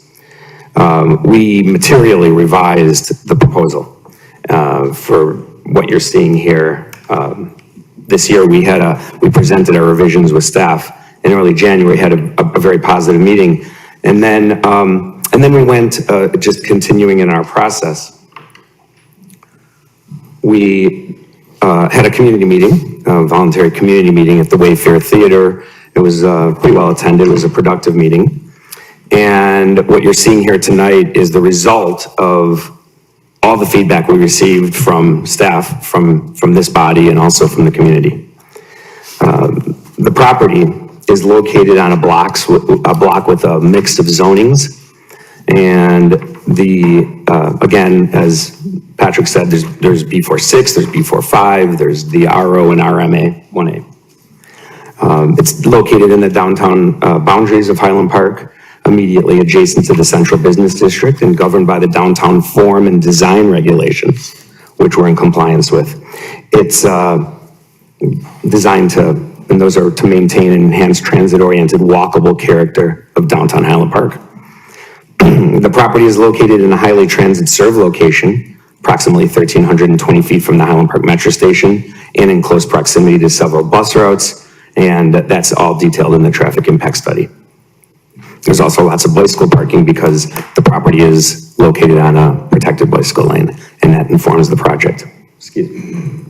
we materially revised the proposal for what you're seeing here. This year, we presented our revisions with staff. In early January, had a very positive meeting. And then we went, just continuing in our process. We had a community meeting, a voluntary community meeting at the Wayfair Theater. It was pretty well attended. It was a productive meeting. And what you're seeing here tonight is the result of all the feedback we received from staff, from this body, and also from the community. The property is located on a block with a mix of zonings. And again, as Patrick said, there's B46, there's B45, there's the RO and RMA 1A. It's located in the downtown boundaries of Highland Park, immediately adjacent to the central business district and governed by the downtown form and design regulations, which we're in compliance with. It's designed to, and those are to maintain and enhance transit-oriented walkable character of downtown Highland Park. The property is located in a highly transit-served location, approximately 1,320 feet from the Highland Park Metro Station, and in close proximity to several bus routes, and that's all detailed in the traffic impact study. There's also lots of bicycle parking because the property is located on a protected bicycle lane, and that informs the project. Excuse me.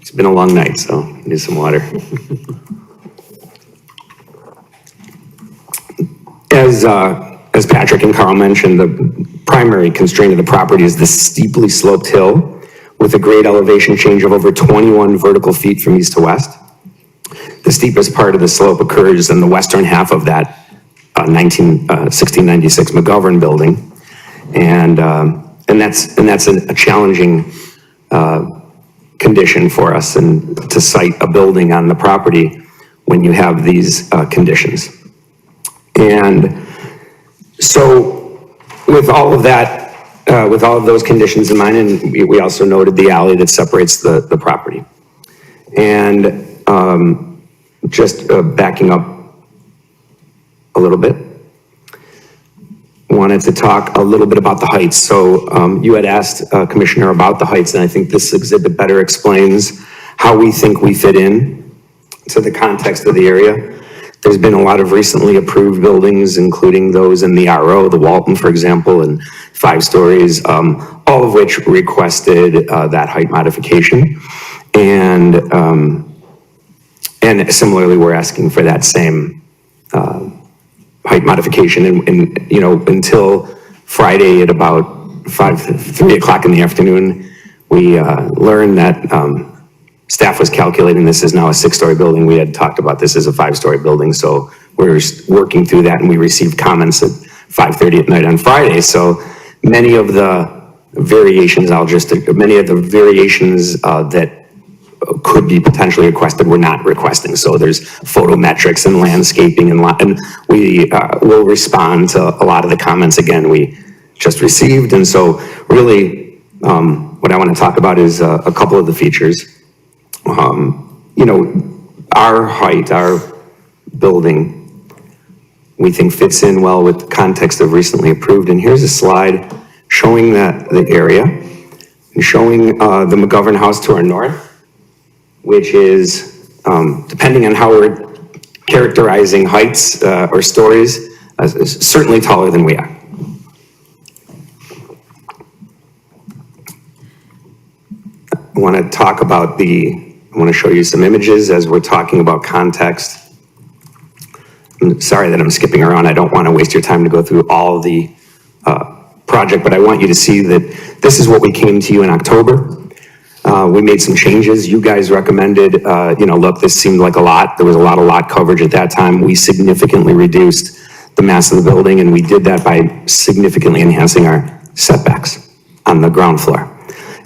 It's been a long night, so I need some water. As Patrick and Carl mentioned, the primary constraint of the property is this steeply sloped hill with a grade elevation change of over 21 vertical feet from east to west. The steepest part of the slope occurs in the western half of that 1696 McGovern building. And that's a challenging condition for us and to site a building on the property when you have these conditions. And so with all of that, with all of those conditions in mind, and we also noted the alley that separates the property. And just backing up a little bit, wanted to talk a little bit about the heights. So you had asked Commissioner about the heights, and I think this exhibit better explains how we think we fit in to the context of the area. There's been a lot of recently approved buildings, including those in the RO, the Walton, for example, and 5 stories, all of which requested that height modification. And similarly, we're asking for that same height modification. And you know, until Friday at about 3 o'clock in the afternoon, we learned that staff was calculating this is now a 6-story building. We had talked about this as a 5-story building. So we're working through that, and we received comments at 5:30 at night on Friday. So many of the variations, that could be potentially requested, we're not requesting. So there's photometrics and landscaping and we will respond to a lot of the comments again we just received. And so really what I want to talk about is a couple of the features. You know, our height, our building, we think fits in well with the context of recently approved. And here's a slide showing the area and showing the McGovern House to our north, which is, depending on how we're characterizing heights or stories, is certainly taller than we are. I want to talk about I want to show you some images as we're talking about context. I'm sorry that I'm skipping around. I don't want to waste your time to go through all of the project, but I want you to see that this is what we came to you in October. We made some changes. You guys recommended, you know, look, this seemed like a lot. There was a lot of lot coverage at that time. We significantly reduced the mass of the building, and we did that by significantly enhancing our setbacks on the ground floor.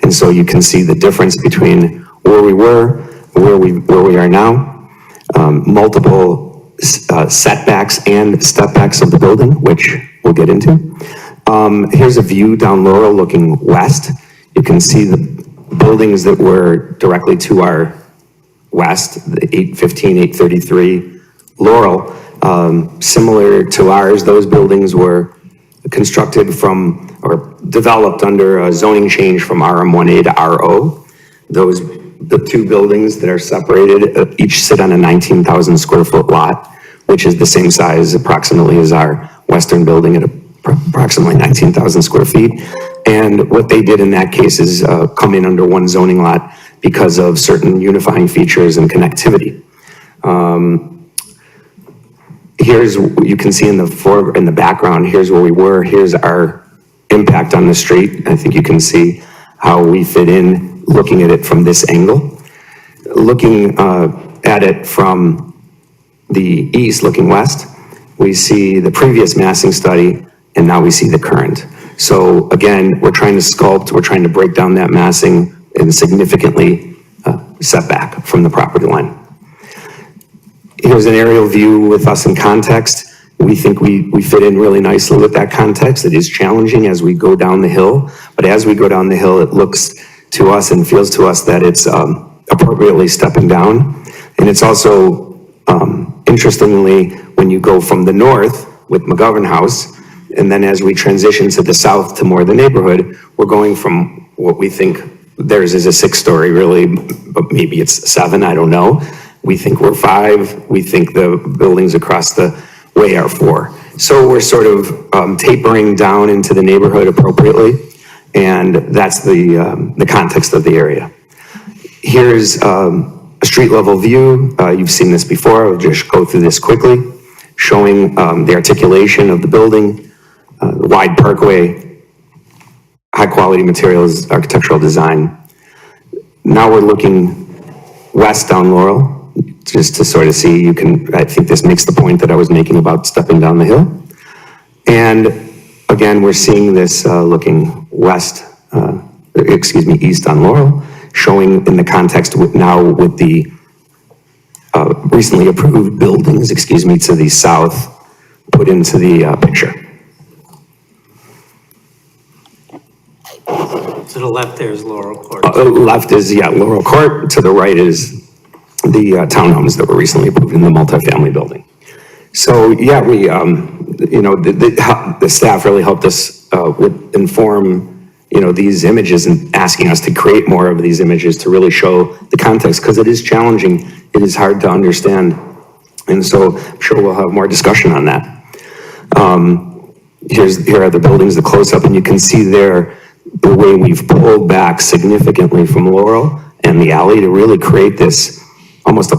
And so you can see the difference between where we were where we are now, multiple setbacks and step-backs of the building, which we'll get into. Here's a view down Laurel looking west. You can see the buildings that were directly to our west, the 815, 833 Laurel. Similar to ours, those buildings were constructed from, or developed under a zoning change from RM1A to RO. The two buildings that are separated each sit on a 19,000 square foot lot, which is the same size approximately as our western building at approximately 19,000 square feet. And what they did in that case is come in under one zoning lot because of certain unifying features and connectivity. Here's, you can see in the background, here's where we were, here's our impact on the street. I think you can see how we fit in looking at it from this angle. Looking at it from the east, looking west, we see the previous massing study, and now we see the current. So again, we're trying to sculpt, we're trying to break down that massing and significantly set back from the property line. Here's an aerial view with us in context. We think we fit in really nicely with that context. It is challenging as we go down the hill, but as we go down the hill, it looks to us and feels to us that it's appropriately stepping down. And it's also, interestingly, when you go from the north with McGovern House, and then as we transition to the south to more the neighborhood, we're going from what we think theirs is a 6-story really, but maybe it's 7, I don't know. We think we're 5. We think the buildings across the way are 4. So we're sort of tapering down into the neighborhood appropriately, and that's the context of the area. Here's a street level view. You've seen this before. I'll just go through this quickly, showing the articulation of the building, the wide parkway, high quality materials, architectural design. Now we're looking west down Laurel, just to sort of see, I think this makes the point that I was making about stepping down the hill. And again, we're seeing this looking west, east on Laurel, showing in the context with the recently approved buildings, to the south, put into the picture. To the left there is Laurel Court. Left is, Laurel Court. To the right is the townhomes that were recently approved in the multifamily building. So, we, the staff really helped us inform, these images and asking us to create more of these images to really show the context, because it is challenging. It is hard to understand. And so I'm sure we'll have more discussion on that. Here are the buildings, the close-up, and you can see there the way we've pulled back significantly from Laurel and the alley to really create this almost a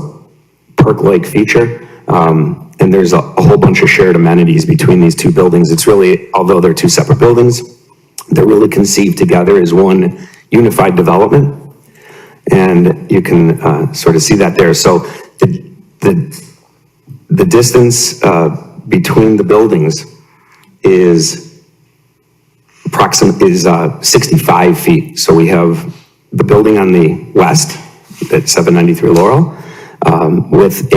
park-like feature. And there's a whole bunch of shared amenities between these two buildings. It's really, although they're two separate buildings, they're really conceived together as one unified development. And you can sort of see that there. So the distance between the buildings is approximately 65 feet. So we have the building on the west at 793 Laurel with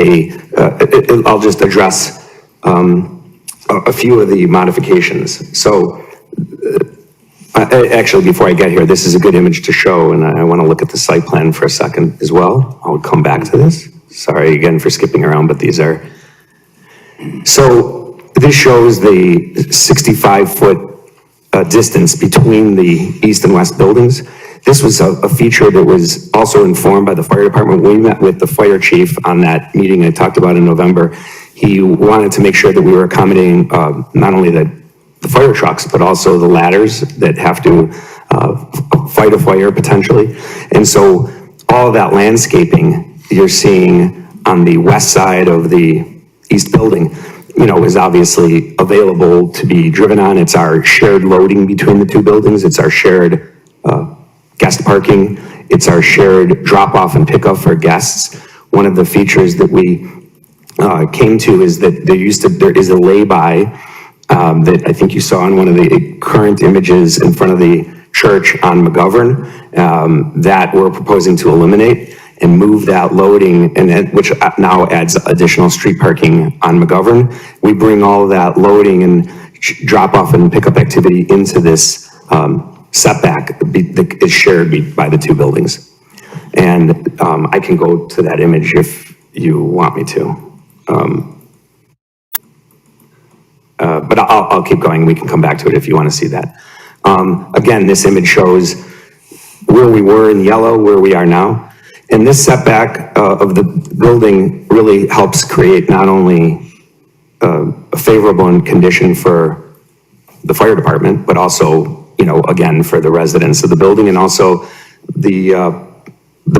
I'll just address a few of the modifications. So actually, before I get here, this is a good image to show, and I want to look at the site plan for a second as well. I'll come back to this. Sorry again for skipping around, but these are, so this shows the 65-foot distance between the east and west buildings. This was a feature that was also informed by the fire department. We met with the fire chief on that meeting I talked about in November. He wanted to make sure that we were accommodating not only the fire trucks, but also the ladders that have to fight a fire potentially. And so all of that landscaping you're seeing on the west side of the east building, is obviously available to be driven on. It's our shared loading between the two buildings. It's our shared guest parking. It's our shared drop off and pickup for guests. One of the features that we came to is that there is a lay-by that I think you saw in one of the current images in front of the church on McGovern that we're proposing to eliminate. and move that loading, which now adds additional street parking on McGovern. We bring all of that loading and drop off and pickup activity into this setback that is shared by the two buildings. And I can go to that image if you want me to. But I'll keep going. We can come back to it if you want to see that. Again, this image shows where we were in yellow, where we are now. And this setback of the building really helps create not only a favorable condition for the fire department, but also, again, for the residents of the building and also the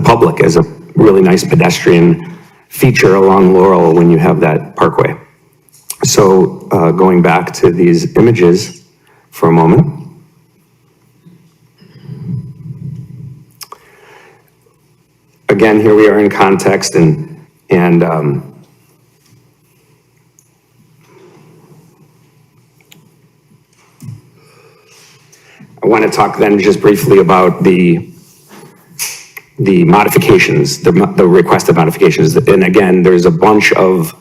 public as a really nice pedestrian feature along Laurel when you have that parkway. So going back to these images for a moment. Again, here we are in context and I want to talk then just briefly about the modifications, the requested modifications. And again, there's a bunch of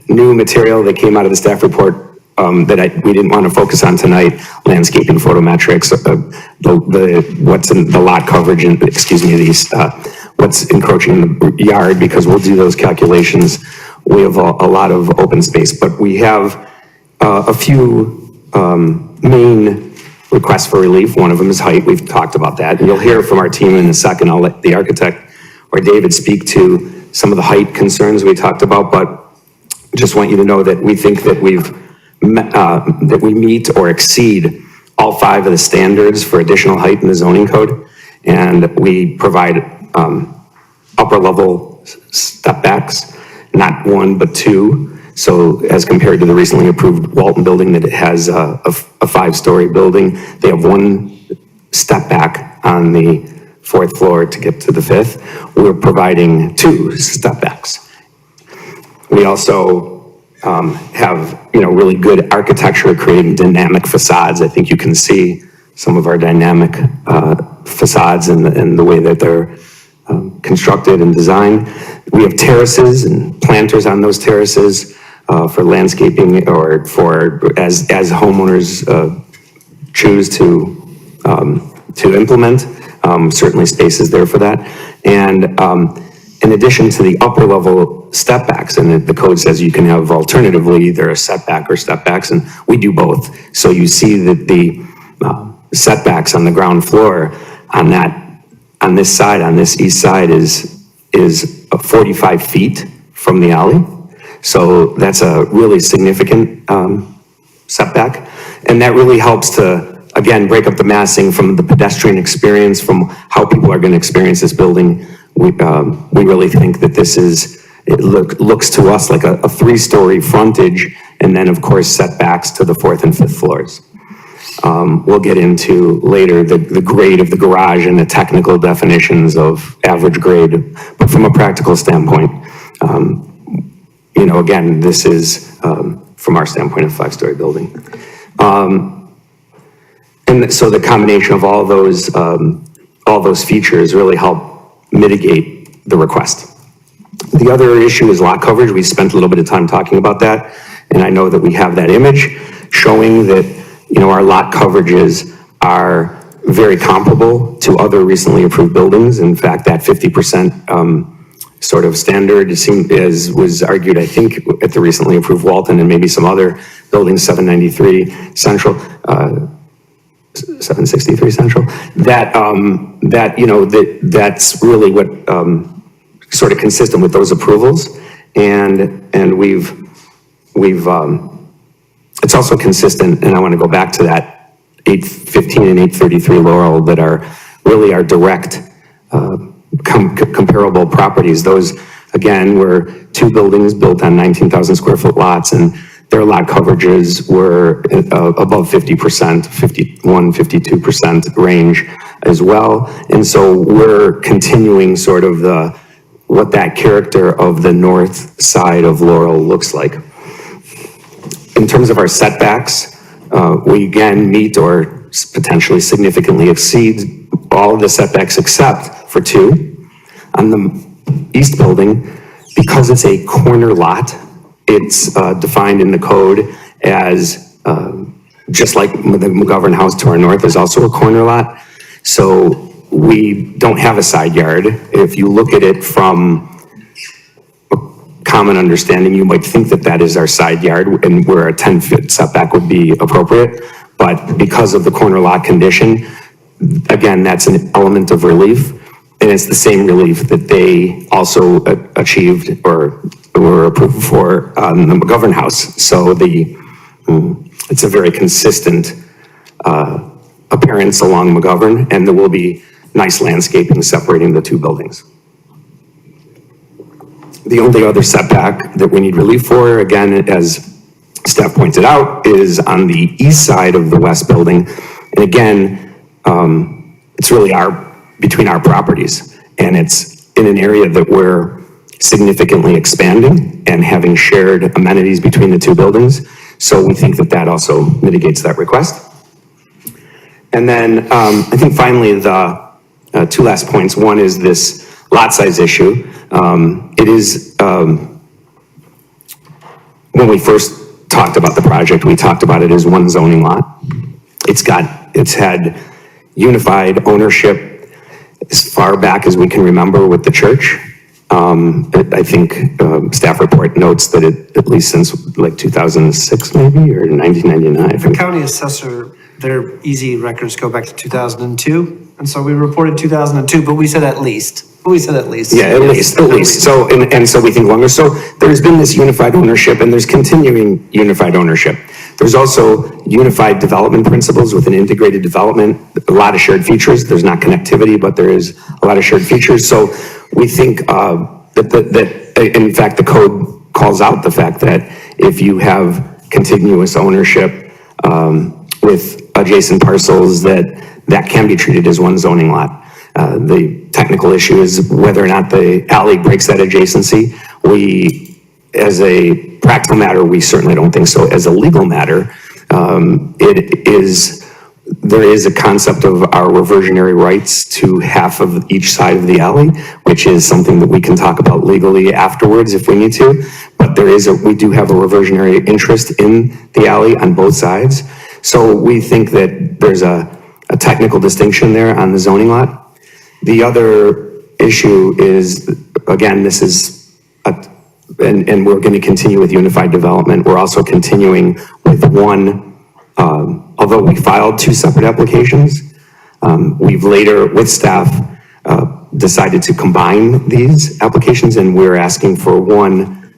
new material that came out of the staff report that we didn't want to focus on tonight, landscaping, photometrics, what's in the lot coverage, and what's encroaching the yard, because we'll do those calculations. We have a lot of open space, but we have a few main requests for relief. One of them is height. We've talked about that. And you'll hear from our team in a second. I'll let the architect or David speak to some of the height concerns we talked about, but just want you to know that we think that that we meet or exceed all 5 of the standards for additional height in the zoning code. And we provide upper level step backs, not 1, but 2. So as compared to the recently approved Walton building that it has a 5-story building, they have 1 step back on the 4th floor to get to the 5th. We're providing 2 step backs. We also have, really good architecture creating dynamic facades. I think you can see some of our dynamic facades and the way that they're constructed and designed. We have terraces and planters on those terraces for landscaping or as homeowners choose to implement. Certainly space is there for that. And in addition to the upper level step backs, and the code says you can have alternatively either a setback or step backs, and we do both. So you see that the setbacks on the ground floor on this side, on this east side is 45 feet from the alley. So that's a really significant setback. And that really helps to, again, break up the massing from the pedestrian experience, from how people are going to experience this building. We really think that it looks to us like a 3-story frontage, and then of course setbacks to the 4th and 5th floors. We'll get into later the grade of the garage and the technical definitions of average grade, but from a practical standpoint, again, this is from our standpoint a 5-story building. And so the combination of all those features really help mitigate the request. The other issue is lot coverage. We spent a little bit of time talking about that, and I know that we have that image showing that our lot coverages are very comparable to other recently approved buildings. In fact, that 50% sort of standard was argued, I think, at the recently approved Walton and maybe some other buildings, 793 Central, 763 Central, that's really what sort of consistent with those approvals. And we've it's also consistent, and I want to go back to that 815 and 833 Laurel that are really our direct comparable properties. Those, again, were 2 buildings built on 19,000 square foot lots, and their lot coverages were above 50%, 51, 52% range as well. And so we're continuing sort of what that character of the north side of Laurel looks like. In terms of our setbacks, we again meet or potentially significantly exceed all of the setbacks except for 2. On east building, because it's a corner lot, it's defined in the code as, just like the McGovern House to our north is also a corner lot. So we don't have a side yard. If you look at it from a common understanding, you might think that that is our side yard and where a 10-foot setback would be appropriate. But because of the corner lot condition, again, that's an element of relief. And it's the same relief that they also achieved or were approved for on the McGovern House. So it's a very consistent appearance along McGovern, and there will be nice landscaping separating the two buildings. The only other setback that we need relief for, again, as staff pointed out, is on the east side of the west building. And again, it's really between our properties, and it's in an area that we're significantly expanding and having shared amenities between the two buildings. So we think that that also mitigates that request. And then I think finally the two last points. One is this lot size issue. It is, when we first talked about the project, we talked about it as one zoning lot. It's had unified ownership as far back as we can remember with the church. I think staff report notes that at least since like 2006 maybe, or 1999. The county assessor, their easy records go back to 2002. And so we reported 2002, but we said at least. Yeah, at least. So, and so we think longer. So there's been this unified ownership, and there's continuing unified ownership. There's also unified development principles with an integrated development, a lot of shared features. There's not connectivity, but there is a lot of shared features. So we think that in fact, the code calls out the fact that if you have continuous ownership with adjacent parcels, that can be treated as one zoning lot. The technical issue is whether or not the alley breaks that adjacency. As a practical matter, we certainly don't think so. As a legal matter, there is a concept of our reversionary rights to half of each side of the alley, which is something that we can talk about legally afterwards if we need to. But we do have a reversionary interest in the alley on both sides. So we think that there's a technical distinction there on the zoning lot. The other issue is, again, this is, and we're going to continue with unified development. We're also continuing with one, although we filed two separate applications, we've later, with staff, decided to combine these applications, and we're asking for one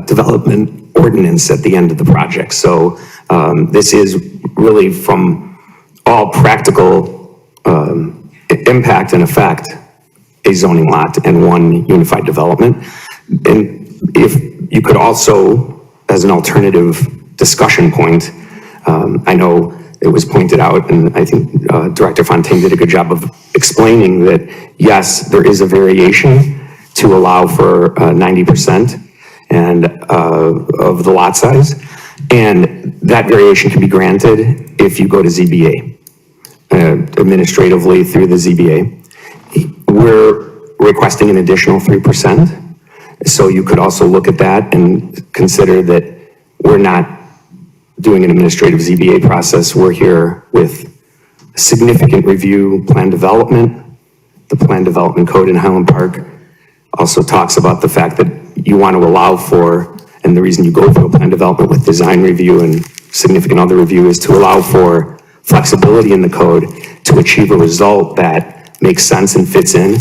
development ordinance at the end of the project. So this is really, from all practical impact and effect, a zoning lot and one unified development. And if you could also, as an alternative discussion point, I know it was pointed out, and I think Director Fontaine did a good job of explaining that, yes, there is a variation to allow for 90% and of the lot size. And that variation can be granted if you go to ZBA. Administratively through the ZBA. We're requesting an additional 3%. So you could also look at that and consider that we're not doing an administrative ZBA process. We're here with significant review, plan development. The plan development code in Highland Park also talks about the fact that you want to allow for, and the reason you go through a plan development with design review and significant other review is to allow for flexibility in the code to achieve a result that makes sense and fits in.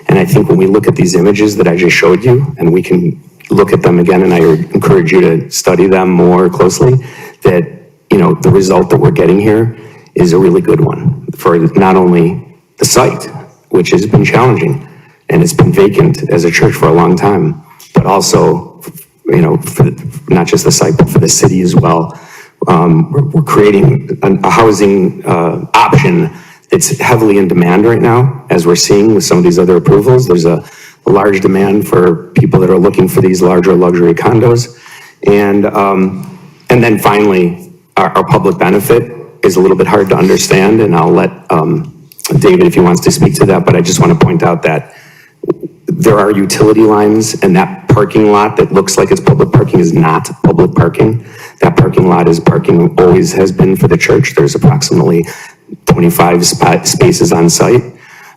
And I think when we look at these images that I just showed you, and we can look at them again, and I encourage you to study them more closely, that, the result that we're getting here is a really good one for not only the site, which has been challenging, and it's been vacant as a church for a long time, but also, for not just the site, but for the city as well. We're creating a housing option that's heavily in demand right now, as we're seeing with some of these other approvals. There's a large demand for people that are looking for these larger luxury condos. And then finally, our public benefit is a little bit hard to understand, and I'll let David, if he wants to speak to that, but I just want to point out that there are utility lines, and that parking lot that looks like it's public parking is not public parking. That parking lot is parking, always has been for the church. There's approximately 25 spaces on site.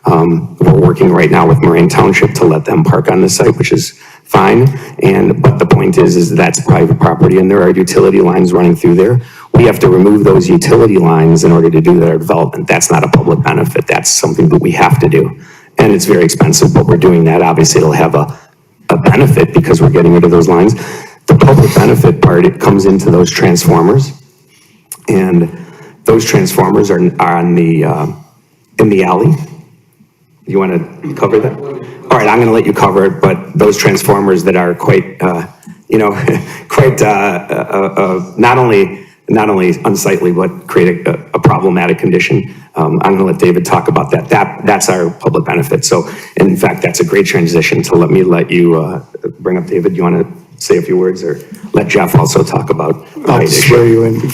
We're working right now with Moraine Township to let them park on the site, which is fine. But the point is that's private property and there are utility lines running through there. We have to remove those utility lines in order to do their development. That's not a public benefit. That's something that we have to do. And it's very expensive, but we're doing that. Obviously, it'll have a benefit because we're getting rid of those lines. The public benefit part, it comes into those transformers. And those transformers are on the, in the alley. You want to cover that? All right, I'm going to let you cover it, but those transformers that are quite, quite, not only unsightly, but create a problematic condition. I'm going to let David talk about that. That's our public benefit. So, in fact, that's a great transition to let you bring up David. You want to say a few words or let Jeff also talk about? I'll swear you in.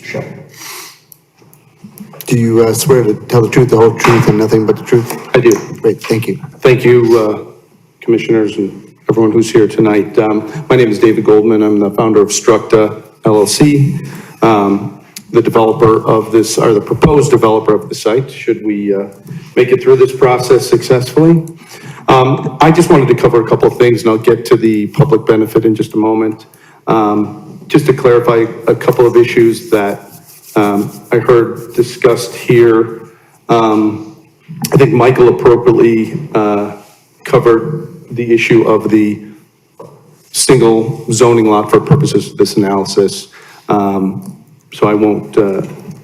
Sure. Do you swear to tell the truth, the whole truth, and nothing but the truth? I do. Great, thank you. Thank you, commissioners and everyone who's here tonight. My name is David Goldman. I'm the founder of Structa LLC, the developer of this, or the proposed developer of the site, should we make it through this process successfully. I just wanted to cover a couple of things, and I'll get to the public benefit in just a moment. Just to clarify a couple of issues that I heard discussed here. I think Michael appropriately covered the issue of the single zoning lot for purposes of this analysis. So I won't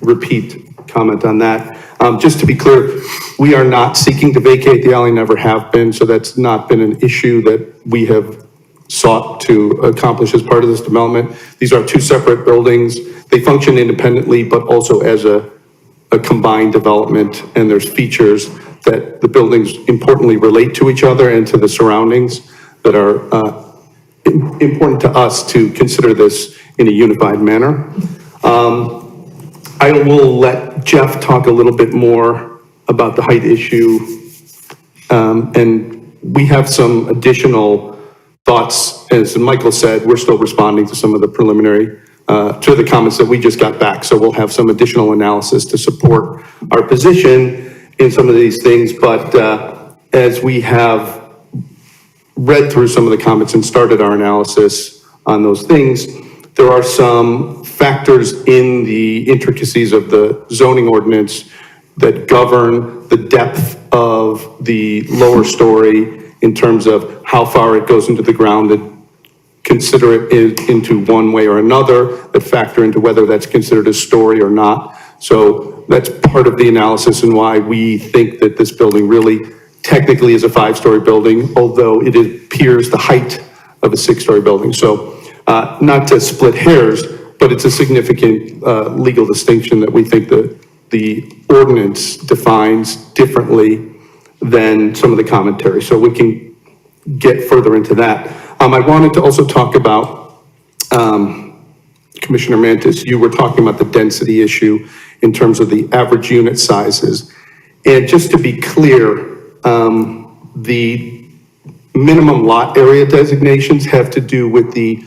repeat comment on that. Just to be clear, we are not seeking to vacate the alley, never have been, so that's not been an issue that we have sought to accomplish as part of this development. These are two separate buildings. They function independently, but also as a combined development, and there's features that the buildings importantly relate to each other and to the surroundings that are important to us to consider this in a unified manner. I will let Jeff talk a little bit more about the height issue, and we have some additional thoughts. As Michael said, we're still responding to some of the preliminary, to the comments that we just got back. So we'll have some additional analysis to support our position in some of these things. But as we have read through some of the comments and started our analysis on those things, there are some factors in the intricacies of the zoning ordinance that govern the depth of the lower story in terms of how far it goes into the ground, that consider it into one way or another, that factor into whether that's considered a story or not. So that's part of the analysis and why we think that this building really technically is a 5-story building, although it appears the height of a 6-story building. So not to split hairs, but it's a significant legal distinction that we think that the ordinance defines differently than some of the commentary. So we can get further into that. I wanted to also talk about, Commissioner Mantis, you were talking about the density issue in terms of the average unit sizes. And just to be clear, the minimum lot area designations have to do with the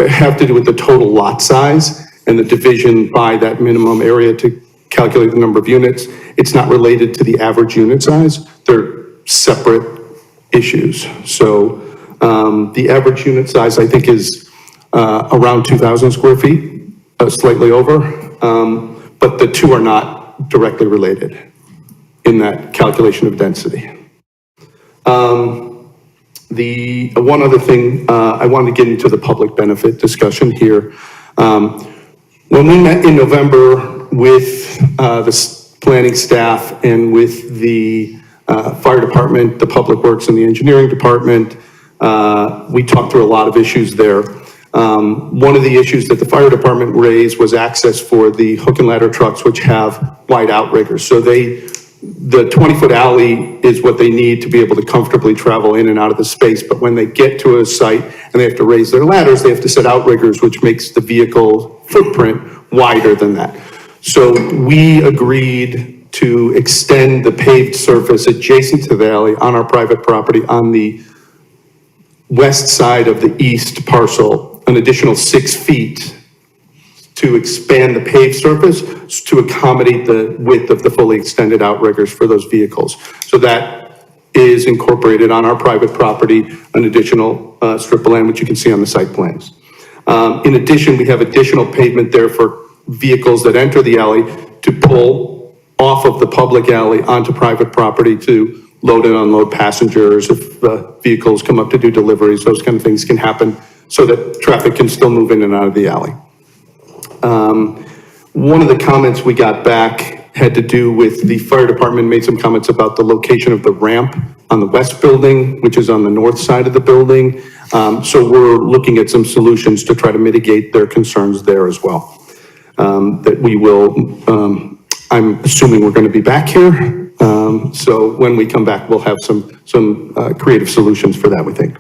have to do with the total lot size and the division by that minimum area to calculate the number of units. It's not related to the average unit size. They're separate issues. So the average unit size, I think, is around 2,000 square feet, slightly over. But the two are not directly related in that calculation of density. The one other thing, I wanted to get into the public benefit discussion here. When we met in November with the planning staff and with the fire department, the public works and the engineering department, we talked through a lot of issues there. One of the issues that the fire department raised was access for the hook and ladder trucks, which have wide outriggers. So the 20-foot alley is what they need to be able to comfortably travel in and out of the space. But when they get to a site and they have to raise their ladders, they have to set outriggers, which makes the vehicle footprint wider than that. So we agreed to extend the paved surface adjacent to the alley on our private property on the west side of the east parcel, an additional 6 feet to expand the paved surface to accommodate the width of the fully extended outriggers for those vehicles. So that is incorporated on our private property, an additional strip of land, which you can see on the site plans. In addition, we have additional pavement there for vehicles that enter the alley to pull off of the public alley onto private property to load and unload passengers. If vehicles come up to do deliveries, those kind of things can happen so that traffic can still move in and out of the alley. One of the comments we got back had to do with the fire department made some comments about the location of the ramp on the west building, which is on the north side of the building. So we're looking at some solutions to try to mitigate their concerns there as well. That we will, I'm assuming we're going to be back here. So when we come back, we'll have some creative solutions for that, we think.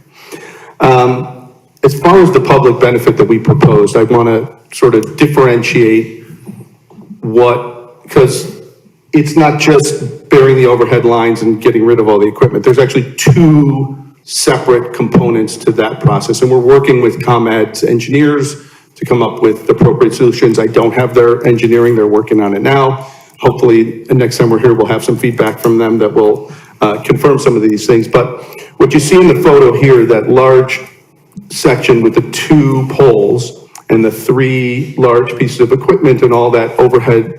As far as the public benefit that we proposed, I want to sort of differentiate because it's not just burying the overhead lines and getting rid of all the equipment. There's actually 2 separate components to that process. And we're working with ComEd's engineers to come up with appropriate solutions. I don't have their engineering, they're working on it now. Hopefully, next time we're here, we'll have some feedback from them that will confirm some of these things. But what you see in the photo here, that large section with the 2 poles and the 3 large pieces of equipment and all that overhead,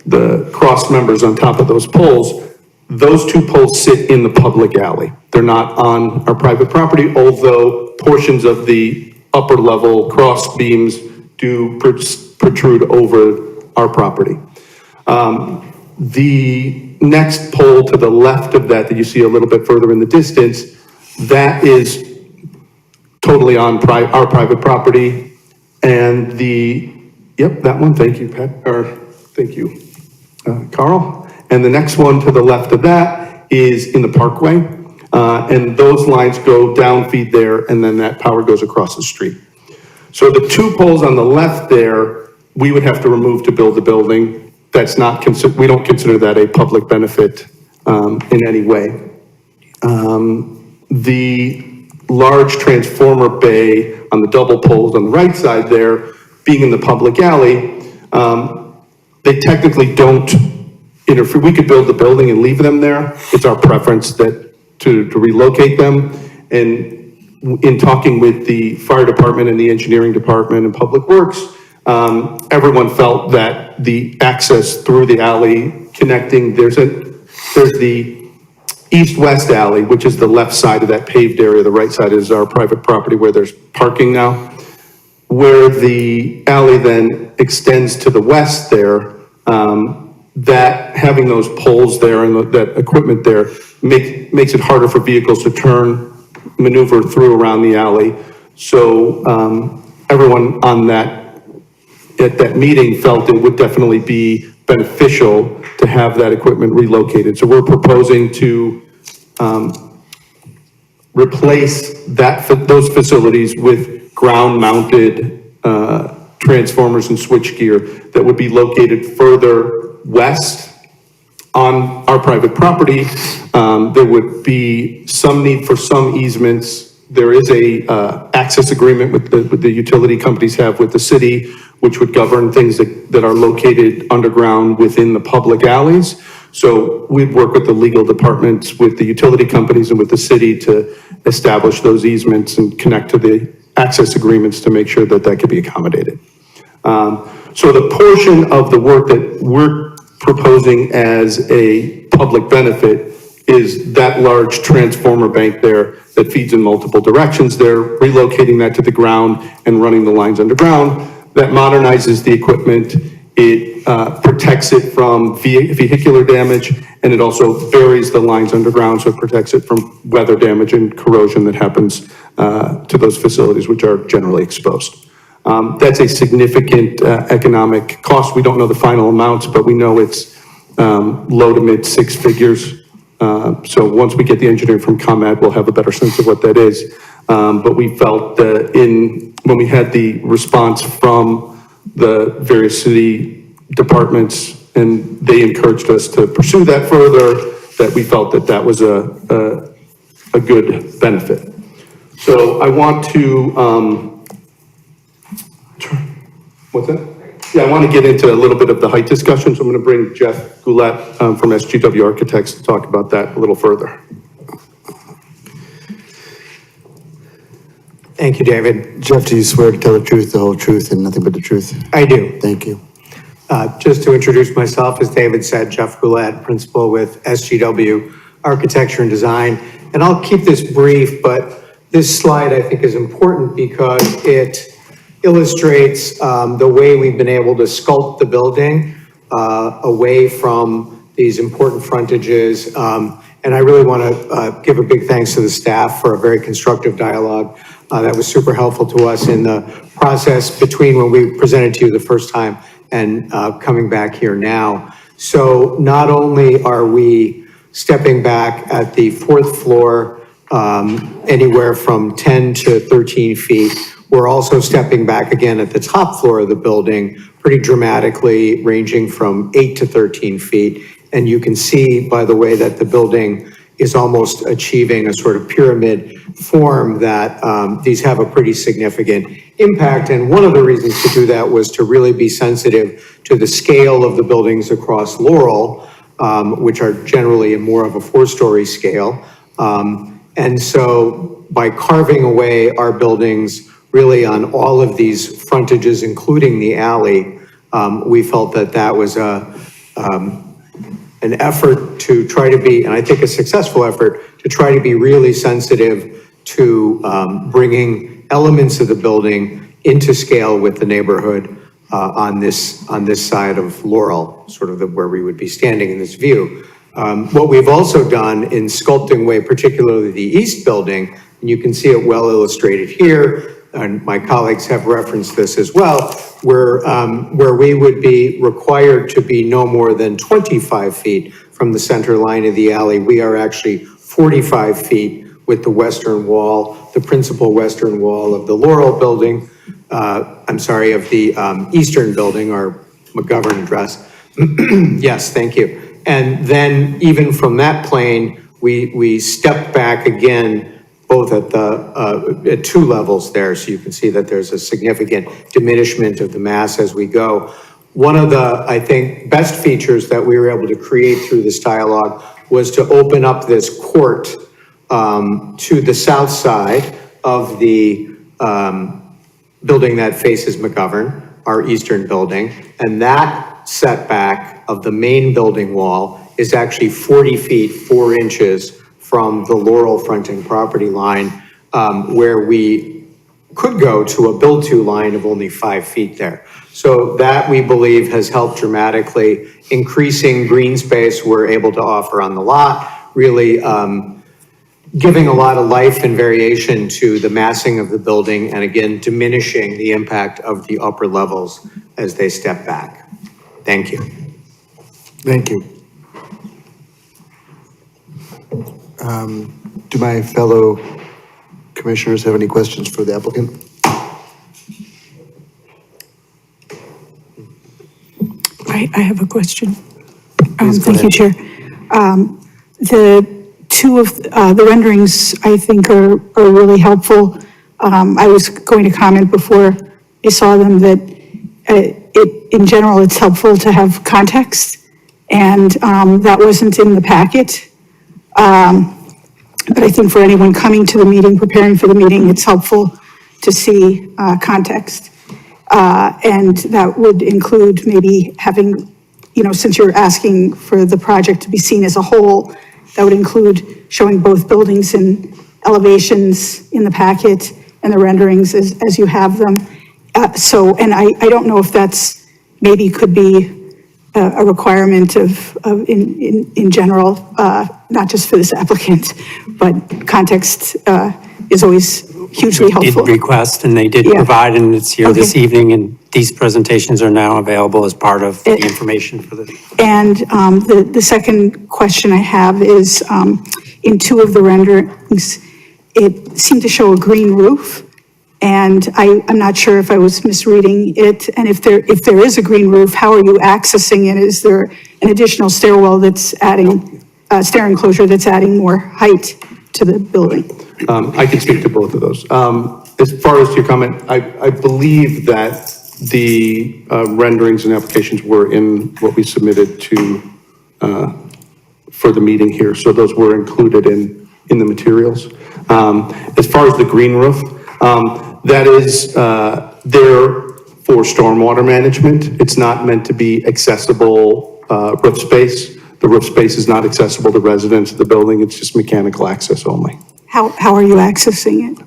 the cross members on top of those poles, those 2 poles sit in the public alley. They're not on our private property, although portions of the upper level cross beams do protrude over our property. The next pole to the left of that you see a little bit further in the distance, that is totally on our private property. And yep, that one, thank you, thank you, Carl. And the next one to the left of that is in the parkway. And those lines go down, feed there, and then that power goes across the street. So the 2 poles on the left there, we would have to remove to build the building. That's not we don't consider that a public benefit in any way. The large transformer bay on the double poles on the right side there, being in the public alley, they technically don't interfere. We could build the building and leave them there. It's our preference that to relocate them. And in talking with the fire department and the engineering department and public works, everyone felt that the access through the alley connecting, there's the east-west alley, which is the left side of that paved area. The right side is our private property where there's parking now. Where the alley then extends to the west there, that having those poles there and that equipment there makes it harder for vehicles to maneuver through around the alley. So everyone on at that meeting felt it would definitely be beneficial to have that equipment relocated. So we're proposing to replace those facilities with ground-mounted transformers and switchgear that would be located further west on our private property. There would be some need for some easements. There is a access agreement with the utility companies have with the city, which would govern things that are located underground within the public alleys. So we'd work with the legal departments, with the utility companies and with the city to establish those easements and connect to the access agreements to make sure that could be accommodated. So the portion of the work that we're proposing as a public benefit is that large transformer bank there that feeds in multiple directions. They're relocating that to the ground and running the lines underground. That modernizes the equipment. It protects it from vehicular damage, and it also buries the lines underground, so it protects it from weather damage and corrosion that happens to those facilities, which are generally exposed. That's a significant economic cost. We don't know the final amounts, but we know it's low to mid 6 figures. So once we get the engineering from ComEd, we'll have a better sense of what that is. But we felt that when we had the response from the various city departments and they encouraged us to pursue that further, that we felt that that was a good benefit. So I want to, what's that? Yeah, I want to get into a little bit of the height discussion, so I'm going to bring Jeff Goulet from SGW Architects to talk about that a little further. Thank you, David. Jeff, do you swear to tell the truth, the whole truth, and nothing but the truth? I do. Thank you. Just to introduce myself, as David said, Jeff Goulet, principal with SGW Architecture and Design. And I'll keep this brief, but this slide I think is important because it illustrates the way we've been able to sculpt the building away from these important frontages. And I really want to give a big thanks to the staff for a very constructive dialogue. That was super helpful to us in the process between when we presented to you the first time and coming back here now. So not only are we stepping back at the fourth floor anywhere from 10 to 13 feet, we're also stepping back again at the top floor of the building pretty dramatically, ranging from 8 to 13 feet. And you can see by the way that the building is almost achieving a sort of pyramid form that these have a pretty significant impact. And one of the reasons to do that was to really be sensitive to the scale of the buildings across Laurel, which are generally in more of a 4-story scale. And so by carving away our buildings really on all of these frontages, including the alley, we felt that that was an effort to try to be, and I think a successful effort, to try to be really sensitive to bringing elements of the building into scale with the neighborhood on this side of Laurel, sort of where we would be standing in this view. What we've also done in sculpting way, particularly the east building, and you can see it well illustrated here, and my colleagues have referenced this as well, where we would be required to be no more than 25 feet from the center line of the alley. We are actually 45 feet with the western wall, the principal western wall of the Laurel building, of the eastern building, our McGovern address. Yes, thank you. And then even from that plane, we stepped back again, both at at 2 levels there. So you can see that there's a significant diminishment of the mass as we go. One of the, I think, best features that we were able to create through this dialogue was to open up this court to the south side of the building that faces McGovern, our eastern building. And that setback of the main building wall is actually 40 feet, 4 inches from the Laurel fronting property line, where we could go to a build-to line of only 5 feet there. So that, we believe, has helped dramatically, increasing green space we're able to offer on the lot, really giving a lot of life and variation to the massing of the building, and again, diminishing the impact of the upper levels as they step back. Thank you. Thank you. Do my fellow commissioners have any questions for the applicant? I have a question. Please go Thank you, Chair. The 2 of the renderings, I think, are really helpful. I was going to comment before I saw them that in general, it's helpful to have context, and that wasn't in the packet. But I think for anyone coming to the meeting, preparing for the meeting, it's helpful to see context. And that would include maybe having, since you're asking for the project to be seen as a whole, that would include showing both buildings and elevations in the packet and the renderings as you have them. And I don't know if that's maybe could be a requirement in general, not just for this applicant, but context is always hugely helpful. Did request, and they did provide, and it's here this evening, and these presentations are now available as part of the information for the. And the second question I have is, in 2 of the renderings, it seemed to show a green roof. And I'm not sure if I was misreading it, and if there is a green roof, how are you accessing it? Is there an additional stairwell that's adding, stair enclosure that's adding more height to the building? I can speak to both of those. As far as your comment, I believe that the renderings and applications were in what we submitted to, for the meeting here. So those were included in the materials. As far as the green roof, that is there for stormwater management. It's not meant to be accessible roof space. The roof space is not accessible to residents of the building. It's just mechanical access only. How are you accessing it?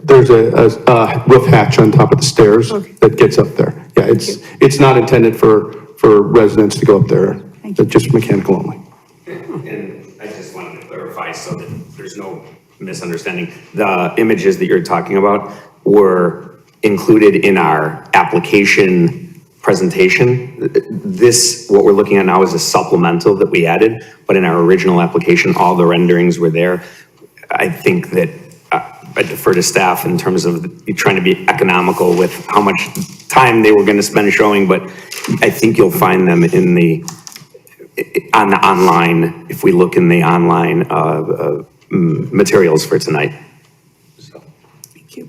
There's a roof hatch on top of the stairs that gets up there. Yeah, it's not intended for residents to go up there. It's just mechanical only. And I just wanted to clarify so that there's no misunderstanding. The images that you're talking about were included in our application presentation. This, what we're looking at now, is a supplemental that we added, but in our original application, all the renderings were there. I think that I defer to staff in terms of trying to be economical with how much time they were going to spend showing, but I think you'll find them in on the online, if we look in the online materials for tonight. Thank you.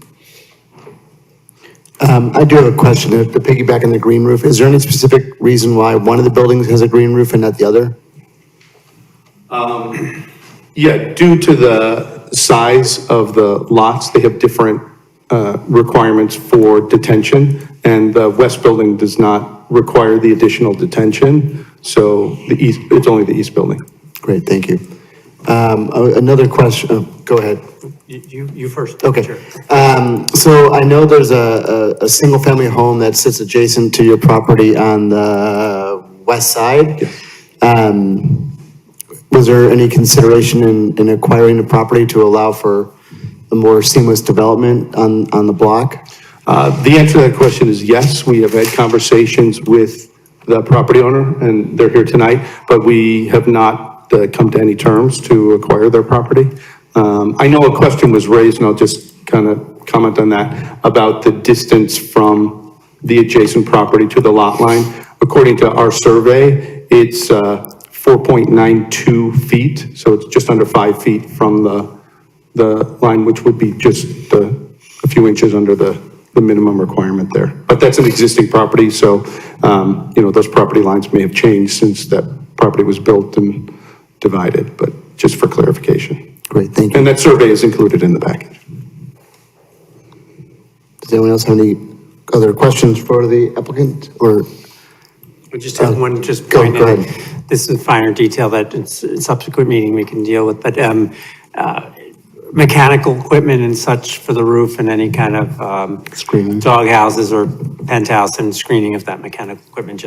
I do have a question to piggyback on the green roof. Is there any specific reason why one of the buildings has a green roof and not the other? Yeah, due to the size of the lots, they have different requirements for detention, and the west building does not require the additional detention, so it's only the east building. Great, thank you. Another question, go ahead. You first. Okay. Sure. So I know there's a single-family home that sits adjacent to your property on the west side. Was there any consideration in acquiring the property to allow for a more seamless development on the block? The answer to that question is yes. We have had conversations with the property owner, and they're here tonight, but we have not come to any terms to acquire their property. I know a question was raised, and I'll just kind of comment on that, about the distance from the adjacent property to the lot line. According to our survey, it's 4.92 feet, so it's just under 5 feet from the line, which would be just a few inches under the minimum requirement there. But that's an existing property, so those property lines may have changed since that property was built and divided, but just for clarification. Great, thank you. And that survey is included in the package. Does anyone else have any other questions for the applicant, or? We just have one just Go point. ahead. This is finer detail that it's a subsequent meeting we can deal with, but mechanical equipment and such for the roof and any kind of Screening. dog houses or penthouse and screening of that mechanical equipment,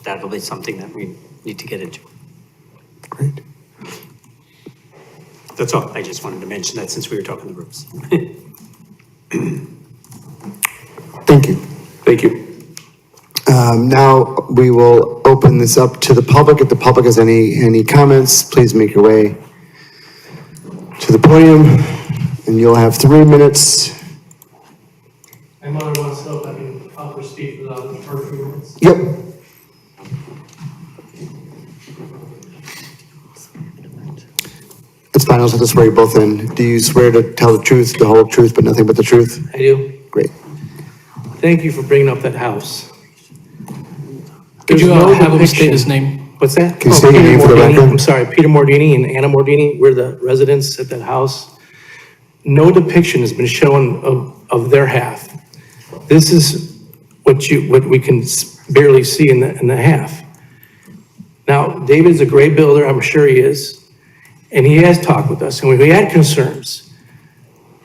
that'll be something that we need to get into. Great. That's all. I just wanted to mention that since we were talking the roofs. Thank you. Thank you. Now we will open this up to the public. If the public has any comments, please make your way to the podium, and you'll have 3 minutes. My mother wants to know if I can offer speak for a few minutes. Yep. It's fine, I'll have to swear you both in. Do you swear to tell the truth, the whole truth, but nothing but the truth? I do. Great. Thank you for bringing up that house. Could you There's no have him depiction. state his name? What's that? Can you say your Peter name for the Mordini. record? I'm sorry, Peter Mordini and Anna Mordini, we're the residents at that house. No depiction has been shown of their half. This is what we can barely see in the half. Now, David's a great builder, I'm sure he is, and he has talked with us, and we had concerns.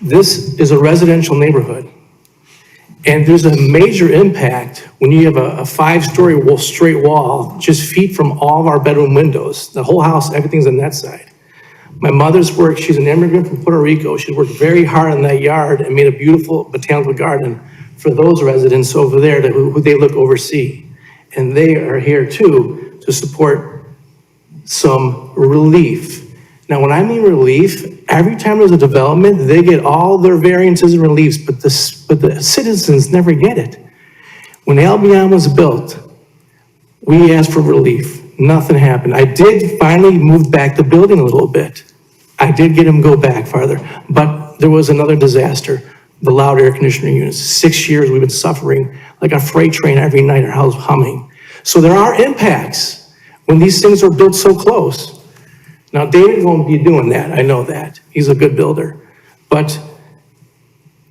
This is a residential neighborhood, and there's a major impact when you have a 5-story straight wall, just feet from all of our bedroom windows. The whole house, everything's on that side. My mother's worked, she's an immigrant from Puerto Rico. She worked very hard on that yard and made a beautiful botanical garden for those residents over there who they look oversee. And they are here too to support some relief Now, when I mean relief, every time there's a development, they get all their variances and reliefs, but the citizens never get it. When Albion was built, we asked for relief. Nothing happened. I did finally move back the building a little bit. I did get them go back farther, but there was another disaster. The loud air conditioning units. 6 years we've been suffering like a freight train every night, our house humming. So there are impacts when these things are built so close. Now, David won't be doing that, I know that. He's a good builder. But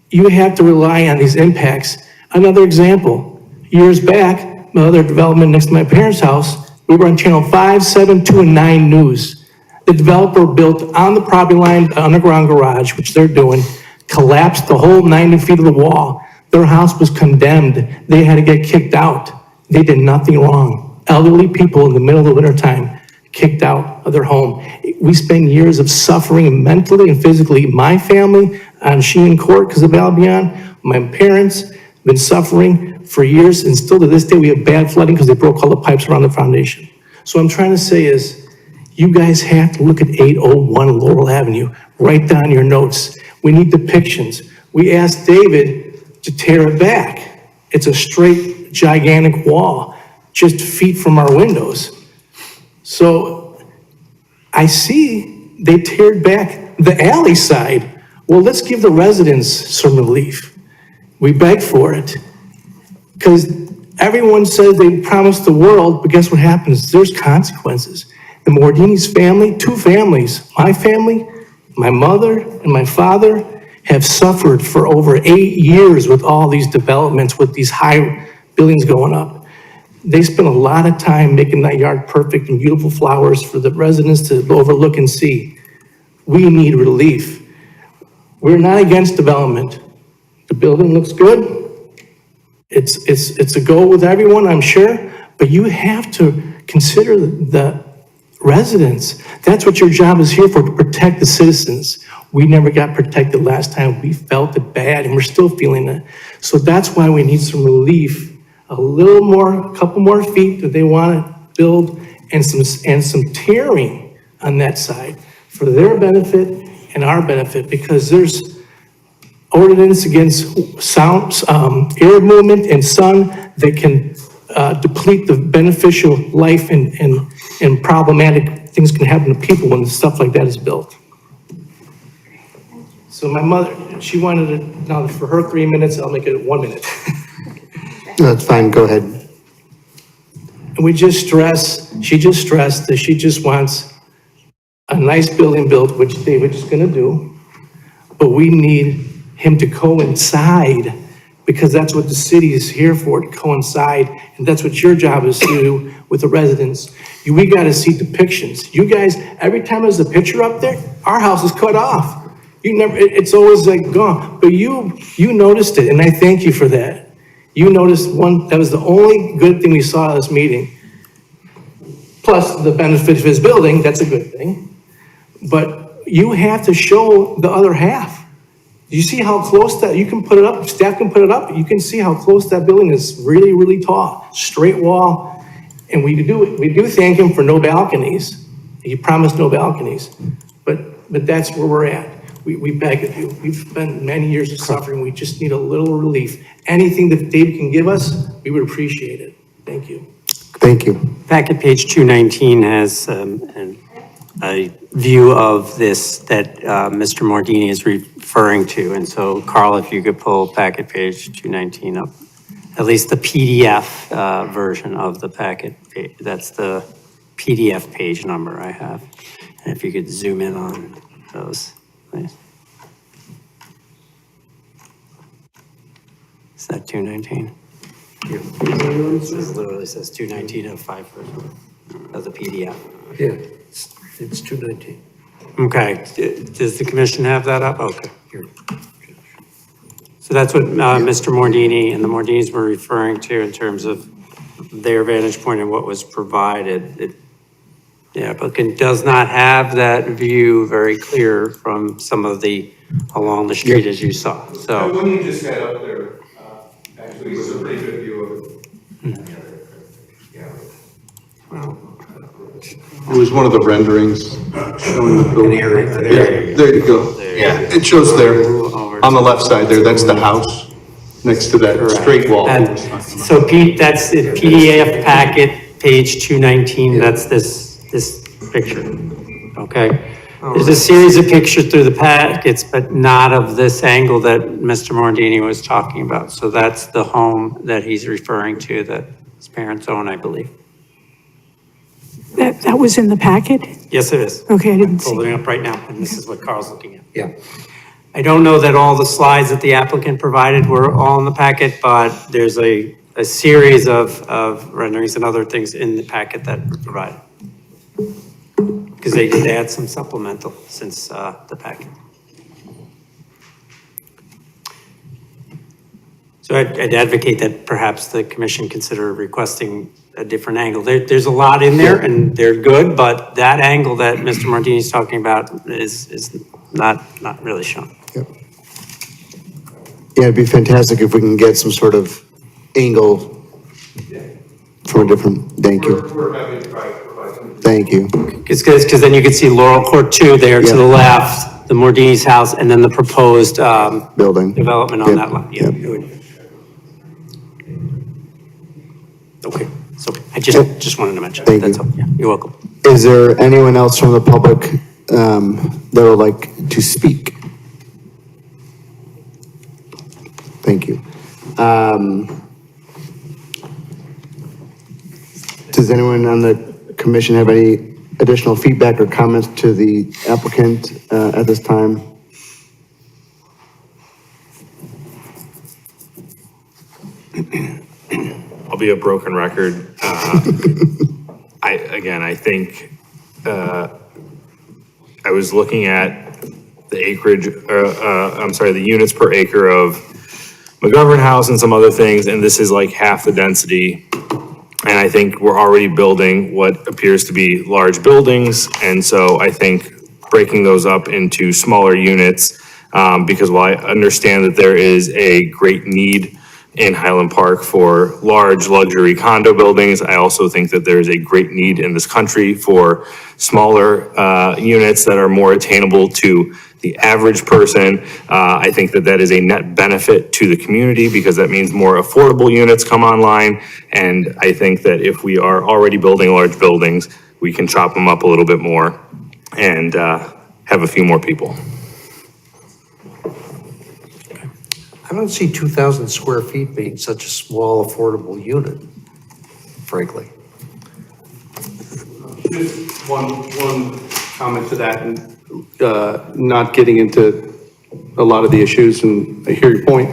you have to rely on these impacts. Another example, years back, my other development next to my parents' house, we were on channel 5, 7, 2, and 9 news. The developer built on the property line, an underground garage, which they're doing, collapsed the whole 90 feet of the wall. Their house was condemned. They had to get kicked out. They did nothing wrong. Elderly people in the middle of the wintertime kicked out of their home. We spend years of suffering mentally and physically. My family on Sheehan Court because of Albion, my parents have been suffering for years, and still to this day we have bad flooding because they broke all the pipes around the foundation. So what I'm trying to say is, you guys have to look at 801 Laurel Avenue. Write down your notes. We need depictions. We asked David to tear it back. It's a straight, gigantic wall, just feet from our windows. So I see they teared back the alley side. Well, let's give the residents some relief. We beg for it. Because everyone says they promised the world, but guess what happens? There's consequences. The Mordini's family, 2 families, my family, my mother, and my father have suffered for over 8 years with all these developments, with these high buildings going up. They spent a lot of time making that yard perfect and beautiful flowers for the residents to overlook and see. We need relief. We're not against development. The building looks good. It's a go with everyone, I'm sure, but you have to consider the residents. That's what your job is here for, to protect the citizens. We never got protected last time. We felt it bad, and we're still feeling it. So that's why we need some relief, a little more, a couple more feet that they want to build, and some tearing on that side for their benefit and our benefit, because there's ordinance against sound, air movement and sun that can deplete the beneficial life, and problematic things can happen to people when stuff like that is built. So my mother, she wanted it, now for her 3 minutes, I'll make it 1 minute. That's fine, go ahead. And she just stressed that she just wants a nice building built, which David's is gonna do, but we need him to coincide, because that's what the city is here for, to coincide, and that's what your job is to do with the residents. We gotta see depictions. You guys, every time there's a picture up there, our house is cut off. You never, it's always like gone, but you noticed it, and I thank you for that. You noticed one, that was the only good thing we saw at this meeting. Plus the benefit of his building, that's a good thing. But you have to show the other half. You see how close that, you can put it up, staff can put it up, you can see how close that building is, really, really tall, straight wall. And we do thank him for no balconies. He promised no balconies, but that's where we're at. We beg of you. We've spent many years of suffering. We just need a little relief. Anything that David can give us, we would appreciate it. Thank you. Thank you. Packet page 219 has a view of this that Mr. Mordini is referring to. And so, Carl, if you could pull packet page 219 up, at least the PDF version of the packet. That's the PDF page number I have. And if you could zoom in on those, please. Is that 219? It literally says 219 of 5 of the PDF. Yeah, it's 219. Okay, does the commission have that up? Okay. So that's what Mr. Mordini and the Mordinis were referring to in terms of their vantage point and what was provided. The applicant does not have that view very clear from some of the along the street as you saw. So when you just got up there, actually, it was a pretty good view of it. well, It was one of the renderings showing the building. Yeah, there you go. Yeah, it shows there, on the left side there, that's the house, next to that straight wall. And so Pete, that's the PDF packet, page 219, that's this picture, okay? There's a series of pictures through the packets, but not of this angle that Mr. Morandini was talking about. So that's the home that he's referring to, that his parents own, I believe. That was in the packet? Yes, it is. Okay, I didn't see. Holding it up right now, and this is what Carl's looking at. Yeah. I don't know that all the slides that the applicant provided were all in the packet, but there's a series of renderings and other things in the packet that were provided. Because they did add some supplemental since the packet. So I'd advocate that perhaps the commission consider requesting a different angle. There's a lot in there and they're good, but that angle that Mr. Martini is talking about is not really shown. Yep. Yeah, it'd be fantastic if we can get some sort of angle from a different, thank you. We're happy to try to provide some. Thank you. Because then you could see Laurel Court 2 there to the left, the Mordini's house, and then the proposed Building. development on Yep. that lot. Yeah, Yep. it would. Okay, so I just wanted to mention. Thank That's you. all. Yeah, you're welcome. Is there anyone else from the public that would like to speak? Thank you. Does anyone on the commission have any additional feedback or comments to the applicant at this time? I'll be a broken record. I think, I was looking at the acreage, the units per acre of McGovern House and some other things, and this is like half the density. And I think we're already building what appears to be large buildings, and so I think breaking those up into smaller units, because while I understand that there is a great need in Highland Park for large luxury condo buildings, I also think that there is a great need in this country for smaller units that are more attainable to the average person. I think that that is a net benefit to the community because that means more affordable units come online. And I think that if we are already building large buildings, we can chop them up a little bit more and have a few more people. I don't see 2,000 square feet being such a small, affordable unit, frankly. Just one comment to that, and not getting into a lot of the issues, and I hear your point.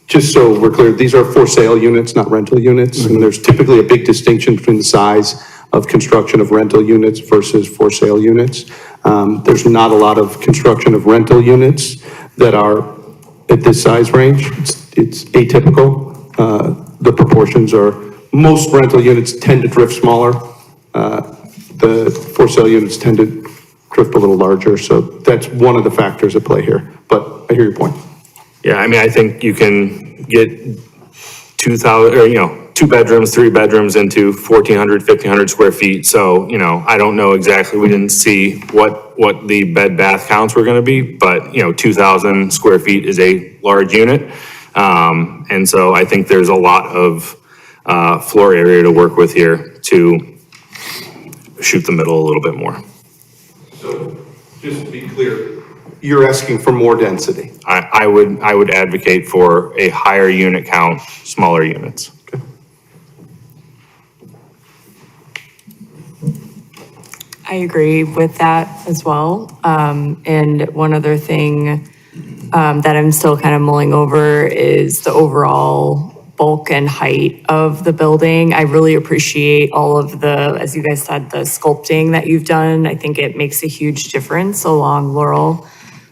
Just so we're clear, these are for sale units, not rental units, and there's typically a big distinction between the size of construction of rental units versus for sale units. There's not a lot of construction of rental units that are at this size range. It's atypical. The proportions are, most rental units tend to drift smaller. The for sale units tend to drift a little larger. So that's one of the factors at play here, but I hear your point. Yeah, I mean, I think you can get 2,000, or, 2 bedrooms, 3 bedrooms into 1,400, 1,500 square feet. So, I don't know exactly, we didn't see what the bed bath counts were gonna be, but, 2,000 square feet is a large unit. And so I think there's a lot of, floor area to work with here to shoot the middle a little bit more. So just to be clear, you're asking for more density. I would advocate for a higher unit count, smaller units. I agree with that as well. And one other thing that I'm still kind of mulling over is the overall bulk and height of the building. I really appreciate all of the, as you guys said, the sculpting that you've done. I think it makes a huge difference along Laurel.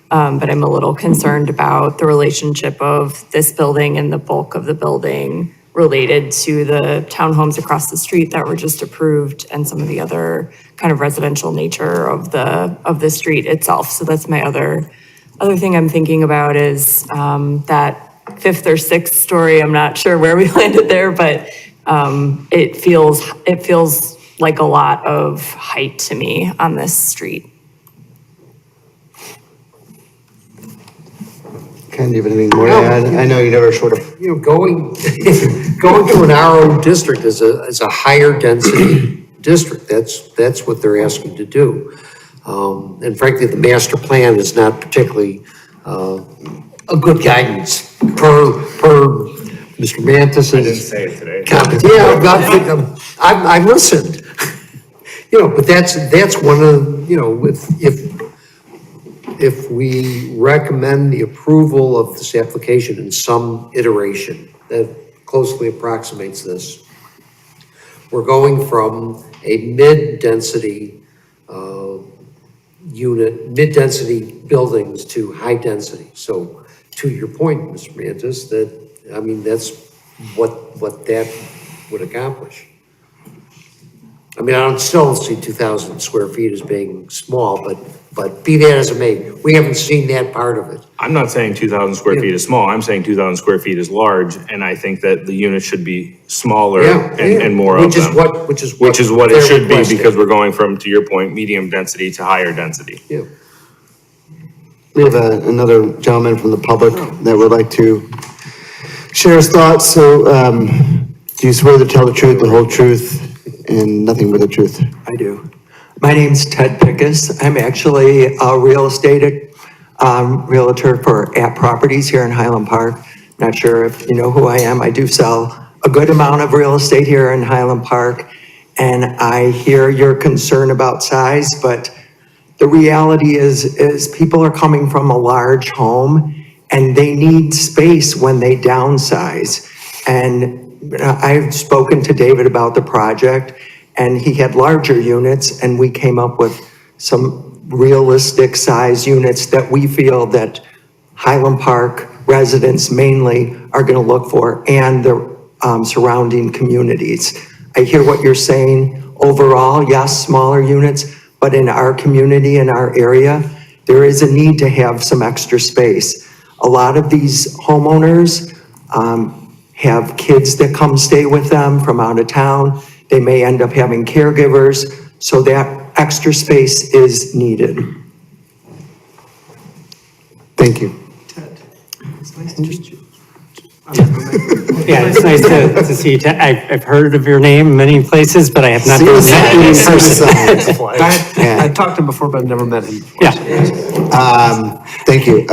But I'm a little concerned about the relationship of this building and the bulk of the building related to the townhomes across the street that were just approved and some of the other kind of residential nature of the street itself. So that's my other thing I'm thinking about is that 5th or 6th story. I'm not sure where we landed there, but it feels like a lot of height to me on this street. Ken, do you have anything more to add? I know you never short of. You know, going to an RO district is a higher density district. That's what they're asking to do. And frankly, the master plan is not particularly a good guidance per Mr. Mantis's. I didn't say it today. Yeah, I've listened. You know, but that's one of, you know, if we recommend the approval of this application in some iteration that closely approximates this, we're going from a mid-density mid-density buildings to high density. So to your point, Mr. Mantis, that's what that would accomplish. I mean, I don't still see 2,000 square feet as being small, but be that as it may, we haven't seen that part of it. I'm not saying 2,000 square feet is small, I'm saying 2,000 square feet is large, and I think that the units should be smaller and more of them. Which is what it they're should be, requesting. because we're going from, to your point, medium density to higher density. Yeah. We have another gentleman from the public that would like to share his thoughts. So, do you swear to tell the truth, the whole truth, and nothing but the truth? I do. My name's Ted Pickus. I'm actually a real estate realtor for App Properties here in Highland Park. Not sure if you know who I am. I do sell a good amount of real estate here in Highland Park, and I hear your concern about size, but the reality is people are coming from a large home and they need space when they downsize. And I've spoken to David about the project, and he had larger units, and we came up with some realistic size units that we feel that Highland Park residents mainly are going to look for, and the surrounding communities. I hear what you're saying. Overall, yes, smaller units, but in our community, in our area, there is a need to have some extra space. A lot of these homeowners have kids that come stay with them from out of town. They may end up having caregivers, so that extra space is needed. Thank you. Yeah, it's nice to see you. I've heard of your name in many places, but I have not met you in person. I've talked to him before, but I've never met him before. Yeah. Thank you.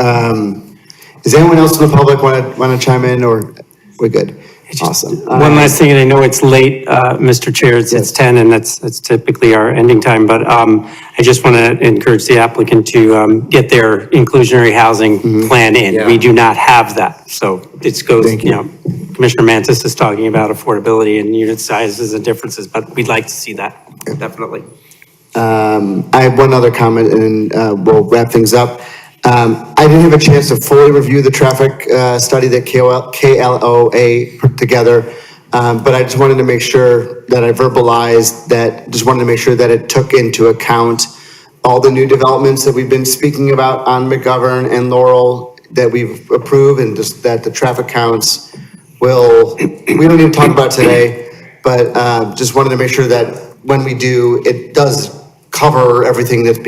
Does anyone else in the public want to chime in, or we're good? Awesome. One last thing, and I know it's late, Mr. Chair, it's 10, and that's typically our ending time, but I just want to encourage the applicant to get their inclusionary housing plan in. Yeah. We do not have that, so it goes, Commissioner Mantis is talking about affordability and unit sizes and differences, but we'd like to see that, definitely. I have one other comment, and we'll wrap things up. I didn't have a chance to fully review the traffic study that KLOA put together, but I just wanted to make sure that I verbalized that, just wanted to make sure that it took into account all the new developments that we've been speaking about on McGovern and Laurel that we've approved, and just that the traffic counts we don't need to talk about today, but just wanted to make sure that when we do, it does cover everything that's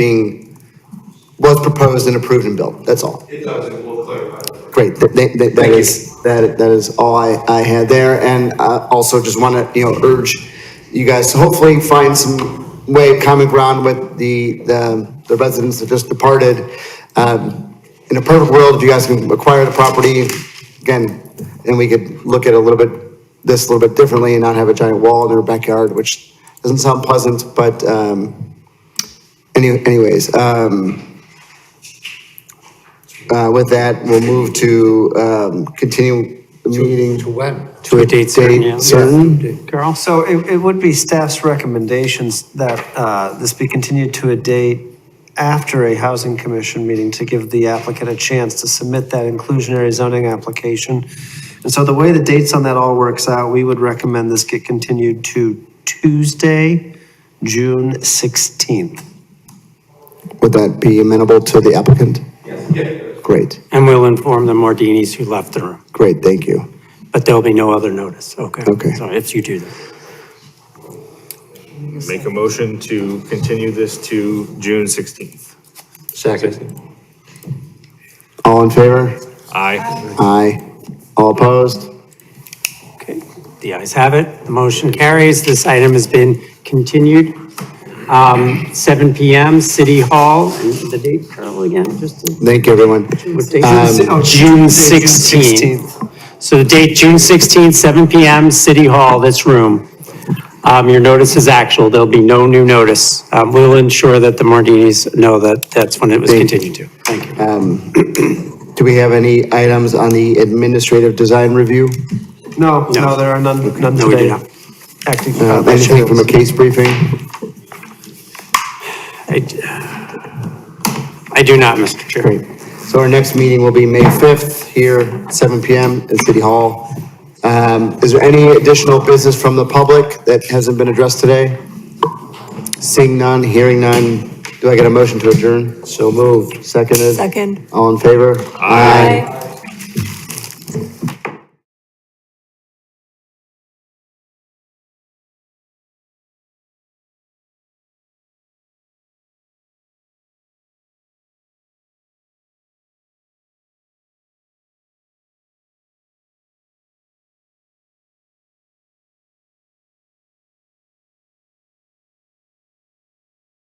was proposed and approved and built. That's all. It does, and we'll clarify. Great. That is all I had there. And also just want to, urge you guys to hopefully find some way, common ground with the residents that just departed. In a perfect world, if you guys can acquire the property, again, and we could look at a little bit differently and not have a giant wall in their backyard, which doesn't sound pleasant, but anyways, with that, we'll move to continue the meeting. To when? To a date certain. Carl? So it would be staff's recommendations that this be continued to a date after a housing commission meeting to give the applicant a chance to submit that inclusionary zoning application. And so the way the dates on that all works out, we would recommend this get continued to Tuesday, June 16th. Would that be amenable to the applicant? Yes. Great, And we'll inform the Mardinis who left the room, great, thank you. but there'll be no other notice, okay? Okay. So if you do that. make a motion to continue this to June 16th. Second. All in favor? Aye. Aye. All opposed? Okay, the ayes have it. The motion carries. This item has been continued. 7 PM, City Hall, and the date, Carol, again, just to. Thank you, everyone. What date? June June 16th. So the date, June 16th, 7 PM, City Hall, this room. Your notice is actual. There'll be no new notice. We'll ensure that the Martinis know that that's when it was continued to. Thank you. Do we have any items on the administrative design review? No, there are none No, we do today. not. Acting. Anything from a case briefing? I do not, Mr. Chair. Great. So our next meeting will be May 5th here, 7 PM in City Hall. Is there any additional business from the public that hasn't been addressed today? Seeing none, hearing none. Do I get a motion to adjourn? So moved. Seconded? Second. All in favor? Aye.